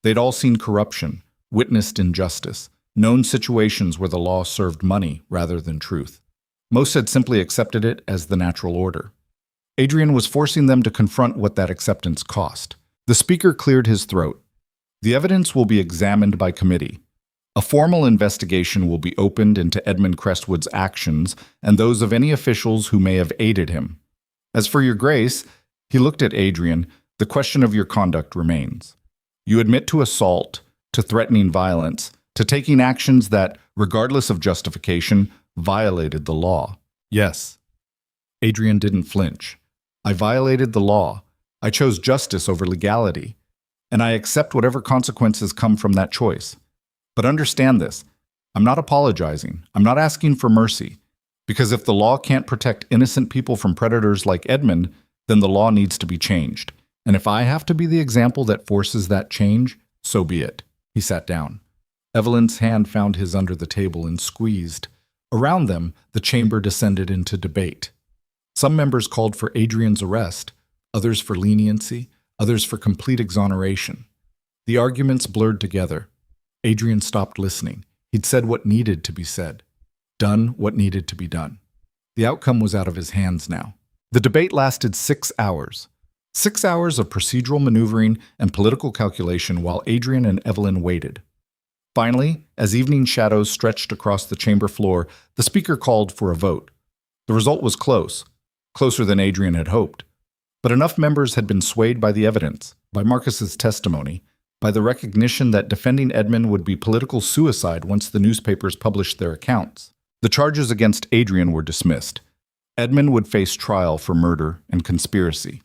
They'd all seen corruption, witnessed injustice, known situations where the law served money rather than truth. Most had simply accepted it as the natural order. Adrian was forcing them to confront what that acceptance cost. The speaker cleared his throat. "The evidence will be examined by committee. A formal investigation will be opened into Edmund Crestwood's actions and those of any officials who may have aided him. As for your grace," he looked at Adrian, "the question of your conduct remains. You admit to assault, to threatening violence, to taking actions that, regardless of justification, violated the law." "Yes." Adrian didn't flinch. "I violated the law. I chose justice over legality, and I accept whatever consequences come from that choice. But understand this, I'm not apologizing. I'm not asking for mercy. Because if the law can't protect innocent people from predators like Edmund, then the law needs to be changed. And if I have to be the example that forces that change, so be it." He sat down. Evelyn's hand found his under the table and squeezed. Around them, the chamber descended into debate. Some members called for Adrian's arrest, others for leniency, others for complete exoneration. The arguments blurred together. Adrian stopped listening. He'd said what needed to be said, done what needed to be done. The outcome was out of his hands now. The debate lasted 6 hours. 6 hours of procedural maneuvering and political calculation while Adrian and Evelyn waited. Finally, as evening shadows stretched across the chamber floor, the speaker called for a vote. The result was close, closer than Adrian had hoped. But enough members had been swayed by the evidence, by Marcus's testimony, by the recognition that defending Edmund would be political suicide once the newspapers published their accounts. The charges against Adrian were dismissed. Edmund would face trial for murder and conspiracy.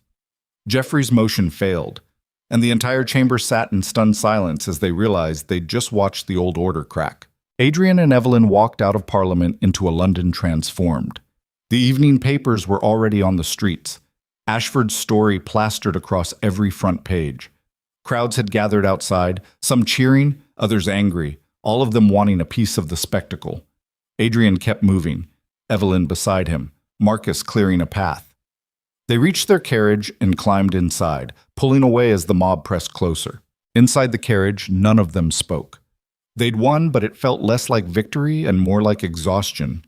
Geoffrey's motion failed, and the entire chamber sat in stunned silence as they realized they'd just watched the old order crack. Adrian and Evelyn walked out of Parliament into a London transformed. The evening papers were already on the streets. Ashford's story plastered across every front page. Crowds had gathered outside, some cheering, others angry, all of them wanting a piece of the spectacle. Adrian kept moving, Evelyn beside him, Marcus clearing a path. They reached their carriage and climbed inside, pulling away as the mob pressed closer. Inside the carriage, none of them spoke. They'd won, but it felt less like victory and more like exhaustion.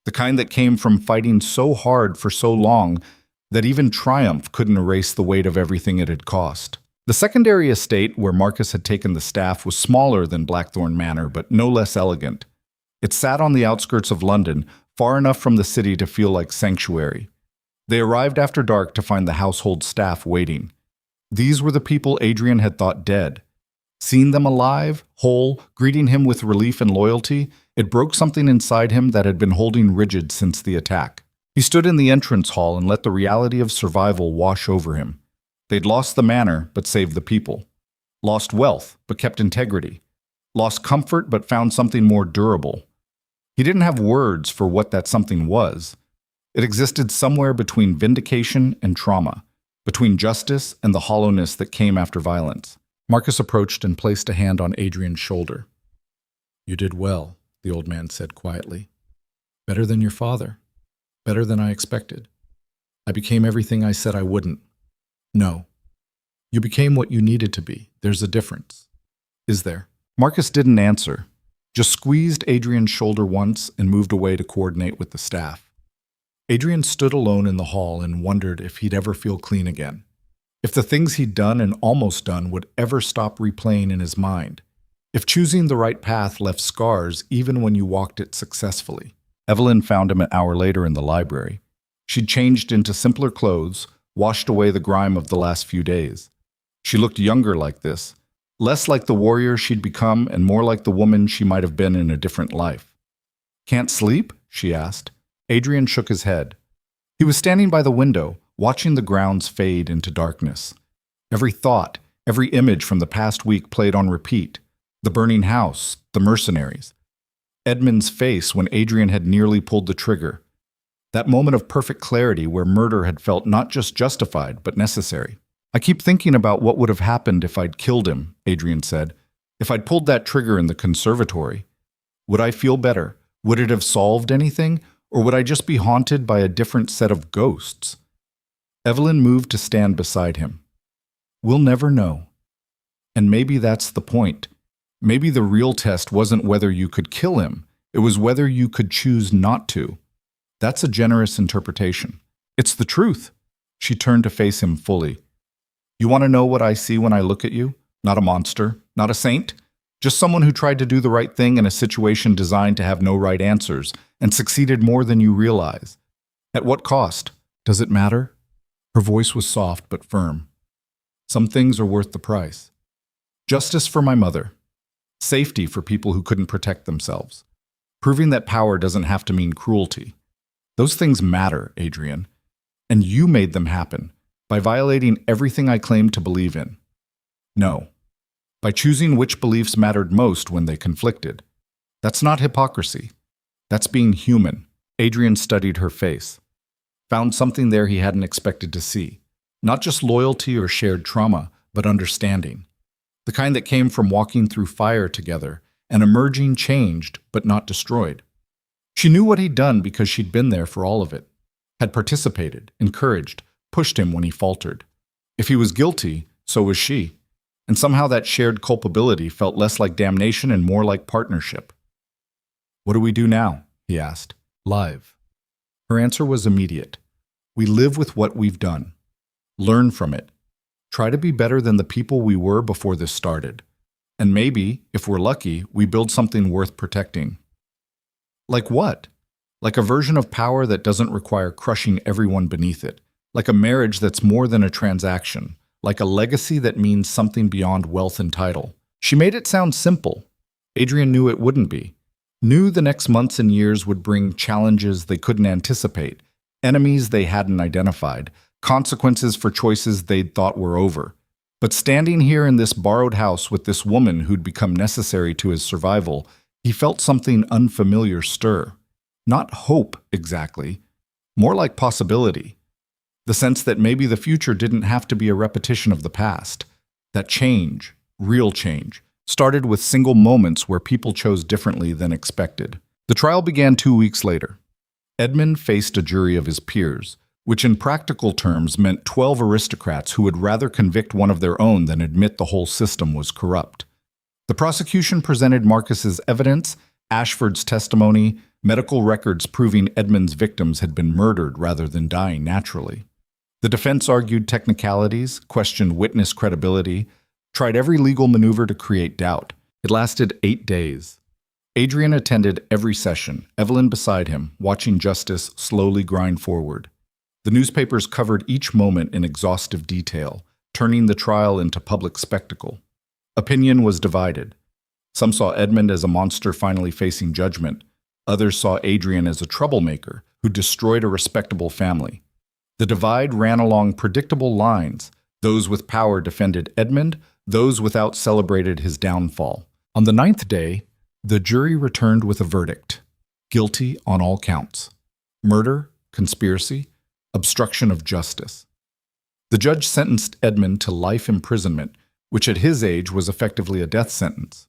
The kind that came from fighting so hard for so long that even triumph couldn't erase the weight of everything it had cost. The secondary estate where Marcus had taken the staff was smaller than Blackthorn Manor, but no less elegant. It sat on the outskirts of London, far enough from the city to feel like sanctuary. They arrived after dark to find the household staff waiting. These were the people Adrian had thought dead. Seeing them alive, whole, greeting him with relief and loyalty, it broke something inside him that had been holding rigid since the attack. He stood in the entrance hall and let the reality of survival wash over him. They'd lost the manor, but saved the people. Lost wealth, but kept integrity. Lost comfort, but found something more durable. He didn't have words for what that something was. It existed somewhere between vindication and trauma, between justice and the hollowness that came after violence. Marcus approached and placed a hand on Adrian's shoulder. "You did well," the old man said quietly. "Better than your father. Better than I expected. I became everything I said I wouldn't. No. You became what you needed to be. There's a difference. Is there?" Marcus didn't answer, just squeezed Adrian's shoulder once and moved away to coordinate with the staff. Adrian stood alone in the hall and wondered if he'd ever feel clean again. If the things he'd done and almost done would ever stop replaying in his mind. If choosing the right path left scars even when you walked it successfully. Evelyn found him an hour later in the library. She'd changed into simpler clothes, washed away the grime of the last few days. She looked younger like this, less like the warrior she'd become and more like the woman she might have been in a different life. "Can't sleep?" she asked. Adrian shook his head. He was standing by the window, watching the grounds fade into darkness. Every thought, every image from the past week played on repeat. The burning house, the mercenaries. Edmund's face when Adrian had nearly pulled the trigger. That moment of perfect clarity where murder had felt not just justified, but necessary. "I keep thinking about what would have happened if I'd killed him," Adrian said. "If I'd pulled that trigger in the conservatory. Would I feel better? Would it have solved anything? Or would I just be haunted by a different set of ghosts?" Evelyn moved to stand beside him. "We'll never know. And maybe that's the point. Maybe the real test wasn't whether you could kill him. It was whether you could choose not to. That's a generous interpretation. It's the truth." She turned to face him fully. "You want to know what I see when I look at you? Not a monster, not a saint. Just someone who tried to do the right thing in a situation designed to have no right answers, and succeeded more than you realize. At what cost? Does it matter?" Her voice was soft but firm. "Some things are worth the price. Justice for my mother. Safety for people who couldn't protect themselves. Proving that power doesn't have to mean cruelty. Those things matter, Adrian. And you made them happen, by violating everything I claimed to believe in. No. By choosing which beliefs mattered most when they conflicted. That's not hypocrisy. That's being human." Adrian studied her face. Found something there he hadn't expected to see. Not just loyalty or shared trauma, but understanding. The kind that came from walking through fire together and emerging changed, but not destroyed. She knew what he'd done because she'd been there for all of it. had participated, encouraged, pushed him when he faltered. If he was guilty, so was she. And somehow that shared culpability felt less like damnation and more like partnership. "What do we do now?" he asked. "Live." Her answer was immediate. "We live with what we've done. Learn from it. Try to be better than the people we were before this started. And maybe, if we're lucky, we build something worth protecting." Like what? Like a version of power that doesn't require crushing everyone beneath it. Like a marriage that's more than a transaction. Like a legacy that means something beyond wealth and title. She made it sound simple. Adrian knew it wouldn't be. Knew the next months and years would bring challenges they couldn't anticipate, enemies they hadn't identified, consequences for choices they'd thought were over. But standing here in this borrowed house with this woman who'd become necessary to his survival, he felt something unfamiliar stir. Not hope, exactly. More like possibility. The sense that maybe the future didn't have to be a repetition of the past. That change, real change, started with single moments where people chose differently than expected. The trial began 2 weeks later. Edmund faced a jury of his peers, which in practical terms meant 12 aristocrats who would rather convict one of their own than admit the whole system was corrupt. The prosecution presented Marcus's evidence, Ashford's testimony, medical records proving Edmund's victims had been murdered rather than dying naturally. The defense argued technicalities, questioned witness credibility, tried every legal maneuver to create doubt. It lasted 8 days. Adrian attended every session, Evelyn beside him, watching justice slowly grind forward. The newspapers covered each moment in exhaustive detail, turning the trial into public spectacle. Opinion was divided. Some saw Edmund as a monster finally facing judgment. Others saw Adrian as a troublemaker who destroyed a respectable family. The divide ran along predictable lines. Those with power defended Edmund, those without celebrated his downfall. On the 9th day, the jury returned with a verdict. Guilty on all counts. Murder, conspiracy, obstruction of justice. The judge sentenced Edmund to life imprisonment, which at his age was effectively a death sentence.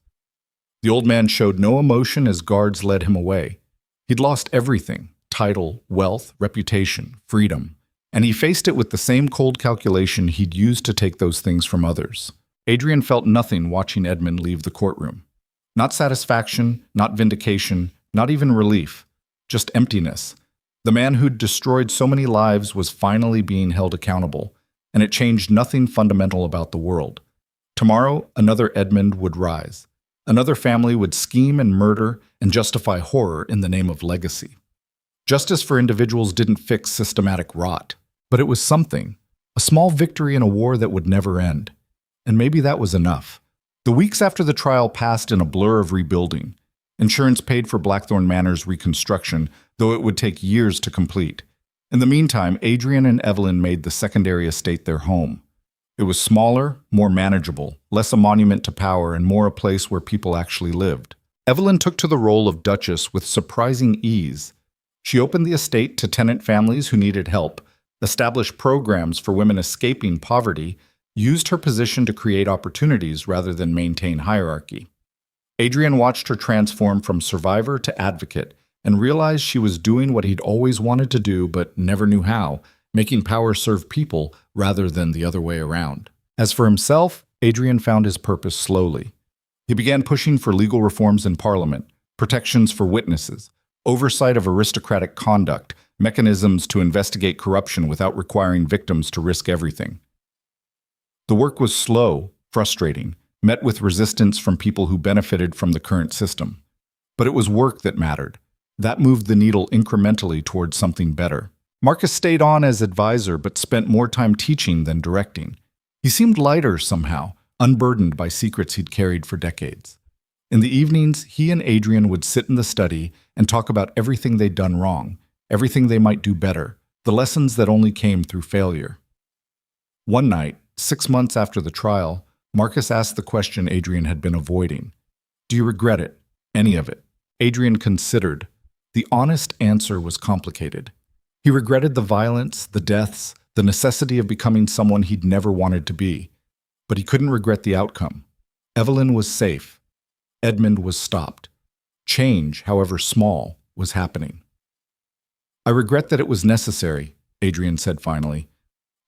The old man showed no emotion as guards led him away. He'd lost everything: title, wealth, reputation, freedom. And he faced it with the same cold calculation he'd used to take those things from others. Adrian felt nothing watching Edmund leave the courtroom. Not satisfaction, not vindication, not even relief. Just emptiness. The man who'd destroyed so many lives was finally being held accountable, and it changed nothing fundamental about the world. Tomorrow, another Edmund would rise. Another family would scheme and murder and justify horror in the name of legacy. Justice for individuals didn't fix systematic rot, but it was something, a small victory in a war that would never end. And maybe that was enough. The weeks after the trial passed in a blur of rebuilding. Insurance paid for Blackthorn Manor's reconstruction, though it would take years to complete. In the meantime, Adrian and Evelyn made the secondary estate their home. It was smaller, more manageable, less a monument to power and more a place where people actually lived. Evelyn took to the role of Duchess with surprising ease. She opened the estate to tenant families who needed help, established programs for women escaping poverty, used her position to create opportunities rather than maintain hierarchy. Adrian watched her transform from survivor to advocate and realized she was doing what he'd always wanted to do but never knew how, making power serve people rather than the other way around. As for himself, Adrian found his purpose slowly. He began pushing for legal reforms in Parliament, protections for witnesses, oversight of aristocratic conduct, mechanisms to investigate corruption without requiring victims to risk everything. The work was slow, frustrating, met with resistance from people who benefited from the current system. But it was work that mattered. That moved the needle incrementally towards something better. Marcus stayed on as advisor but spent more time teaching than directing. He seemed lighter somehow, unburdened by secrets he'd carried for decades. In the evenings, he and Adrian would sit in the study and talk about everything they'd done wrong, everything they might do better, the lessons that only came through failure. One night, 6 months after the trial, Marcus asked the question Adrian had been avoiding. "Do you regret it? Any of it?" Adrian considered. The honest answer was complicated. He regretted the violence, the deaths, the necessity of becoming someone he'd never wanted to be. But he couldn't regret the outcome. Evelyn was safe. Edmund was stopped. Change, however small, was happening. I regret that it was necessary, Adrian said finally.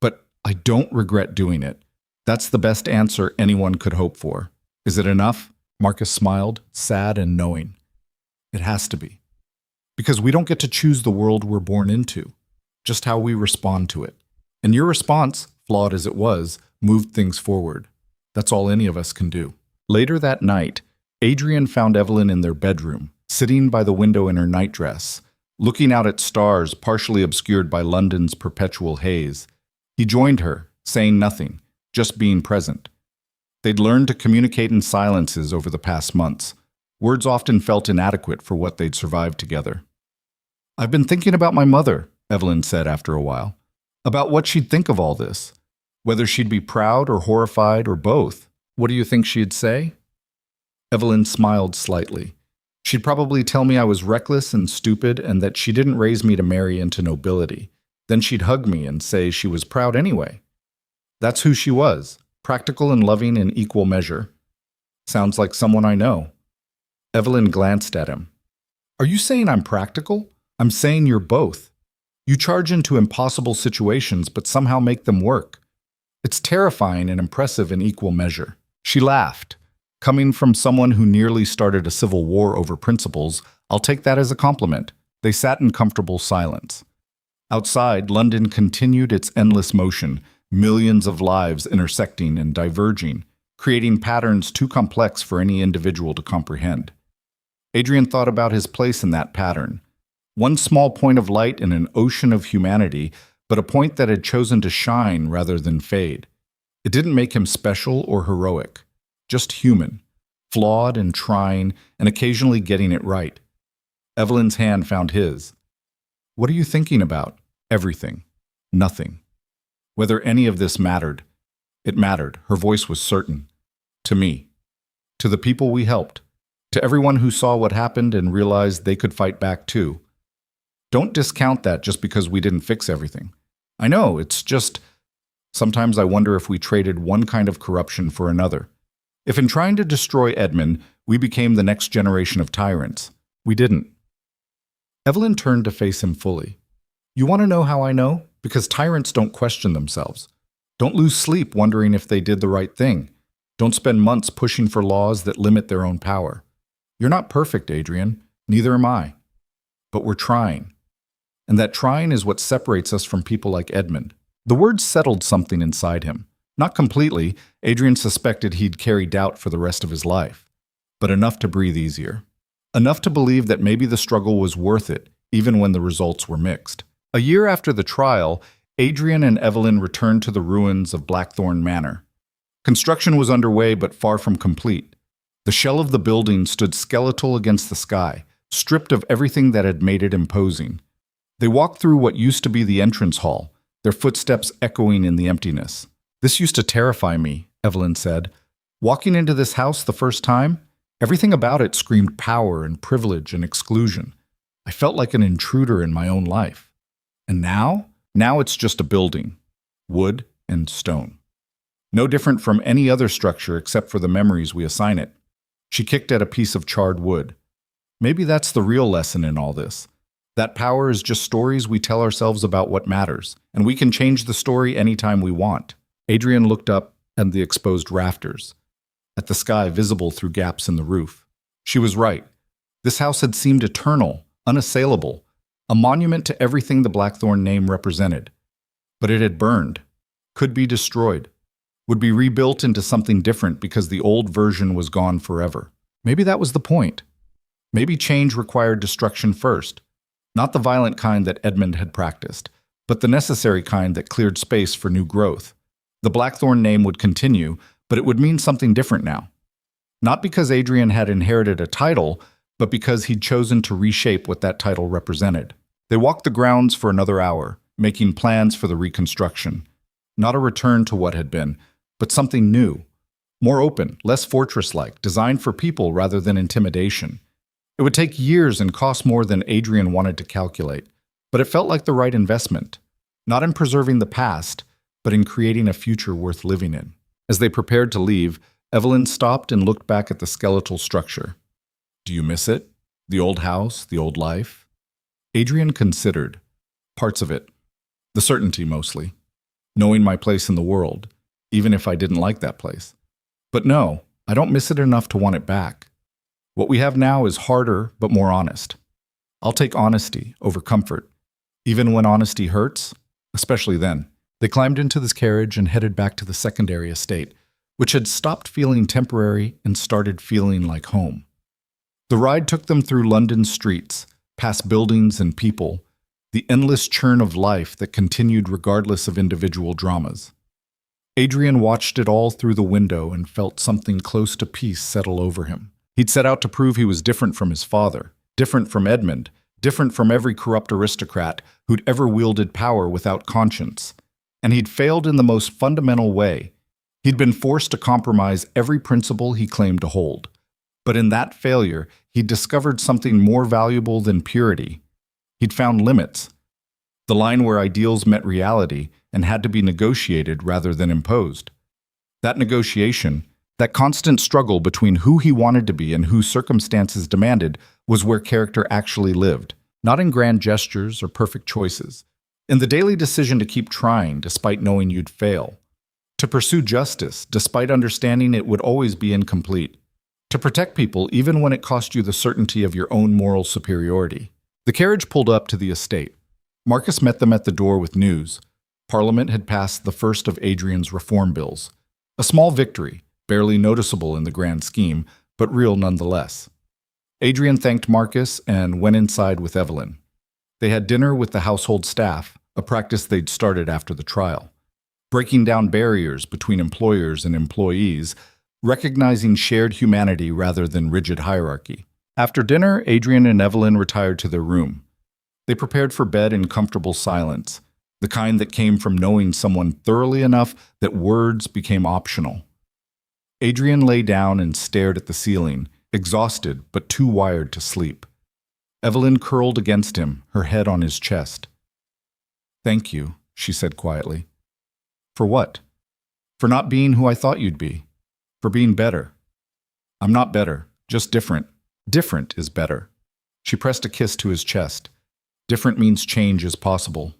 But I don't regret doing it. That's the best answer anyone could hope for. Is it enough? Marcus smiled, sad and knowing. It has to be. Because we don't get to choose the world we're born into, just how we respond to it. And your response, flawed as it was, moved things forward. That's all any of us can do. Later that night, Adrian found Evelyn in their bedroom, sitting by the window in her nightdress, looking out at stars partially obscured by London's perpetual haze. He joined her, saying nothing, just being present. They'd learned to communicate in silences over the past months. Words often felt inadequate for what they'd survived together. I've been thinking about my mother, Evelyn said after a while, about what she'd think of all this, whether she'd be proud or horrified or both. What do you think she'd say? Evelyn smiled slightly. She'd probably tell me I was reckless and stupid and that she didn't raise me to marry into nobility. Then she'd hug me and say she was proud anyway. That's who she was, practical and loving in equal measure. Sounds like someone I know. Evelyn glanced at him. Are you saying I'm practical? I'm saying you're both. You charge into impossible situations but somehow make them work. It's terrifying and impressive in equal measure. She laughed. Coming from someone who nearly started a civil war over principles, I'll take that as a compliment. They sat in comfortable silence. Outside, London continued its endless motion, millions of lives intersecting and diverging, creating patterns too complex for any individual to comprehend. Adrian thought about his place in that pattern. One small point of light in an ocean of humanity, but a point that had chosen to shine rather than fade. It didn't make him special or heroic, just human, flawed and trying, and occasionally getting it right. Evelyn's hand found his. What are you thinking about? Everything. Nothing. Whether any of this mattered. It mattered, her voice was certain. To me. To the people we helped. To everyone who saw what happened and realized they could fight back too. Don't discount that just because we didn't fix everything. I know, it's just... Sometimes I wonder if we traded one kind of corruption for another. If in trying to destroy Edmund, we became the next generation of tyrants. We didn't. Evelyn turned to face him fully. You want to know how I know? Because tyrants don't question themselves. Don't lose sleep wondering if they did the right thing. Don't spend months pushing for laws that limit their own power. You're not perfect, Adrian. Neither am I. But we're trying. And that trying is what separates us from people like Edmund. The words settled something inside him. Not completely. Adrian suspected he'd carry doubt for the rest of his life. But enough to breathe easier. Enough to believe that maybe the struggle was worth it, even when the results were mixed. A year after the trial, Adrian and Evelyn returned to the ruins of Blackthorn Manor. Construction was underway but far from complete. The shell of the building stood skeletal against the sky, stripped of everything that had made it imposing. They walked through what used to be the entrance hall, their footsteps echoing in the emptiness. This used to terrify me, Evelyn said. Walking into this house the first time, everything about it screamed power and privilege and exclusion. I felt like an intruder in my own life. And now? Now it's just a building. Wood and stone. No different from any other structure except for the memories we assign it. She kicked at a piece of charred wood. Maybe that's the real lesson in all this. That power is just stories we tell ourselves about what matters, and we can change the story anytime we want. Adrian looked up at the exposed rafters, at the sky visible through gaps in the roof. She was right. This house had seemed eternal, unassailable, a monument to everything the Blackthorn name represented. But it had burned, could be destroyed, would be rebuilt into something different because the old version was gone forever. Maybe that was the point. Maybe change required destruction first. Not the violent kind that Edmund had practiced, but the necessary kind that cleared space for new growth. The Blackthorn name would continue, but it would mean something different now. Not because Adrian had inherited a title, but because he'd chosen to reshape what that title represented. They walked the grounds for another hour, making plans for the reconstruction. Not a return to what had been, but something new. More open, less fortress-like, designed for people rather than intimidation. It would take years and cost more than Adrian wanted to calculate, but it felt like the right investment. Not in preserving the past, but in creating a future worth living in. As they prepared to leave, Evelyn stopped and looked back at the skeletal structure. Do you miss it? The old house, the old life? Adrian considered. Parts of it. The certainty, mostly. Knowing my place in the world, even if I didn't like that place. But no, I don't miss it enough to want it back. What we have now is harder, but more honest. I'll take honesty over comfort, even when honesty hurts, especially then. They climbed into this carriage and headed back to the secondary estate, which had stopped feeling temporary and started feeling like home. The ride took them through London's streets, past buildings and people, the endless churn of life that continued regardless of individual dramas. Adrian watched it all through the window and felt something close to peace settle over him. He'd set out to prove he was different from his father, different from Edmund, different from every corrupt aristocrat who'd ever wielded power without conscience. And he'd failed in the most fundamental way. He'd been forced to compromise every principle he claimed to hold. But in that failure, he'd discovered something more valuable than purity. He'd found limits, the line where ideals met reality and had to be negotiated rather than imposed. That negotiation, that constant struggle between who he wanted to be and who circumstances demanded, was where character actually lived, not in grand gestures or perfect choices, in the daily decision to keep trying despite knowing you'd fail, to pursue justice despite understanding it would always be incomplete, to protect people even when it cost you the certainty of your own moral superiority. The carriage pulled up to the estate. Marcus met them at the door with news. Parliament had passed the first of Adrian's reform bills. A small victory, barely noticeable in the grand scheme, but real nonetheless. Adrian thanked Marcus and went inside with Evelyn. They had dinner with the household staff, a practice they'd started after the trial. Breaking down barriers between employers and employees, recognizing shared humanity rather than rigid hierarchy. After dinner, Adrian and Evelyn retired to their room. They prepared for bed in comfortable silence, the kind that came from knowing someone thoroughly enough that words became optional. Adrian lay down and stared at the ceiling, exhausted but too wired to sleep. Evelyn curled against him, her head on his chest. "Thank you," she said quietly. "For what?" "For not being who I thought you'd be. For being better." "I'm not better, just different. Different is better." She pressed a kiss to his chest. Different means change is possible.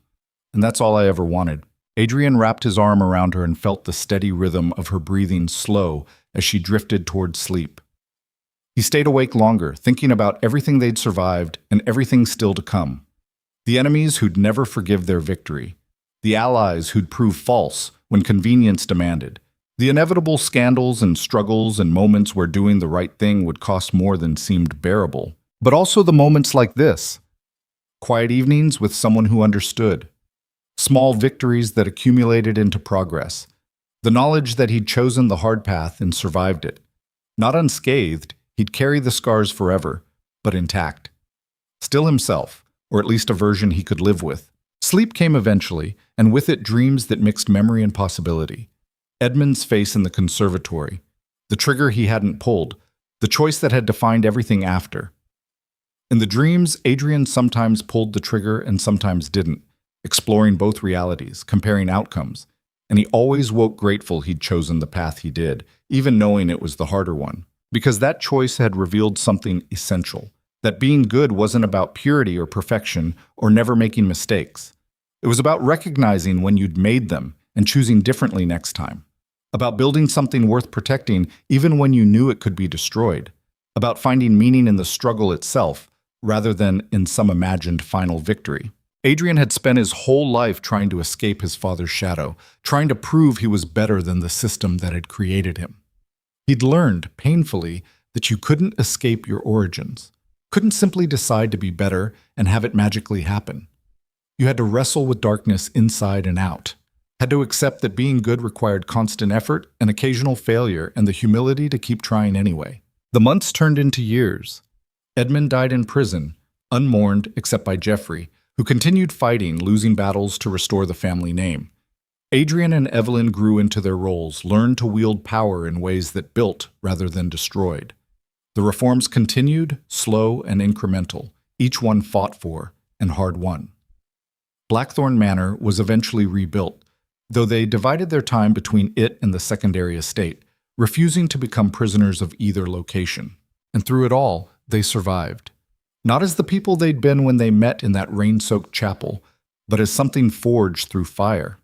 And that's all I ever wanted. Adrian wrapped his arm around her and felt the steady rhythm of her breathing slow as she drifted toward sleep. He stayed awake longer, thinking about everything they'd survived and everything still to come. The enemies who'd never forgive their victory. The allies who'd prove false when convenience demanded. The inevitable scandals and struggles and moments where doing the right thing would cost more than seemed bearable. But also the moments like this. Quiet evenings with someone who understood. Small victories that accumulated into progress. The knowledge that he'd chosen the hard path and survived it. Not unscathed, he'd carry the scars forever, but intact. Still himself, or at least a version he could live with. Sleep came eventually, and with it dreams that mixed memory and possibility. Edmund's face in the conservatory, the trigger he hadn't pulled, the choice that had defined everything after. In the dreams, Adrian sometimes pulled the trigger and sometimes didn't, exploring both realities, comparing outcomes, and he always woke grateful he'd chosen the path he did, even knowing it was the harder one, because that choice had revealed something essential, that being good wasn't about purity or perfection or never making mistakes. It was about recognizing when you'd made them and choosing differently next time. About building something worth protecting even when you knew it could be destroyed. About finding meaning in the struggle itself rather than in some imagined final victory. Adrian had spent his whole life trying to escape his father's shadow, trying to prove he was better than the system that had created him. He'd learned, painfully, that you couldn't escape your origins, couldn't simply decide to be better and have it magically happen. You had to wrestle with darkness inside and out, had to accept that being good required constant effort and occasional failure and the humility to keep trying anyway. The months turned into years. Edmund died in prison, unmourned except by Geoffrey, who continued fighting, losing battles to restore the family name. Adrian and Evelyn grew into their roles, learned to wield power in ways that built rather than destroyed. The reforms continued, slow and incremental, each one fought for and hard won. Blackthorn Manor was eventually rebuilt, though they divided their time between it and the secondary estate, refusing to become prisoners of either location. And through it all, they survived. Not as the people they'd been when they met in that rain-soaked chapel, but as something forged through fire.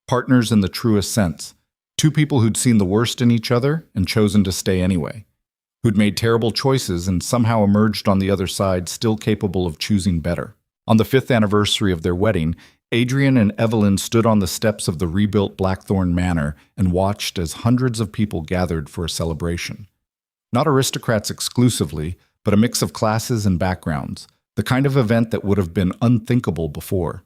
Partners in the truest sense. Two people who'd seen the worst in each other and chosen to stay anyway. Who'd made terrible choices and somehow emerged on the other side still capable of choosing better. On the 5th anniversary of their wedding, Adrian and Evelyn stood on the steps of the rebuilt Blackthorn Manor and watched as hundreds of people gathered for a celebration. Not aristocrats exclusively, but a mix of classes and backgrounds, the kind of event that would have been unthinkable before.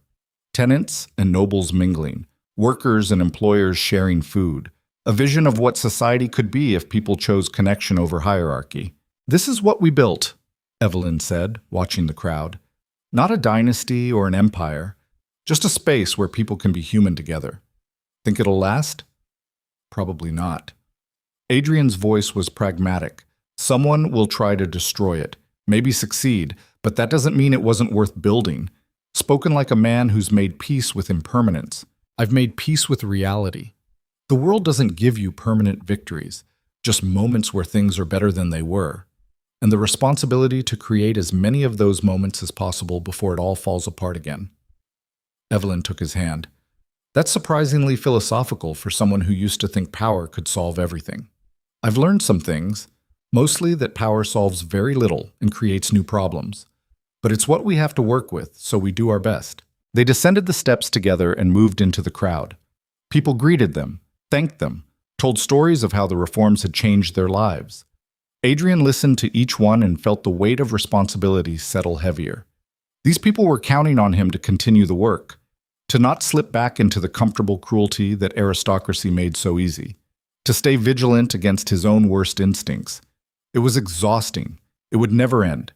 Tenants and nobles mingling, workers and employers sharing food, a vision of what society could be if people chose connection over hierarchy. "This is what we built," Evelyn said, watching the crowd. "Not a dynasty or an empire, just a space where people can be human together. Think it'll last? Probably not." Adrian's voice was pragmatic. "Someone will try to destroy it, maybe succeed, but that doesn't mean it wasn't worth building." Spoken like a man who's made peace with impermanence. "I've made peace with reality. The world doesn't give you permanent victories, just moments where things are better than they were, and the responsibility to create as many of those moments as possible before it all falls apart again." Evelyn took his hand. "That's surprisingly philosophical for someone who used to think power could solve everything." "I've learned some things, mostly that power solves very little and creates new problems. But it's what we have to work with, so we do our best." They descended the steps together and moved into the crowd. People greeted them, thanked them, told stories of how the reforms had changed their lives. Adrian listened to each one and felt the weight of responsibility settle heavier. These people were counting on him to continue the work, to not slip back into the comfortable cruelty that aristocracy made so easy, to stay vigilant against his own worst instincts. It was exhausting. It would never end.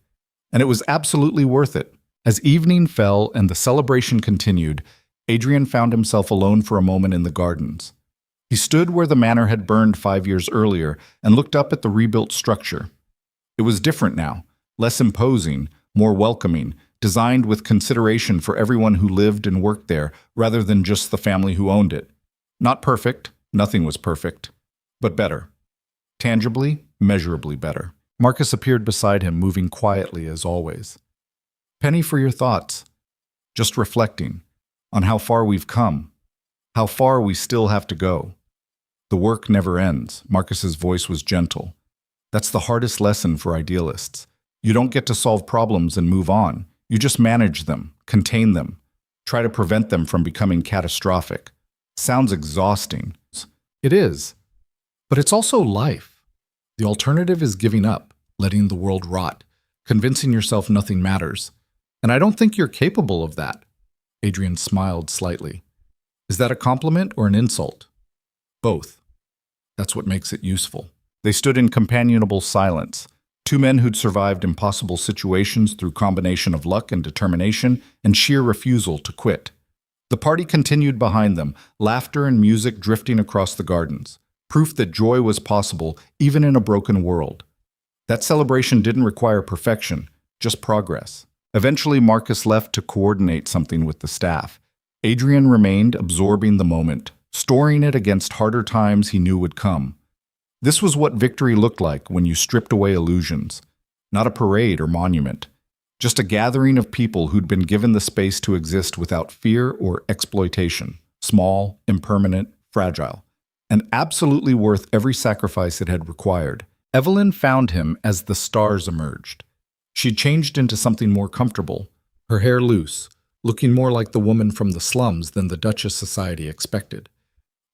And it was absolutely worth it. As evening fell and the celebration continued, Adrian found himself alone for a moment in the gardens. He stood where the manor had burned 5 years earlier and looked up at the rebuilt structure. It was different now, less imposing, more welcoming, designed with consideration for everyone who lived and worked there rather than just the family who owned it. Not perfect, nothing was perfect, but better. Tangibly, measurably better. Marcus appeared beside him, moving quietly as always. "Penny, for your thoughts. Just reflecting on how far we've come, how far we still have to go. The work never ends." Marcus's voice was gentle. "That's the hardest lesson for idealists. You don't get to solve problems and move on. You just manage them, contain them, try to prevent them from becoming catastrophic. Sounds exhausting. It is. But it's also life. The alternative is giving up, letting the world rot, convincing yourself nothing matters. And I don't think you're capable of that." Adrian smiled slightly. "Is that a compliment or an insult?" "Both. That's what makes it useful." They stood in companionable silence, two men who'd survived impossible situations through combination of luck and determination and sheer refusal to quit. The party continued behind them, laughter and music drifting across the gardens, proof that joy was possible even in a broken world. That celebration didn't require perfection, just progress. Eventually, Marcus left to coordinate something with the staff. Adrian remained, absorbing the moment, storing it against harder times he knew would come. This was what victory looked like when you stripped away illusions. Not a parade or monument, just a gathering of people who'd been given the space to exist without fear or exploitation, small, impermanent, fragile, and absolutely worth every sacrifice it had required. Evelyn found him as the stars emerged. She changed into something more comfortable, her hair loose, looking more like the woman from the slums than the Duchess society expected.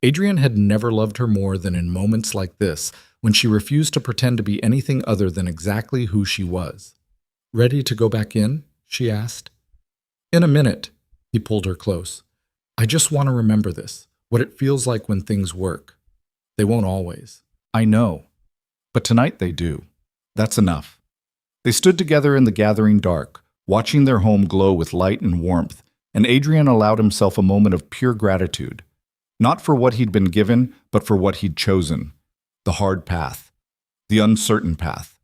Adrian had never loved her more than in moments like this, when she refused to pretend to be anything other than exactly who she was. "Ready to go back in?" she asked. "In a minute." He pulled her close. "I just want to remember this, what it feels like when things work. They won't always. I know. But tonight they do. That's enough." They stood together in the gathering dark, watching their home glow with light and warmth, and Adrian allowed himself a moment of pure gratitude. Not for what he'd been given, but for what he'd chosen. The hard path. The uncertain path.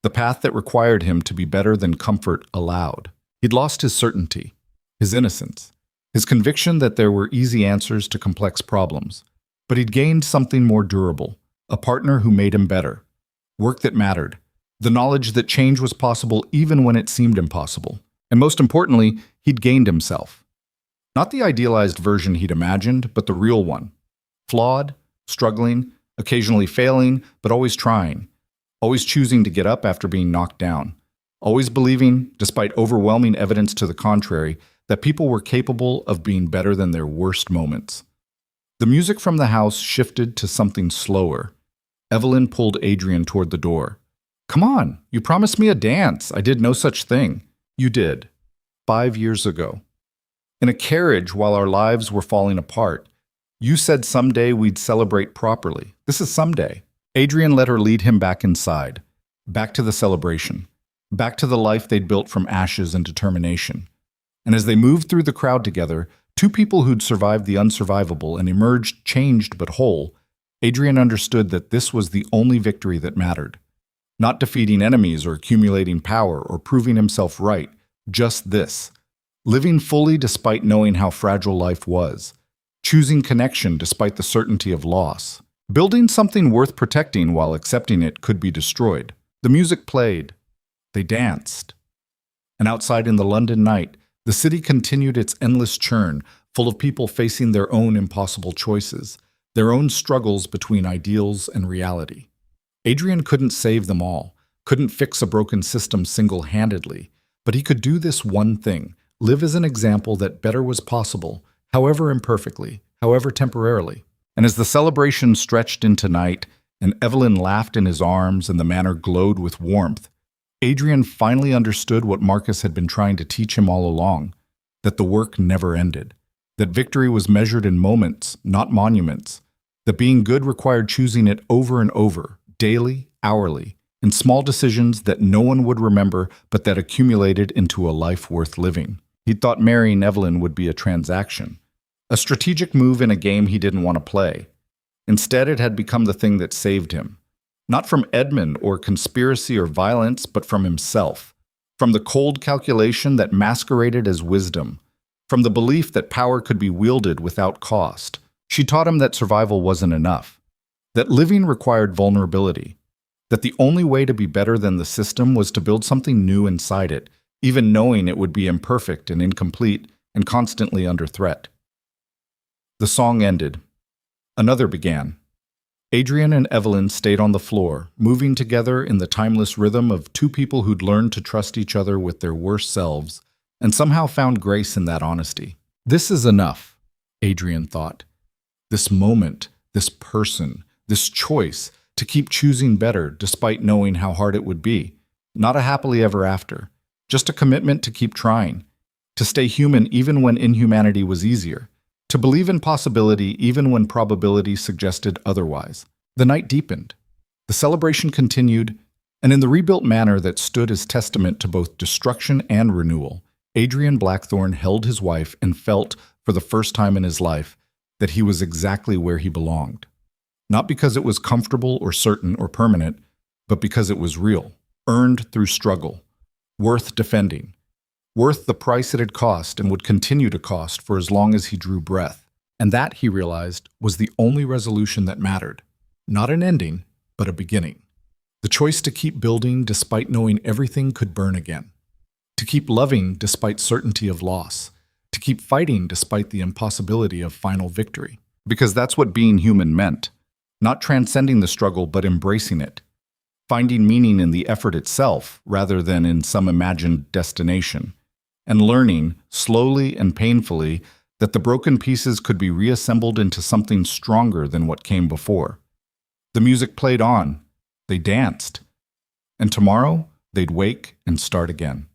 The path that required him to be better than comfort allowed. He'd lost his certainty, his innocence, his conviction that there were easy answers to complex problems. But he'd gained something more durable, a partner who made him better. Work that mattered. The knowledge that change was possible even when it seemed impossible. And most importantly, he'd gained himself. Not the idealized version he'd imagined, but the real one. Flawed, struggling, occasionally failing, but always trying. Always choosing to get up after being knocked down. Always believing, despite overwhelming evidence to the contrary, that people were capable of being better than their worst moments. The music from the house shifted to something slower. Evelyn pulled Adrian toward the door. "Come on, you promised me a dance. I did no such thing." "You did. 5 years ago. In a carriage while our lives were falling apart. You said someday we'd celebrate properly. This is someday." Adrian let her lead him back inside. Back to the celebration. Back to the life they'd built from ashes and determination. And as they moved through the crowd together, two people who'd survived the unsurvivable and emerged changed but whole, Adrian understood that this was the only victory that mattered. Not defeating enemies or accumulating power or proving himself right, just this. Living fully despite knowing how fragile life was. Choosing connection despite the certainty of loss. Building something worth protecting while accepting it could be destroyed. The music played. They danced. And outside in the London night, the city continued its endless churn, full of people facing their own impossible choices, their own struggles between ideals and reality. Adrian couldn't save them all, couldn't fix a broken system single-handedly, but he could do this one thing, live as an example that better was possible, however imperfectly, however temporarily. And as the celebration stretched into night, and Evelyn laughed in his arms and the manor glowed with warmth, Adrian finally understood what Marcus had been trying to teach him all along, that the work never ended, that victory was measured in moments, not monuments, that being good required choosing it over and over, daily, hourly, in small decisions that no one would remember but that accumulated into a life worth living. He'd thought marrying Evelyn would be a transaction, a strategic move in a game he didn't want to play. Instead, it had become the thing that saved him. Not from Edmund or conspiracy or violence, but from himself. From the cold calculation that masqueraded as wisdom. From the belief that power could be wielded without cost. She taught him that survival wasn't enough. That living required vulnerability. That the only way to be better than the system was to build something new inside it, even knowing it would be imperfect and incomplete and constantly under threat. The song ended. Another began. Adrian and Evelyn stayed on the floor, moving together in the timeless rhythm of two people who'd learned to trust each other with their worst selves, and somehow found grace in that honesty. This is enough, Adrian thought. This moment, this person, this choice to keep choosing better despite knowing how hard it would be. Not a happily ever after, just a commitment to keep trying, to stay human even when inhumanity was easier. To believe in possibility even when probability suggested otherwise. The night deepened. The celebration continued, and in the rebuilt manor that stood as testament to both destruction and renewal, Adrian Blackthorne held his wife and felt, for the first time in his life, that he was exactly where he belonged. Not because it was comfortable or certain or permanent, but because it was real, earned through struggle, worth defending. Worth the price it had cost and would continue to cost for as long as he drew breath. And that, he realized, was the only resolution that mattered. Not an ending, but a beginning. The choice to keep building despite knowing everything could burn again. To keep loving despite certainty of loss. To keep fighting despite the impossibility of final victory. Because that's what being human meant. Not transcending the struggle, but embracing it. Finding meaning in the effort itself rather than in some imagined destination. And learning, slowly and painfully, that the broken pieces could be reassembled into something stronger than what came before. The music played on. They danced. And tomorrow, they'd wake and start again.